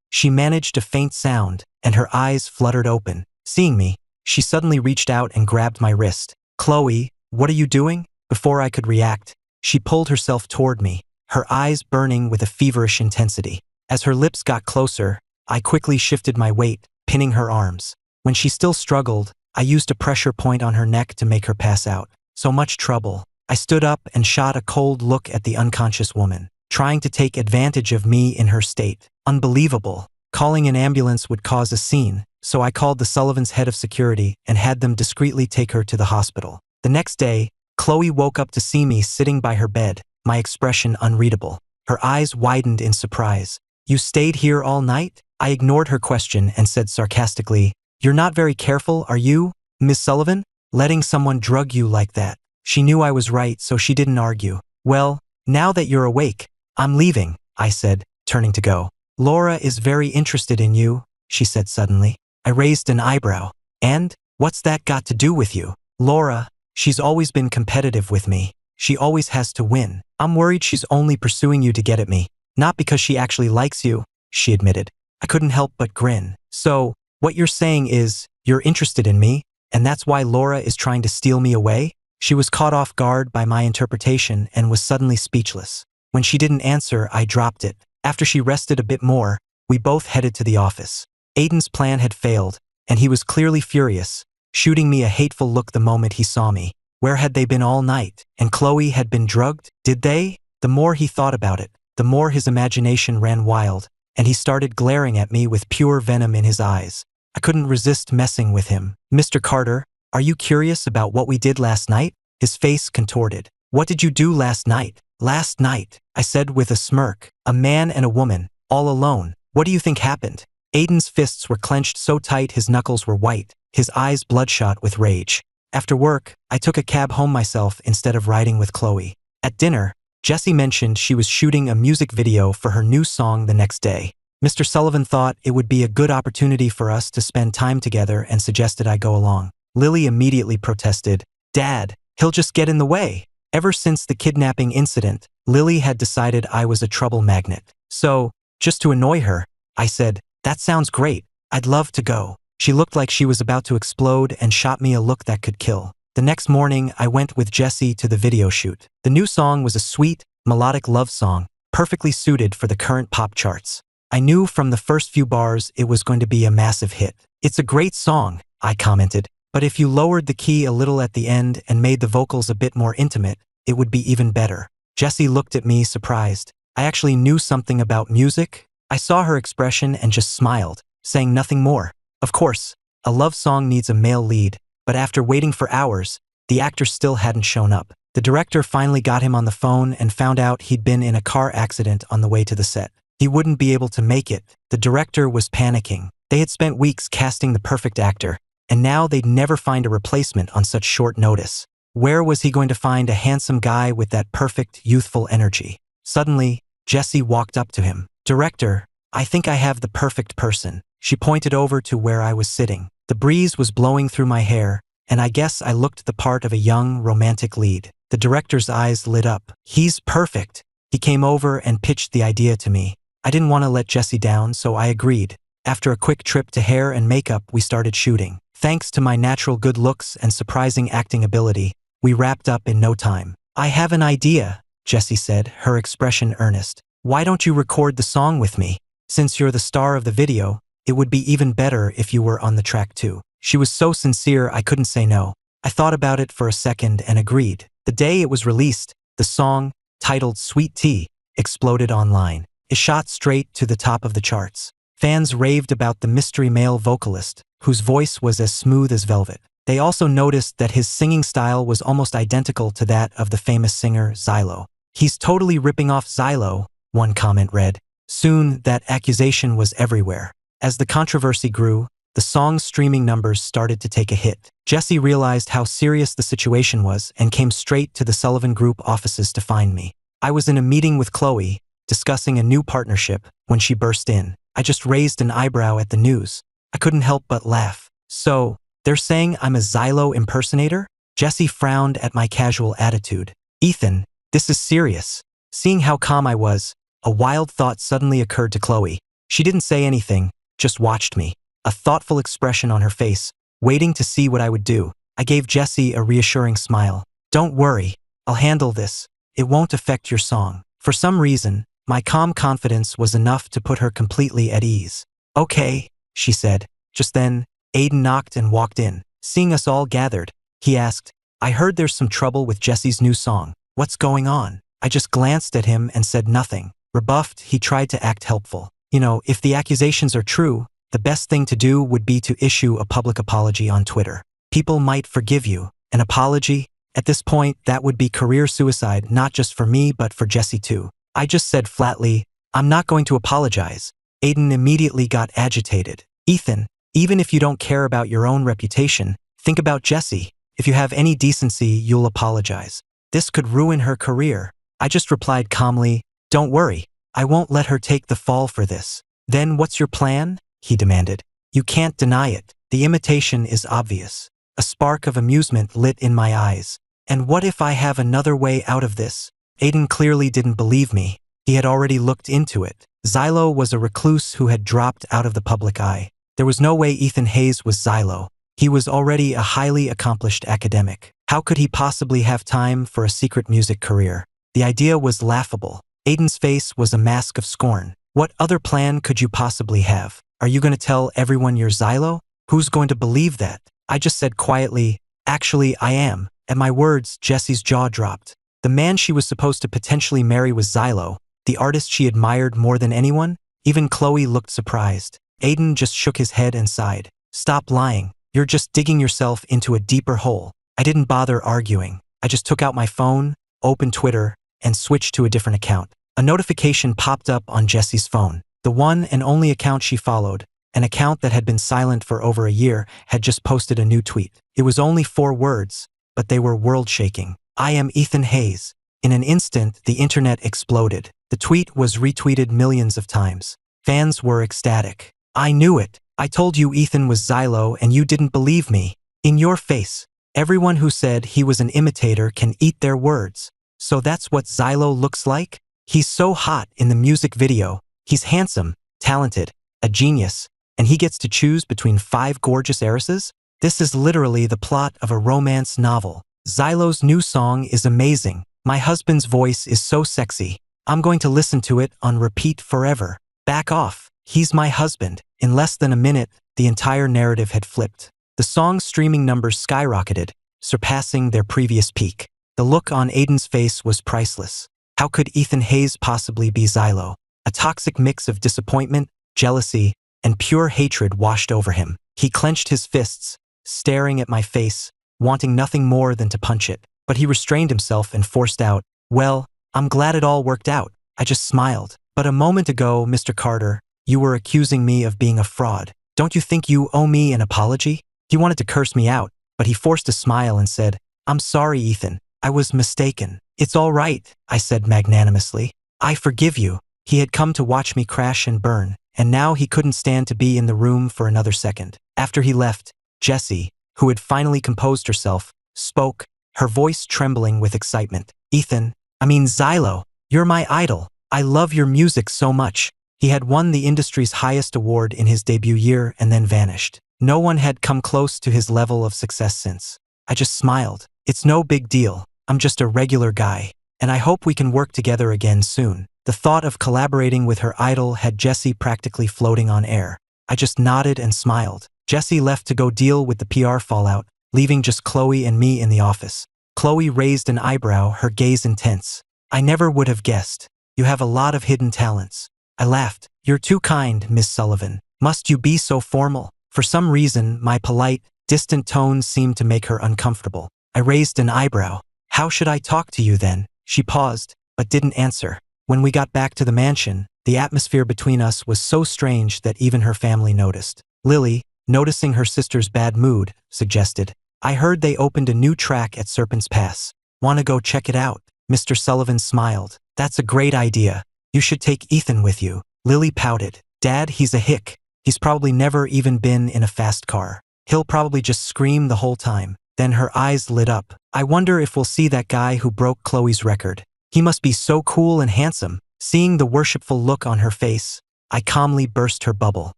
She managed a faint sound, and her eyes fluttered open. Seeing me, she suddenly reached out and grabbed my wrist. "Chloe, what are you doing?" Before I could react, she pulled herself toward me, her eyes burning with a feverish intensity. As her lips got closer, I quickly shifted my weight, pinning her arms. When she still struggled, I used a pressure point on her neck to make her pass out. So much trouble. I stood up and shot a cold look at the unconscious woman, trying to take advantage of me in her state. Unbelievable. Calling an ambulance would cause a scene, so I called the Sullivans' head of security and had them discreetly take her to the hospital. The next day, Chloe woke up to see me sitting by her bed, my expression unreadable. Her eyes widened in surprise. "You stayed here all night?" I ignored her question and said sarcastically, "You're not very careful, are you, Miss Sullivan? Letting someone drug you like that." She knew I was right, so she didn't argue. "Well, now that you're awake, I'm leaving," I said, turning to go. "Laura is very interested in you," she said suddenly. I raised an eyebrow. "And? What's that got to do with you?" "Laura, she's always been competitive with me. She always has to win. I'm worried she's only pursuing you to get at me. Not because she actually likes you," she admitted. I couldn't help but grin. "So, what you're saying is, you're interested in me, and that's why Laura is trying to steal me away?" She was caught off guard by my interpretation and was suddenly speechless. When she didn't answer, I dropped it. After she rested a bit more, we both headed to the office. Aiden's plan had failed, and he was clearly furious, shooting me a hateful look the moment he saw me. Where had they been all night? And Chloe had been drugged? Did they? The more he thought about it, the more his imagination ran wild, and he started glaring at me with pure venom in his eyes. I couldn't resist messing with him. "Mr. Carter, are you curious about what we did last night?" His face contorted. "What did you do last night?" "Last night," I said with a smirk. "A man and a woman, all alone. What do you think happened?" Aiden's fists were clenched so tight his knuckles were white, his eyes bloodshot with rage. After work, I took a cab home myself instead of riding with Chloe. At dinner, Jessie mentioned she was shooting a music video for her new song the next day. Mr. Sullivan thought it would be a good opportunity for us to spend time together and suggested I go along. Lily immediately protested, "Dad, he'll just get in the way." Ever since the kidnapping incident, Lily had decided I was a trouble magnet. So, just to annoy her, I said, "That sounds great. I'd love to go." She looked like she was about to explode and shot me a look that could kill. The next morning, I went with Jessie to the video shoot. The new song was a sweet, melodic love song, perfectly suited for the current pop charts. I knew from the first few bars it was going to be a massive hit. "It's a great song," I commented, "but if you lowered the key a little at the end and made the vocals a bit more intimate, it would be even better." Jessie looked at me surprised. I actually knew something about music. I saw her expression and just smiled, saying nothing more. Of course, a love song needs a male lead, but after waiting for hours, the actor still hadn't shown up. The director finally got him on the phone and found out he'd been in a car accident on the way to the set. He wouldn't be able to make it. The director was panicking. They had spent weeks casting the perfect actor, and now they'd never find a replacement on such short notice. Where was he going to find a handsome guy with that perfect, youthful energy? Suddenly, Jessie walked up to him. "Director, I think I have the perfect person." She pointed over to where I was sitting. The breeze was blowing through my hair, and I guess I looked the part of a young, romantic lead. The director's eyes lit up. "He's perfect." He came over and pitched the idea to me. I didn't want to let Jessie down, so I agreed. After a quick trip to hair and makeup, we started shooting. Thanks to my natural good looks and surprising acting ability, we wrapped up in no time. "I have an idea," Jessie said, her expression earnest. "Why don't you record the song with me? Since you're the star of the video, it would be even better if you were on the track too." She was so sincere I couldn't say no. I thought about it for a second and agreed. The day it was released, the song, titled Sweet Tea, exploded online. It shot straight to the top of the charts. Fans raved about the mystery male vocalist, whose voice was as smooth as velvet. They also noticed that his singing style was almost identical to that of the famous singer Xylo. "He's totally ripping off Xylo," one comment read. Soon, that accusation was everywhere. As the controversy grew, the song's streaming numbers started to take a hit. Jessie realized how serious the situation was and came straight to the Sullivan Group offices to find me. I was in a meeting with Chloe, discussing a new partnership, when she burst in. I just raised an eyebrow at the news. I couldn't help but laugh. "So, they're saying I'm a Xylo impersonator?" Jessie frowned at my casual attitude. "Ethan, this is serious." Seeing how calm I was, a wild thought suddenly occurred to Chloe. She didn't say anything, just watched me, a thoughtful expression on her face, waiting to see what I would do. I gave Jessie a reassuring smile. "Don't worry, I'll handle this. It won't affect your song." For some reason, my calm confidence was enough to put her completely at ease. "Okay," she said. Just then, Aiden knocked and walked in. Seeing us all gathered, he asked, "I heard there's some trouble with Jessie's new song. What's going on?" I just glanced at him and said nothing. Rebuffed, he tried to act helpful. "You know, if the accusations are true, the best thing to do would be to issue a public apology on Twitter. People might forgive you. An apology? At this point, that would be career suicide, not just for me but for Jessie too." I just said flatly, "I'm not going to apologize." Aiden immediately got agitated. "Ethan, even if you don't care about your own reputation, think about Jessie. If you have any decency, you'll apologize. This could ruin her career." I just replied calmly, "Don't worry, I won't let her take the fall for this." "Then what's your plan?" he demanded. "You can't deny it. The imitation is obvious." A spark of amusement lit in my eyes. "And what if I have another way out of this?" Aiden clearly didn't believe me. He had already looked into it. Xylo was a recluse who had dropped out of the public eye. There was no way Ethan Hayes was Xylo. He was already a highly accomplished academic. How could he possibly have time for a secret music career? The idea was laughable. Aiden's face was a mask of scorn. "What other plan could you possibly have? Are you going to tell everyone you're Xylo? Who's going to believe that?" I just said quietly, "Actually, I am." At my words, Jessie's jaw dropped. The man she was supposed to potentially marry was Xylo, the artist she admired more than anyone. Even Chloe looked surprised. Aiden just shook his head and sighed. "Stop lying. You're just digging yourself into a deeper hole." I didn't bother arguing. I just took out my phone, opened Twitter, and switched to a different account. A notification popped up on Jessie's phone. The one and only account she followed, an account that had been silent for over a year, had just posted a new tweet. It was only 4 words, but they were world-shaking. "I am Ethan Hayes." In an instant, the internet exploded. The tweet was retweeted millions of times. Fans were ecstatic. "I knew it. I told you Ethan was Xylo and you didn't believe me. In your face. Everyone who said he was an imitator can eat their words. So that's what Xylo looks like? He's so hot in the music video. He's handsome, talented, a genius, and he gets to choose between 5 gorgeous heiresses? This is literally the plot of a romance novel. Xylo's new song is amazing. My husband's voice is so sexy. I'm going to listen to it on repeat forever. Back off. He's my husband." In less than a minute, the entire narrative had flipped. The song's streaming numbers skyrocketed, surpassing their previous peak. The look on Aiden's face was priceless. How could Ethan Hayes possibly be Xylo? A toxic mix of disappointment, jealousy, and pure hatred washed over him. He clenched his fists, staring at my face, wanting nothing more than to punch it. But he restrained himself and forced out, "Well, I'm glad it all worked out." I just smiled. But a moment ago, Mr. Carter, you were accusing me of being a fraud. Don't you think you owe me an apology? He wanted to curse me out, but he forced a smile and said, I'm sorry, Ethan. I was mistaken. It's all right, I said magnanimously. I forgive you. He had come to watch me crash and burn, and now he couldn't stand to be in the room for another second. After he left, Jessie, who had finally composed herself, spoke, her voice trembling with excitement. Ethan, Xylo, you're my idol. I love your music so much. He had won the industry's highest award in his debut year and then vanished. No one had come close to his level of success since. I just smiled. It's no big deal. I'm just a regular guy. And I hope we can work together again soon. The thought of collaborating with her idol had Jessie practically floating on air. I just nodded and smiled. Jessie left to go deal with the PR fallout, leaving just Chloe and me in the office. Chloe raised an eyebrow, her gaze intense. I never would have guessed. You have a lot of hidden talents. I laughed. You're too kind, Miss Sullivan. Must you be so formal? For some reason, my polite, distant tone seemed to make her uncomfortable. I raised an eyebrow. How should I talk to you then? She paused, but didn't answer. When we got back to the mansion, the atmosphere between us was so strange that even her family noticed. Lily, noticing her sister's bad mood, suggested, I heard they opened a new track at Serpent's Pass. Want to go check it out? Mr. Sullivan smiled. That's a great idea. You should take Ethan with you. Lily pouted. Dad, he's a hick. He's probably never even been in a fast car. He'll probably just scream the whole time. Then her eyes lit up. I wonder if we'll see that guy who broke Chloe's record. He must be so cool and handsome. Seeing the worshipful look on her face, I calmly burst her bubble.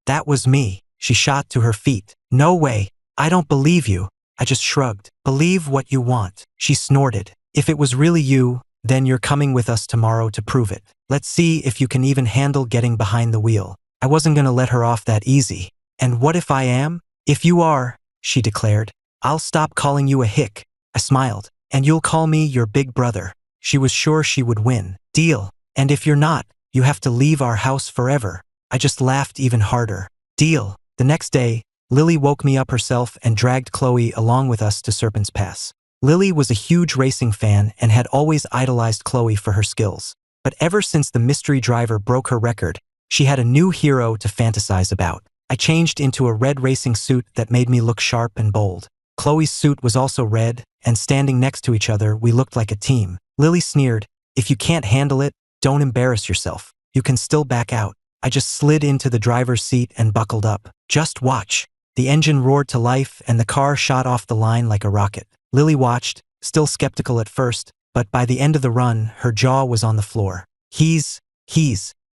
That was me. She shot to her feet. No way. I don't believe you. I just shrugged. Believe what you want. She snorted. If it was really you, then you're coming with us tomorrow to prove it. Let's see if you can even handle getting behind the wheel. I wasn't gonna let her off that easy. And what if I am? If you are, she declared, I'll stop calling you a hick. I smiled. And you'll call me your big brother. She was sure she would win. Deal. And if you're not, you have to leave our house forever. I just laughed even harder. Deal. The next day, Lily woke me up herself and dragged Chloe along with us to Serpent's Pass. Lily was a huge racing fan and had always idolized Chloe for her skills. But ever since the mystery driver broke her record, she had a new hero to fantasize about. I changed into a red racing suit that made me look sharp and bold. Chloe's suit was also red, and standing next to each other, we looked like a team. Lily sneered, if you can't handle it, don't embarrass yourself. You can still back out. I just slid into the driver's seat and buckled up. Just watch. The engine roared to life and the car shot off the line like a rocket. Lily watched, still skeptical at first, but by the end of the run, her jaw was on the floor. He's.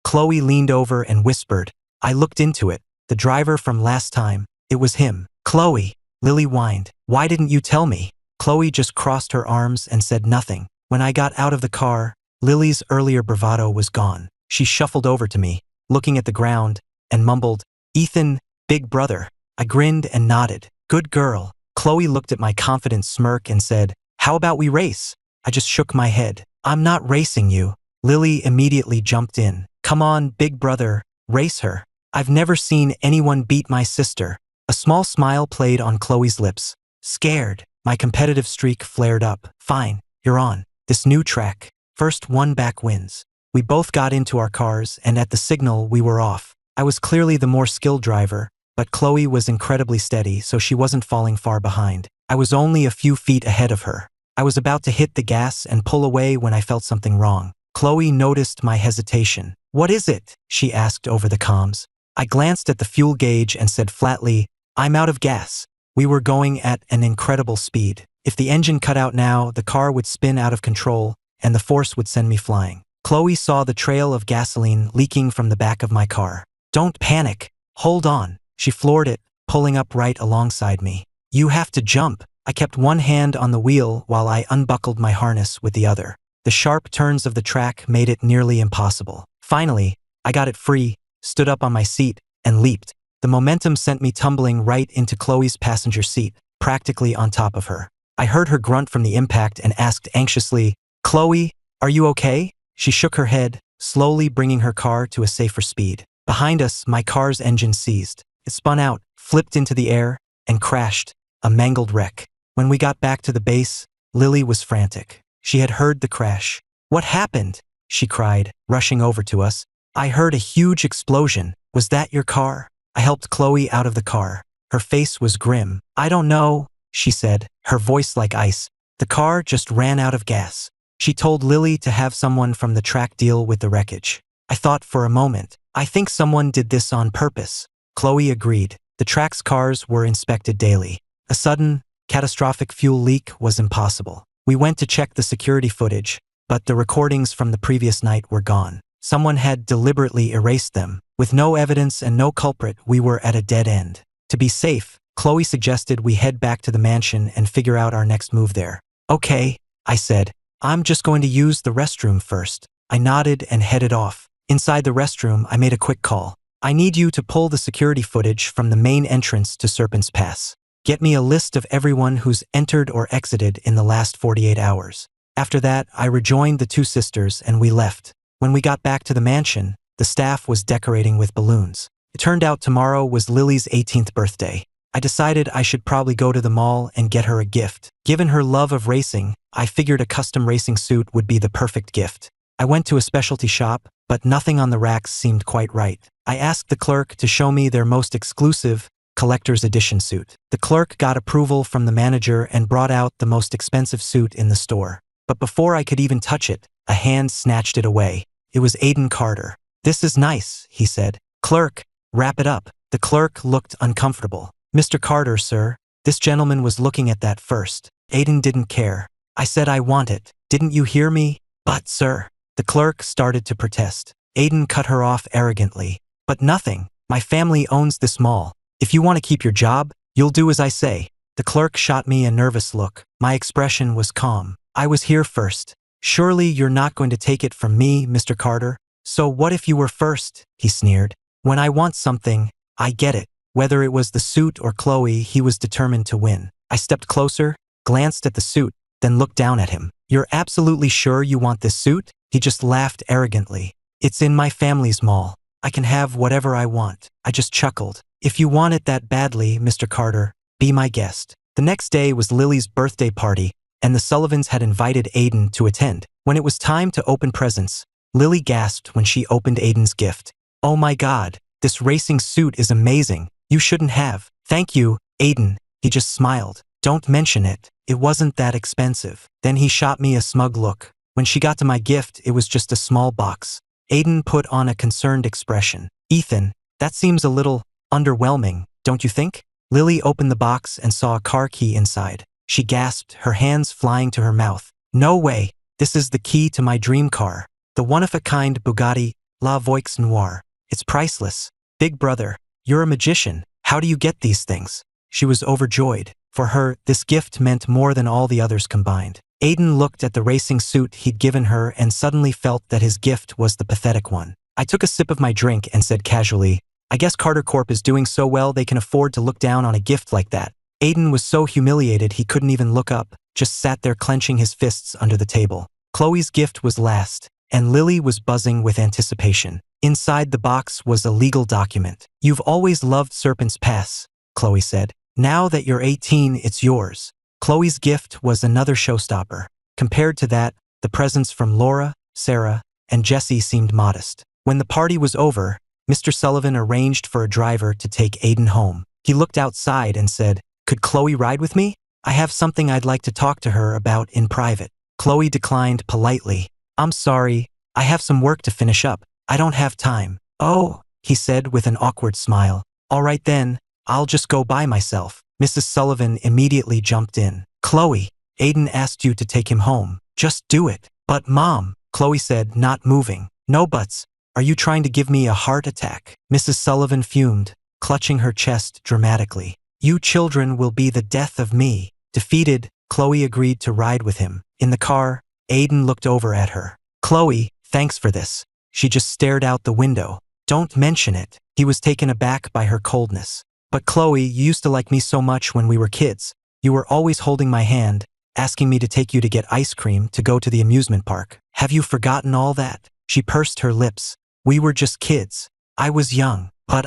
Chloe leaned over and whispered. I looked into it. The driver from last time. It was him. Chloe. Lily whined. Why didn't you tell me? Chloe just crossed her arms and said nothing. When I got out of the car, Lily's earlier bravado was gone. She shuffled over to me, looking at the ground, and mumbled, Ethan, big brother. I grinned and nodded. Good girl. Chloe looked at my confident smirk and said, how about we race? I just shook my head. I'm not racing you. Lily immediately jumped in. Come on, big brother, race her. I've never seen anyone beat my sister. A small smile played on Chloe's lips. Scared, my competitive streak flared up. Fine, you're on. This new track. First one back wins. We both got into our cars and at the signal we were off. I was clearly the more skilled driver, but Chloe was incredibly steady so she wasn't falling far behind. I was only a few feet ahead of her. I was about to hit the gas and pull away when I felt something wrong. Chloe noticed my hesitation. What is it? She asked over the comms. I glanced at the fuel gauge and said flatly, I'm out of gas. We were going at an incredible speed. If the engine cut out now, the car would spin out of control and the force would send me flying. Chloe saw the trail of gasoline leaking from the back of my car. Don't panic. Hold on. She floored it, pulling up right alongside me. You have to jump. I kept one hand on the wheel while I unbuckled my harness with the other. The sharp turns of the track made it nearly impossible. Finally, I got it free, stood up on my seat, and leaped. The momentum sent me tumbling right into Chloe's passenger seat, practically on top of her. I heard her grunt from the impact and asked anxiously, Chloe, are you okay? She shook her head, slowly bringing her car to a safer speed. Behind us, my car's engine seized. It spun out, flipped into the air, and crashed, a mangled wreck. When we got back to the base, Lily was frantic. She had heard the crash. What happened? she cried, rushing over to us. I heard a huge explosion. Was that your car? I helped Chloe out of the car. Her face was grim. I don't know, she said, her voice like ice. The car just ran out of gas. She told Lily to have someone from the track deal with the wreckage. I thought for a moment. I think someone did this on purpose. Chloe agreed. The track's cars were inspected daily. A sudden, catastrophic fuel leak was impossible. We went to check the security footage, but the recordings from the previous night were gone. Someone had deliberately erased them. With no evidence and no culprit, we were at a dead end. To be safe, Chloe suggested we head back to the mansion and figure out our next move there. Okay, I said. I'm just going to use the restroom first. I nodded and headed off. Inside the restroom, I made a quick call. I need you to pull the security footage from the main entrance to Serpent's Pass. Get me a list of everyone who's entered or exited in the last 48 hours. After that, I rejoined the two sisters and we left. When we got back to the mansion, the staff was decorating with balloons. It turned out tomorrow was Lily's 18th birthday. I decided I should probably go to the mall and get her a gift. Given her love of racing, I figured a custom racing suit would be the perfect gift. I went to a specialty shop, but nothing on the racks seemed quite right. I asked the clerk to show me their most exclusive, collector's edition suit. The clerk got approval from the manager and brought out the most expensive suit in the store. But before I could even touch it, a hand snatched it away. It was Aiden Carter. This is nice, he said. Clerk, wrap it up. The clerk looked uncomfortable. Mr. Carter, sir, this gentleman was looking at that first. Aiden didn't care. I said I want it. Didn't you hear me? But, sir. The clerk started to protest. Aiden cut her off arrogantly. But nothing. My family owns this mall. If you want to keep your job, you'll do as I say. The clerk shot me a nervous look. My expression was calm. I was here first. Surely you're not going to take it from me, Mr. Carter. So what if you were first? He sneered. When I want something, I get it. Whether it was the suit or Chloe, he was determined to win. I stepped closer, glanced at the suit, then looked down at him. You're absolutely sure you want this suit? He just laughed arrogantly. It's in my family's mall. I can have whatever I want. I just chuckled. If you want it that badly, Mr. Carter, be my guest. The next day was Lily's birthday party, and the Sullivans had invited Aiden to attend. When it was time to open presents, Lily gasped when she opened Aiden's gift. Oh my God, this racing suit is amazing. You shouldn't have. Thank you, Aiden. He just smiled. Don't mention it. It wasn't that expensive. Then he shot me a smug look. When she got to my gift, it was just a small box. Aiden put on a concerned expression. Ethan, that seems a little underwhelming, don't you think? Lily opened the box and saw a car key inside. She gasped, her hands flying to her mouth. No way. This is the key to my dream car. The one-of-a-kind Bugatti La Voix Noire. It's priceless. Big brother, you're a magician. How do you get these things? She was overjoyed. For her, this gift meant more than all the others combined. Aiden looked at the racing suit he'd given her and suddenly felt that his gift was the pathetic one. I took a sip of my drink and said casually, I guess Carter Corp is doing so well they can afford to look down on a gift like that. Aiden was so humiliated he couldn't even look up, just sat there clenching his fists under the table. Chloe's gift was last, and Lily was buzzing with anticipation. Inside the box was a legal document. You've always loved Serpent's Pass, Chloe said. Now that you're 18, it's yours. Chloe's gift was another showstopper. Compared to that, the presents from Laura, Sarah, and Jesse seemed modest. When the party was over, Mr. Sullivan arranged for a driver to take Aiden home. He looked outside and said, Could Chloe ride with me? I have something I'd like to talk to her about in private. Chloe declined politely. I'm sorry, I have some work to finish up. I don't have time. Oh, he said with an awkward smile. All right then, I'll just go by myself. Mrs. Sullivan immediately jumped in. Chloe, Aiden asked you to take him home. Just do it. But Mom, Chloe said, not moving. No buts. Are you trying to give me a heart attack? Mrs. Sullivan fumed, clutching her chest dramatically. You children will be the death of me. Defeated, Chloe agreed to ride with him. In the car, Aiden looked over at her. Chloe, thanks for this. She just stared out the window. Don't mention it. He was taken aback by her coldness. But Chloe, you used to like me so much when we were kids. You were always holding my hand, asking me to take you to get ice cream to go to the amusement park. Have you forgotten all that? She pursed her lips. We were just kids. I was young. But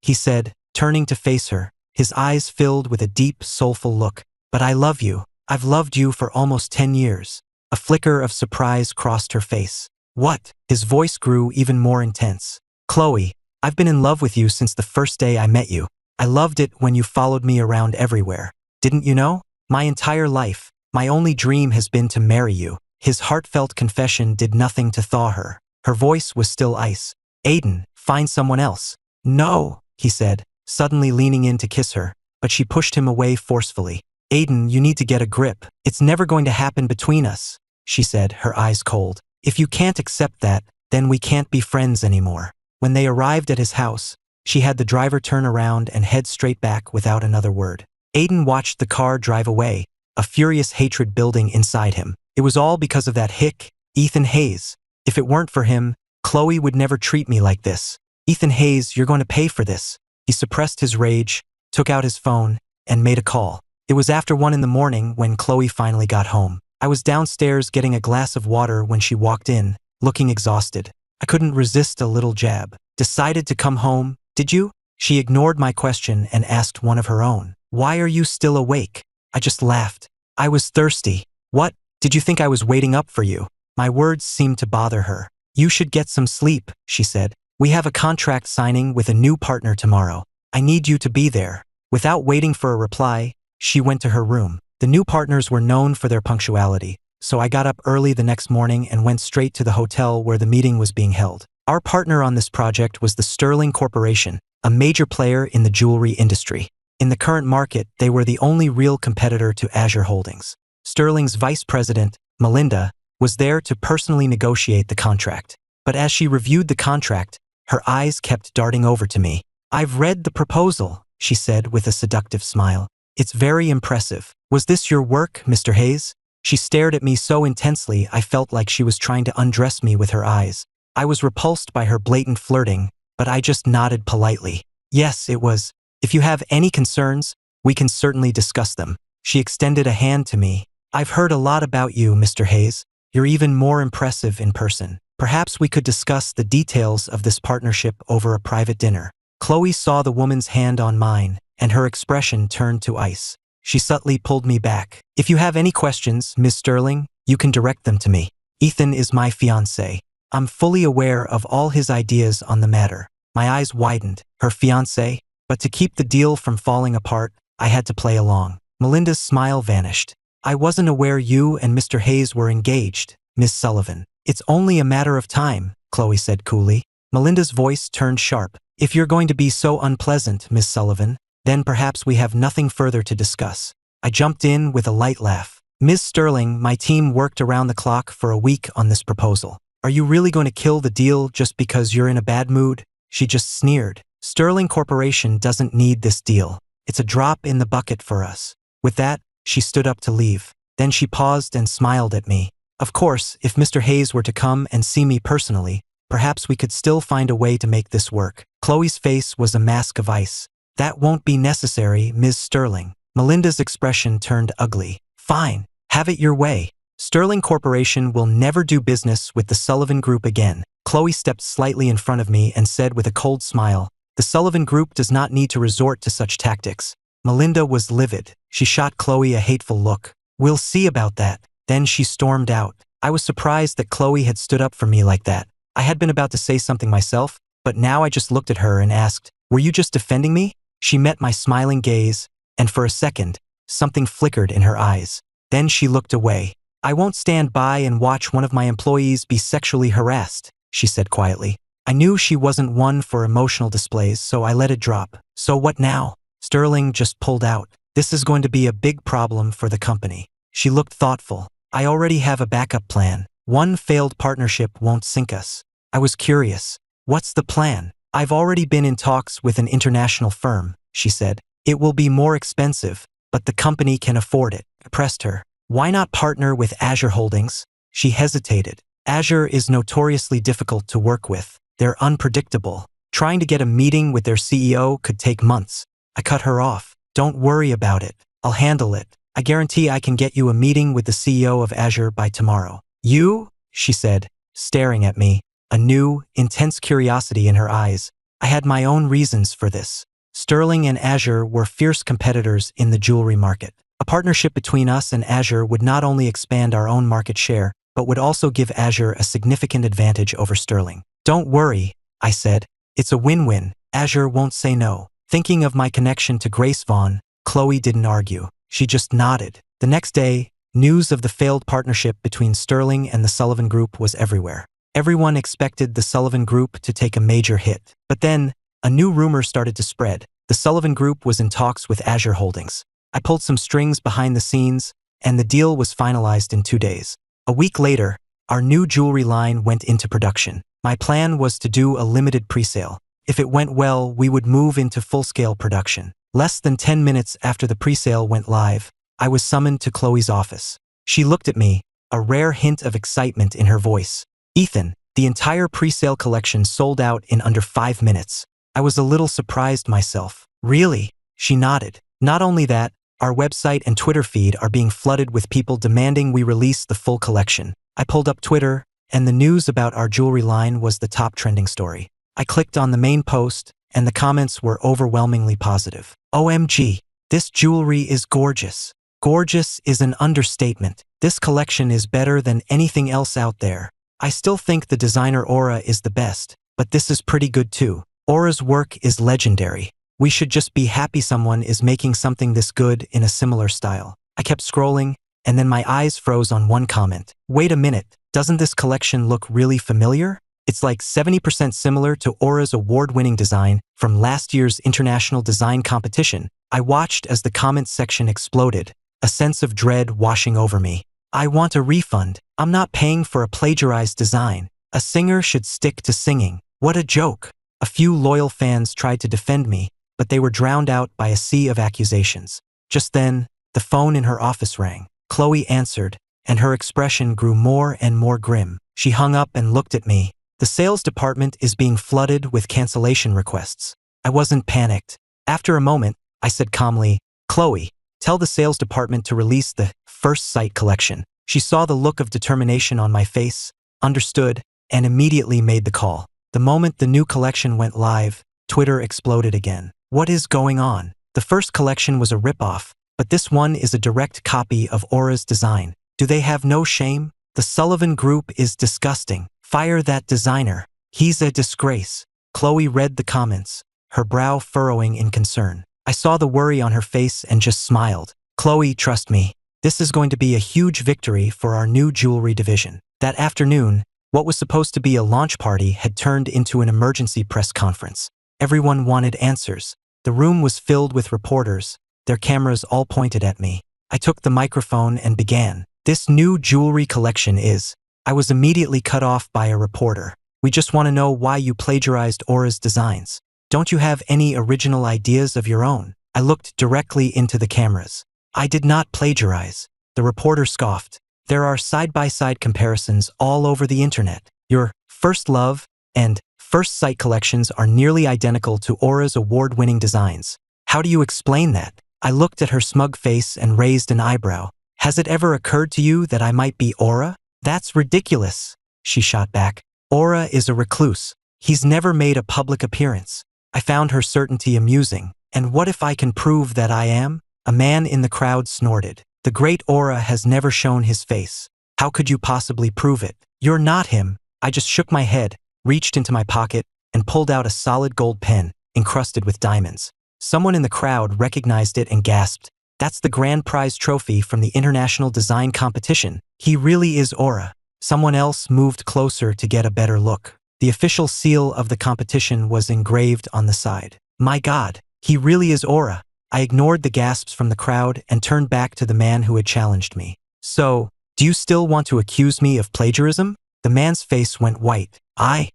he said, turning to face her, his eyes filled with a deep, soulful look. But I love you. I've loved you for almost 10 years. A flicker of surprise crossed her face. What? His voice grew even more intense. Chloe, I've been in love with you since the first day I met you. I loved it when you followed me around everywhere. Didn't you know? My entire life, my only dream has been to marry you. His heartfelt confession did nothing to thaw her. Her voice was still ice. Aiden, find someone else. No, he said, suddenly leaning in to kiss her, but she pushed him away forcefully. Aiden, you need to get a grip. It's never going to happen between us, she said, her eyes cold. If you can't accept that, then we can't be friends anymore. When they arrived at his house, she had the driver turn around and head straight back without another word. Aiden watched the car drive away, a furious hatred building inside him. It was all because of that hick, Ethan Hayes. If it weren't for him, Chloe would never treat me like this. Ethan Hayes, you're going to pay for this. He suppressed his rage, took out his phone, and made a call. It was after 1 a.m. when Chloe finally got home. I was downstairs getting a glass of water when she walked in, looking exhausted. I couldn't resist a little jab. Decided to come home, did you? She ignored my question and asked one of her own. Why are you still awake? I just laughed. I was thirsty. What? Did you think I was waiting up for you? My words seemed to bother her. You should get some sleep, she said. We have a contract signing with a new partner tomorrow. I need you to be there. Without waiting for a reply, she went to her room. The new partners were known for their punctuality, so I got up early the next morning and went straight to the hotel where the meeting was being held. Our partner on this project was the Sterling Corporation, a major player in the jewelry industry. In the current market, they were the only real competitor to Azure Holdings. Sterling's vice president, Melinda, was there to personally negotiate the contract. But as she reviewed the contract, her eyes kept darting over to me. I've read the proposal, she said with a seductive smile. It's very impressive. Was this your work, Mr. Hayes? She stared at me so intensely I felt like she was trying to undress me with her eyes. I was repulsed by her blatant flirting, but I just nodded politely. Yes, it was. If you have any concerns, we can certainly discuss them. She extended a hand to me. I've heard a lot about you, Mr. Hayes. You're even more impressive in person. Perhaps we could discuss the details of this partnership over a private dinner. Chloe saw the woman's hand on mine, and her expression turned to ice. She subtly pulled me back. If you have any questions, Miss Sterling, you can direct them to me. Ethan is my fiancé. I'm fully aware of all his ideas on the matter. My eyes widened. Her fiancé? But to keep the deal from falling apart, I had to play along. Melinda's smile vanished. I wasn't aware you and Mr. Hayes were engaged, Miss Sullivan. It's only a matter of time, Chloe said coolly. Melinda's voice turned sharp. If you're going to be so unpleasant, Miss Sullivan, then perhaps we have nothing further to discuss. I jumped in with a light laugh. Ms. Sterling, my team worked around the clock for a week on this proposal. Are you really going to kill the deal just because you're in a bad mood? She just sneered. Sterling Corporation doesn't need this deal. It's a drop in the bucket for us. With that, she stood up to leave. Then she paused and smiled at me. Of course, if Mr. Hayes were to come and see me personally, perhaps we could still find a way to make this work. Chloe's face was a mask of ice. That won't be necessary, Ms. Sterling. Melinda's expression turned ugly. Fine, have it your way. Sterling Corporation will never do business with the Sullivan Group again. Chloe stepped slightly in front of me and said with a cold smile, the Sullivan Group does not need to resort to such tactics. Melinda was livid. She shot Chloe a hateful look. We'll see about that. Then she stormed out. I was surprised that Chloe had stood up for me like that. I had been about to say something myself, but now I just looked at her and asked, were you just defending me? She met my smiling gaze, and for a second, something flickered in her eyes. Then she looked away. I won't stand by and watch one of my employees be sexually harassed, she said quietly. I knew she wasn't one for emotional displays, so I let it drop. So what now? Sterling just pulled out. This is going to be a big problem for the company. She looked thoughtful. I already have a backup plan. One failed partnership won't sink us. I was curious. What's the plan? I've already been in talks with an international firm, she said. It will be more expensive, but the company can afford it. I pressed her. Why not partner with Azure Holdings? She hesitated. Azure is notoriously difficult to work with. They're unpredictable. Trying to get a meeting with their CEO could take months. I cut her off. Don't worry about it. I'll handle it. I guarantee I can get you a meeting with the CEO of Azure by tomorrow. You? She said, staring at me, a new, intense curiosity in her eyes. I had my own reasons for this. Sterling and Azure were fierce competitors in the jewelry market. A partnership between us and Azure would not only expand our own market share, but would also give Azure a significant advantage over Sterling. Don't worry, I said. It's a win-win. Azure won't say no. Thinking of my connection to Grace Vaughn, Chloe didn't argue. She just nodded. The next day, news of the failed partnership between Sterling and the Sullivan Group was everywhere. Everyone expected the Sullivan Group to take a major hit. But then, a new rumor started to spread. The Sullivan Group was in talks with Azure Holdings. I pulled some strings behind the scenes, and the deal was finalized in 2 days. A week later, our new jewelry line went into production. My plan was to do a limited presale. If it went well, we would move into full-scale production. Less than 10 minutes after the presale went live, I was summoned to Chloe's office. She looked at me, a rare hint of excitement in her voice. Ethan, the entire presale collection sold out in under 5 minutes. I was a little surprised myself. Really? She nodded. Not only that, our website and Twitter feed are being flooded with people demanding we release the full collection. I pulled up Twitter, and the news about our jewelry line was the top trending story. I clicked on the main post, and the comments were overwhelmingly positive. OMG, this jewelry is gorgeous. Gorgeous is an understatement. This collection is better than anything else out there. I still think the designer Aura is the best, but this is pretty good too. Aura's work is legendary. We should just be happy someone is making something this good in a similar style. I kept scrolling, and then my eyes froze on one comment. Wait a minute, doesn't this collection look really familiar? It's like 70% similar to Aura's award-winning design from last year's international design competition. I watched as the comments section exploded, a sense of dread washing over me. I want a refund. I'm not paying for a plagiarized design. A singer should stick to singing. What a joke. A few loyal fans tried to defend me, but they were drowned out by a sea of accusations. Just then, the phone in her office rang. Chloe answered, and her expression grew more and more grim. She hung up and looked at me. The sales department is being flooded with cancellation requests. I wasn't panicked. After a moment, I said calmly, Chloe, tell the sales department to release the First Sight collection. She saw the look of determination on my face, understood, and immediately made the call. The moment the new collection went live, Twitter exploded again. What is going on? The first collection was a ripoff, but this one is a direct copy of Aura's design. Do they have no shame? The Sullivan Group is disgusting. Fire that designer. He's a disgrace. Chloe read the comments, her brow furrowing in concern. I saw the worry on her face and just smiled. Chloe, trust me. This is going to be a huge victory for our new jewelry division. That afternoon, what was supposed to be a launch party had turned into an emergency press conference. Everyone wanted answers. The room was filled with reporters, their cameras all pointed at me. I took the microphone and began. This new jewelry collection is... I was immediately cut off by a reporter. We just want to know why you plagiarized Aura's designs. Don't you have any original ideas of your own? I looked directly into the cameras. I did not plagiarize. The reporter scoffed. There are side-by-side comparisons all over the internet. Your First Love and First Sight collections are nearly identical to Aura's award-winning designs. How do you explain that? I looked at her smug face and raised an eyebrow. Has it ever occurred to you that I might be Aura? That's ridiculous, she shot back. Aura is a recluse. He's never made a public appearance. I found her certainty amusing. And what if I can prove that I am? A man in the crowd snorted. The great Aura has never shown his face. How could you possibly prove it? You're not him. I just shook my head, reached into my pocket, and pulled out a solid gold pen, encrusted with diamonds. Someone in the crowd recognized it and gasped. That's the grand prize trophy from the international design competition. He really is Aura. Someone else moved closer to get a better look. The official seal of the competition was engraved on the side. My God, he really is Aura. I ignored the gasps from the crowd and turned back to the man who had challenged me. So, do you still want to accuse me of plagiarism? The man's face went white. I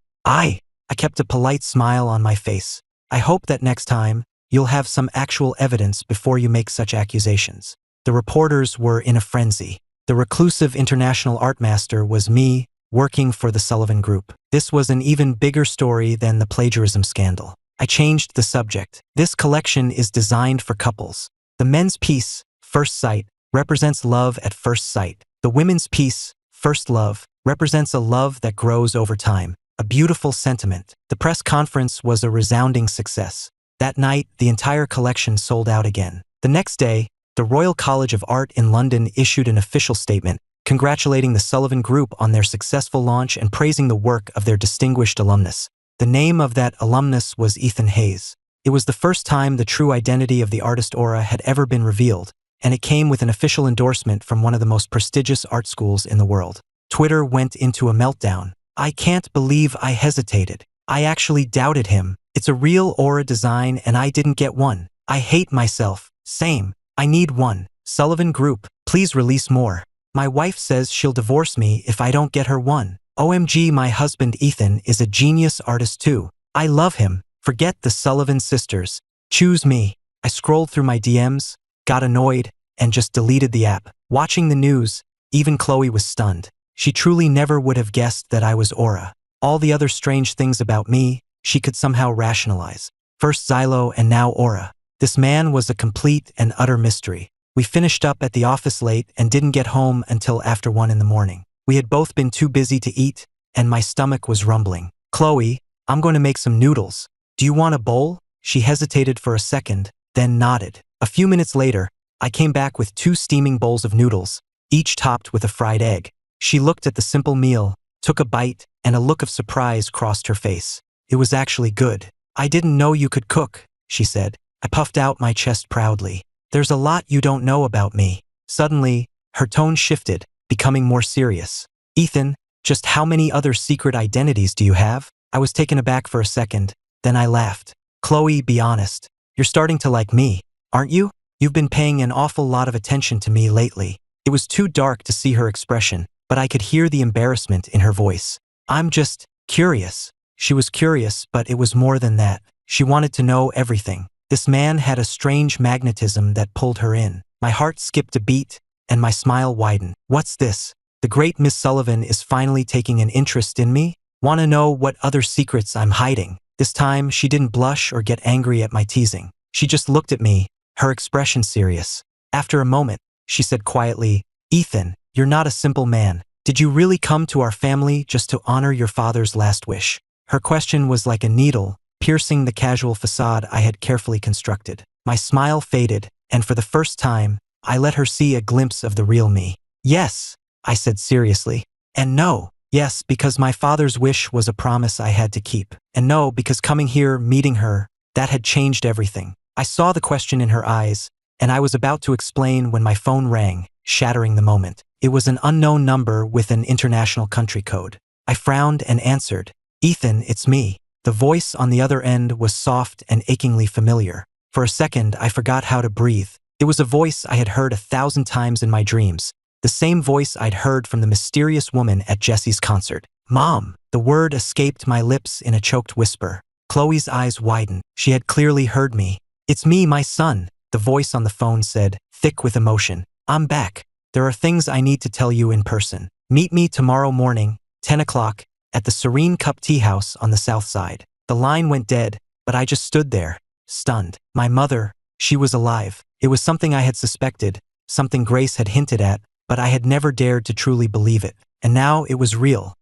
kept a polite smile on my face. I hope that next time, you'll have some actual evidence before you make such accusations. The reporters were in a frenzy. The reclusive international art master was me, working for the Sullivan Group. This was an even bigger story than the plagiarism scandal. I changed the subject. This collection is designed for couples. The men's piece, First Sight, represents love at first sight. The women's piece, First Love, represents a love that grows over time. A beautiful sentiment. The press conference was a resounding success. That night, the entire collection sold out again. The next day, the Royal College of Art in London issued an official statement. congratulating the Sullivan Group on their successful launch and praising the work of their distinguished alumnus. The name of that alumnus was Ethan Hayes. It was the first time the true identity of the artist Aura had ever been revealed, and it came with an official endorsement from one of the most prestigious art schools in the world. Twitter went into a meltdown. I can't believe I hesitated. I actually doubted him. It's a real Aura design and I didn't get one. I hate myself. Same. I need one. Sullivan Group, please release more. My wife says she'll divorce me if I don't get her one. OMG, my husband Ethan is a genius artist too. I love him. Forget the Sullivan sisters. Choose me. I scrolled through my DMs, got annoyed, and just deleted the app. Watching the news, even Chloe was stunned. She truly never would have guessed that I was Aura. All the other strange things about me, she could somehow rationalize. First Xylo and now Aura. This man was a complete and utter mystery. We finished up at the office late and didn't get home until after 1 in the morning. We had both been too busy to eat, and my stomach was rumbling. Chloe, I'm going to make some noodles. Do you want a bowl? She hesitated for a second, then nodded. A few minutes later, I came back with 2 steaming bowls of noodles, each topped with a fried egg. She looked at the simple meal, took a bite, and a look of surprise crossed her face. It was actually good. I didn't know you could cook, she said. I puffed out my chest proudly. There's a lot you don't know about me. Suddenly, her tone shifted, becoming more serious. Ethan, just how many other secret identities do you have? I was taken aback for a second, then I laughed. Chloe, be honest. You're starting to like me, aren't you? You've been paying an awful lot of attention to me lately. It was too dark to see her expression, but I could hear the embarrassment in her voice. I'm just curious. She was curious, but it was more than that. She wanted to know everything. This man had a strange magnetism that pulled her in. My heart skipped a beat, and my smile widened. What's this? The great Miss Sullivan is finally taking an interest in me? Want to know what other secrets I'm hiding? This time, she didn't blush or get angry at my teasing. She just looked at me, her expression serious. After a moment, she said quietly, Ethan, you're not a simple man. Did you really come to our family just to honor your father's last wish? Her question was like a needle, piercing the casual facade I had carefully constructed. My smile faded, and for the first time, I let her see a glimpse of the real me. Yes, I said seriously. And no. Yes, because my father's wish was a promise I had to keep. And no, because coming here, meeting her, that had changed everything. I saw the question in her eyes, and I was about to explain when my phone rang, shattering the moment. It was an unknown number with an international country code. I frowned and answered, Ethan, it's me. The voice on the other end was soft and achingly familiar. For a second, I forgot how to breathe. It was a voice I had heard 1,000 times in my dreams, the same voice I'd heard from the mysterious woman at Jesse's concert. Mom! The word escaped my lips in a choked whisper. Chloe's eyes widened. She had clearly heard me. It's me, my son, the voice on the phone said, thick with emotion. I'm back. There are things I need to tell you in person. Meet me tomorrow morning, 10 o'clock, at the Serene Cup Tea House on the south side. The line went dead, but I just stood there, stunned. My mother, she was alive. It was something I had suspected, something Grace had hinted at, but I had never dared to truly believe it. And now it was real.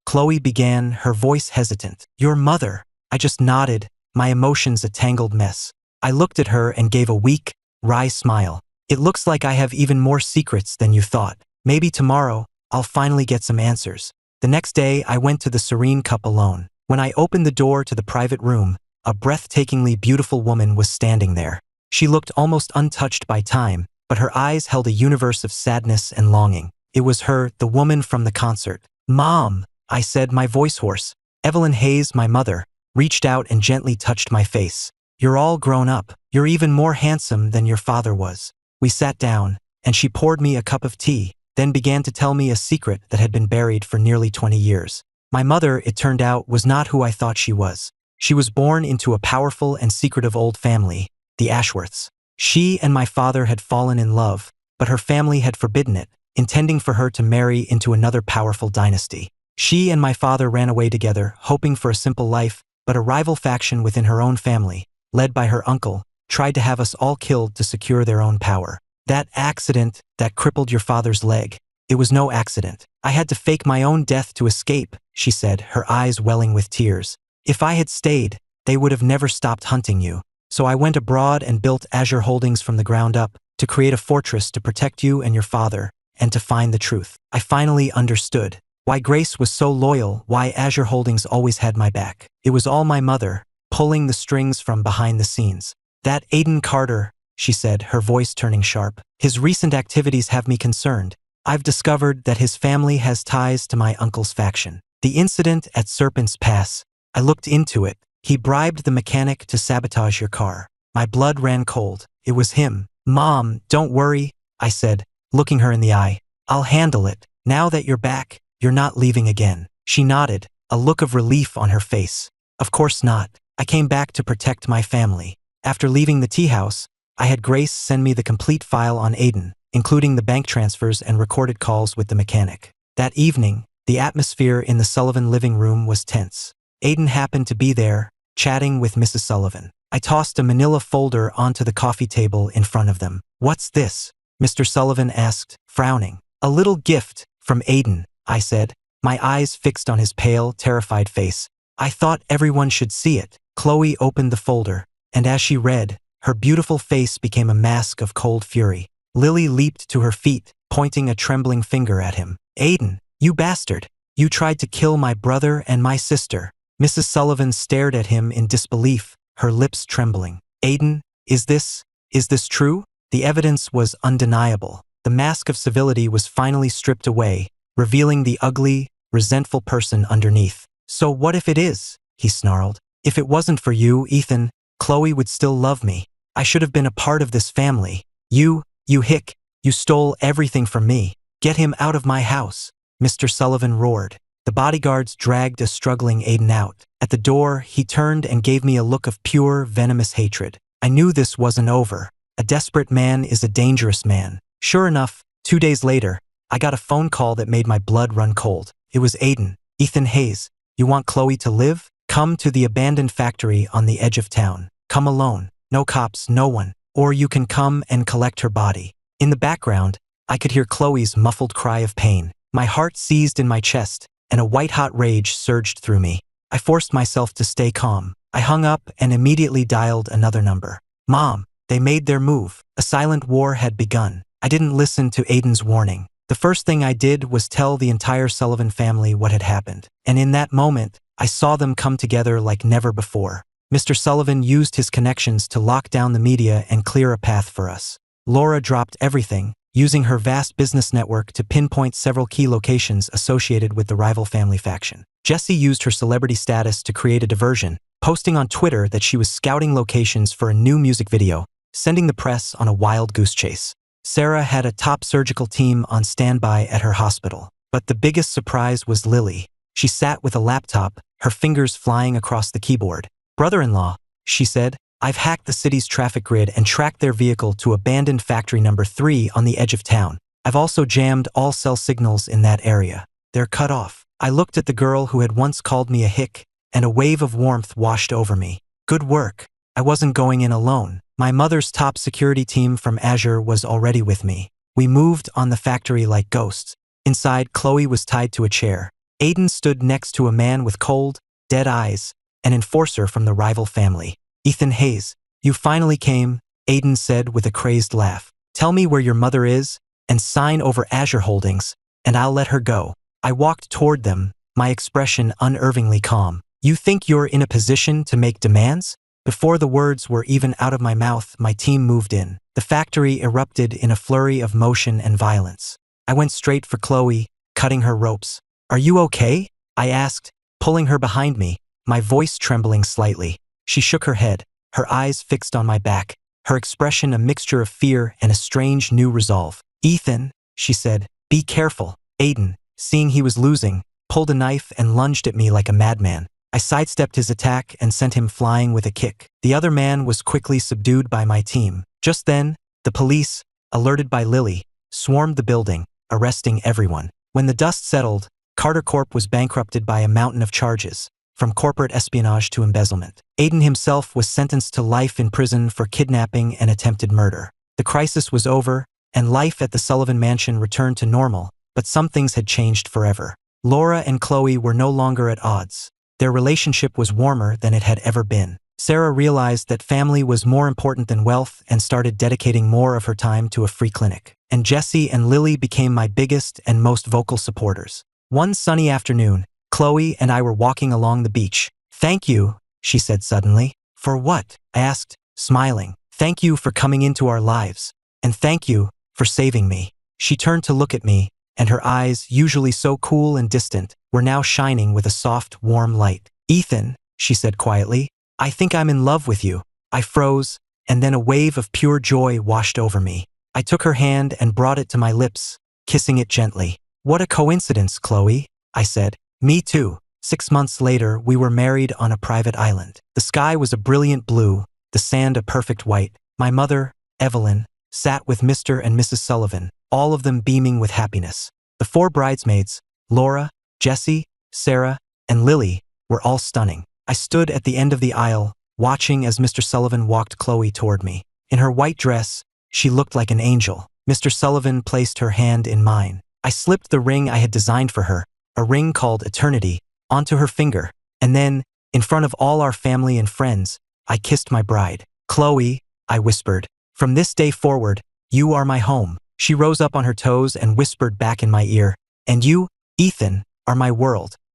Chloe began, her voice hesitant. Your mother. I just nodded, my emotions a tangled mess. I looked at her and gave a weak, wry smile. It looks like I have even more secrets than you thought. Maybe tomorrow, I'll finally get some answers. The next day, I went to the Serene Cup alone. When I opened the door to the private room, a breathtakingly beautiful woman was standing there. She looked almost untouched by time, but her eyes held a universe of sadness and longing. It was her, the woman from the concert. Mom, I said, my voice hoarse. Evelyn Hayes, my mother, reached out and gently touched my face. You're all grown up. You're even more handsome than your father was. We sat down, and she poured me a cup of tea, then began to tell me a secret that had been buried for nearly 20 years. My mother, it turned out, was not who I thought she was. She was born into a powerful and secretive old family, the Ashworths. She and my father had fallen in love, but her family had forbidden it, intending for her to marry into another powerful dynasty. She and my father ran away together, hoping for a simple life, but a rival faction within her own family, led by her uncle, tried to have us all killed to secure their own power. That accident that crippled your father's leg, it was no accident. I had to fake my own death to escape, she said, her eyes welling with tears. If I had stayed, they would have never stopped hunting you. So I went abroad and built Azure Holdings from the ground up to create a fortress to protect you and your father, and to find the truth. I finally understood why Grace was so loyal, why Azure Holdings always had my back. It was all my mother, pulling the strings from behind the scenes. That Aiden Carter, she said, her voice turning sharp. His recent activities have me concerned. I've discovered that his family has ties to my uncle's faction. The incident at Serpent's Pass, I looked into it. He bribed the mechanic to sabotage your car. My blood ran cold. It was him. Mom, don't worry, I said, looking her in the eye. I'll handle it. Now that you're back, you're not leaving again. She nodded, a look of relief on her face. Of course not. I came back to protect my family. After leaving the tea house, I had Grace send me the complete file on Aiden, including the bank transfers and recorded calls with the mechanic. That evening, the atmosphere in the Sullivan living room was tense. Aiden happened to be there, chatting with Mrs. Sullivan. I tossed a manila folder onto the coffee table in front of them. What's this? Mr. Sullivan asked, frowning. A little gift from Aiden, I said, my eyes fixed on his pale, terrified face. I thought everyone should see it. Chloe opened the folder, and as she read, her beautiful face became a mask of cold fury. Lily leaped to her feet, pointing a trembling finger at him. Aiden, you bastard! You tried to kill my brother and my sister. Mrs. Sullivan stared at him in disbelief, her lips trembling. Aiden, is this true? The evidence was undeniable. The mask of civility was finally stripped away, revealing the ugly, resentful person underneath. So what if it is? He snarled. If it wasn't for you, Ethan, Chloe would still love me. I should have been a part of this family. You Hick, you stole everything from me. Get him out of my house. Mr. Sullivan roared. The bodyguards dragged a struggling Aiden out. At the door, he turned and gave me a look of pure, venomous hatred. I knew this wasn't over. A desperate man is a dangerous man. Sure enough, 2 days later, I got a phone call that made my blood run cold. It was Aiden. Ethan Hayes, you want Chloe to live? Come to the abandoned factory on the edge of town. Come alone. No cops, no one. Or you can come and collect her body. In the background, I could hear Chloe's muffled cry of pain. My heart seized in my chest, and a white-hot rage surged through me. I forced myself to stay calm. I hung up and immediately dialed another number. Mom, they made their move. A silent war had begun. I didn't listen to Aiden's warning. The first thing I did was tell the entire Sullivan family what had happened. And in that moment, I saw them come together like never before. Mr. Sullivan used his connections to lock down the media and clear a path for us. Laura dropped everything, using her vast business network to pinpoint several key locations associated with the rival family faction. Jessie used her celebrity status to create a diversion, posting on Twitter that she was scouting locations for a new music video, sending the press on a wild goose chase. Sarah had a top surgical team on standby at her hospital. But the biggest surprise was Lily. She sat with a laptop, her fingers flying across the keyboard. Brother-in-law, she said, I've hacked the city's traffic grid and tracked their vehicle to abandoned factory number 3 on the edge of town. I've also jammed all cell signals in that area. They're cut off. I looked at the girl who had once called me a hick, and a wave of warmth washed over me. Good work. I wasn't going in alone. My mother's top security team from Azure was already with me. We moved on the factory like ghosts. Inside, Chloe was tied to a chair. Aiden stood next to a man with cold, dead eyes, an enforcer from the rival family. Ethan Hayes, you finally came, Aiden said with a crazed laugh. Tell me where your mother is, and sign over Azure Holdings, and I'll let her go. I walked toward them, my expression unervingly calm. You think you're in a position to make demands? Before the words were even out of my mouth, my team moved in. The factory erupted in a flurry of motion and violence. I went straight for Chloe, cutting her ropes. Are you okay? I asked, pulling her behind me, my voice trembling slightly. She shook her head, her eyes fixed on my back, her expression a mixture of fear and a strange new resolve. Ethan, she said, be careful. Aiden, seeing he was losing, pulled a knife and lunged at me like a madman. I sidestepped his attack and sent him flying with a kick. The other man was quickly subdued by my team. Just then, the police, alerted by Lily, swarmed the building, arresting everyone. When the dust settled, Carter Corp was bankrupted by a mountain of charges, from corporate espionage to embezzlement. Aiden himself was sentenced to life in prison for kidnapping and attempted murder. The crisis was over, and life at the Sullivan mansion returned to normal, but some things had changed forever. Laura and Chloe were no longer at odds. Their relationship was warmer than it had ever been. Sarah realized that family was more important than wealth and started dedicating more of her time to a free clinic. And Jesse and Lily became my biggest and most vocal supporters. One sunny afternoon, Chloe and I were walking along the beach. "Thank you," she said suddenly. "For what?" I asked, smiling. "Thank you for coming into our lives. And thank you for saving me." She turned to look at me, and her eyes, usually so cool and distant, were now shining with a soft, warm light. "Ethan," she said quietly, "I think I'm in love with you." I froze, and then a wave of pure joy washed over me. I took her hand and brought it to my lips, kissing it gently. "What a coincidence, Chloe," I said. "Me too." 6 months later, we were married on a private island. The sky was a brilliant blue, the sand a perfect white. My mother, Evelyn, sat with Mr. and Mrs. Sullivan, all of them beaming with happiness. The 4 bridesmaids, Laura, Jessie, Sarah, and Lily, were all stunning. I stood at the end of the aisle, watching as Mr. Sullivan walked Chloe toward me. In her white dress, she looked like an angel. Mr. Sullivan placed her hand in mine. I slipped the ring I had designed for her, a ring called Eternity, onto her finger, and then, in front of all our family and friends, I kissed my bride. "Chloe," I whispered, "from this day forward, you are my home." She rose up on her toes and whispered back in my ear, "And you, Ethan, are my world."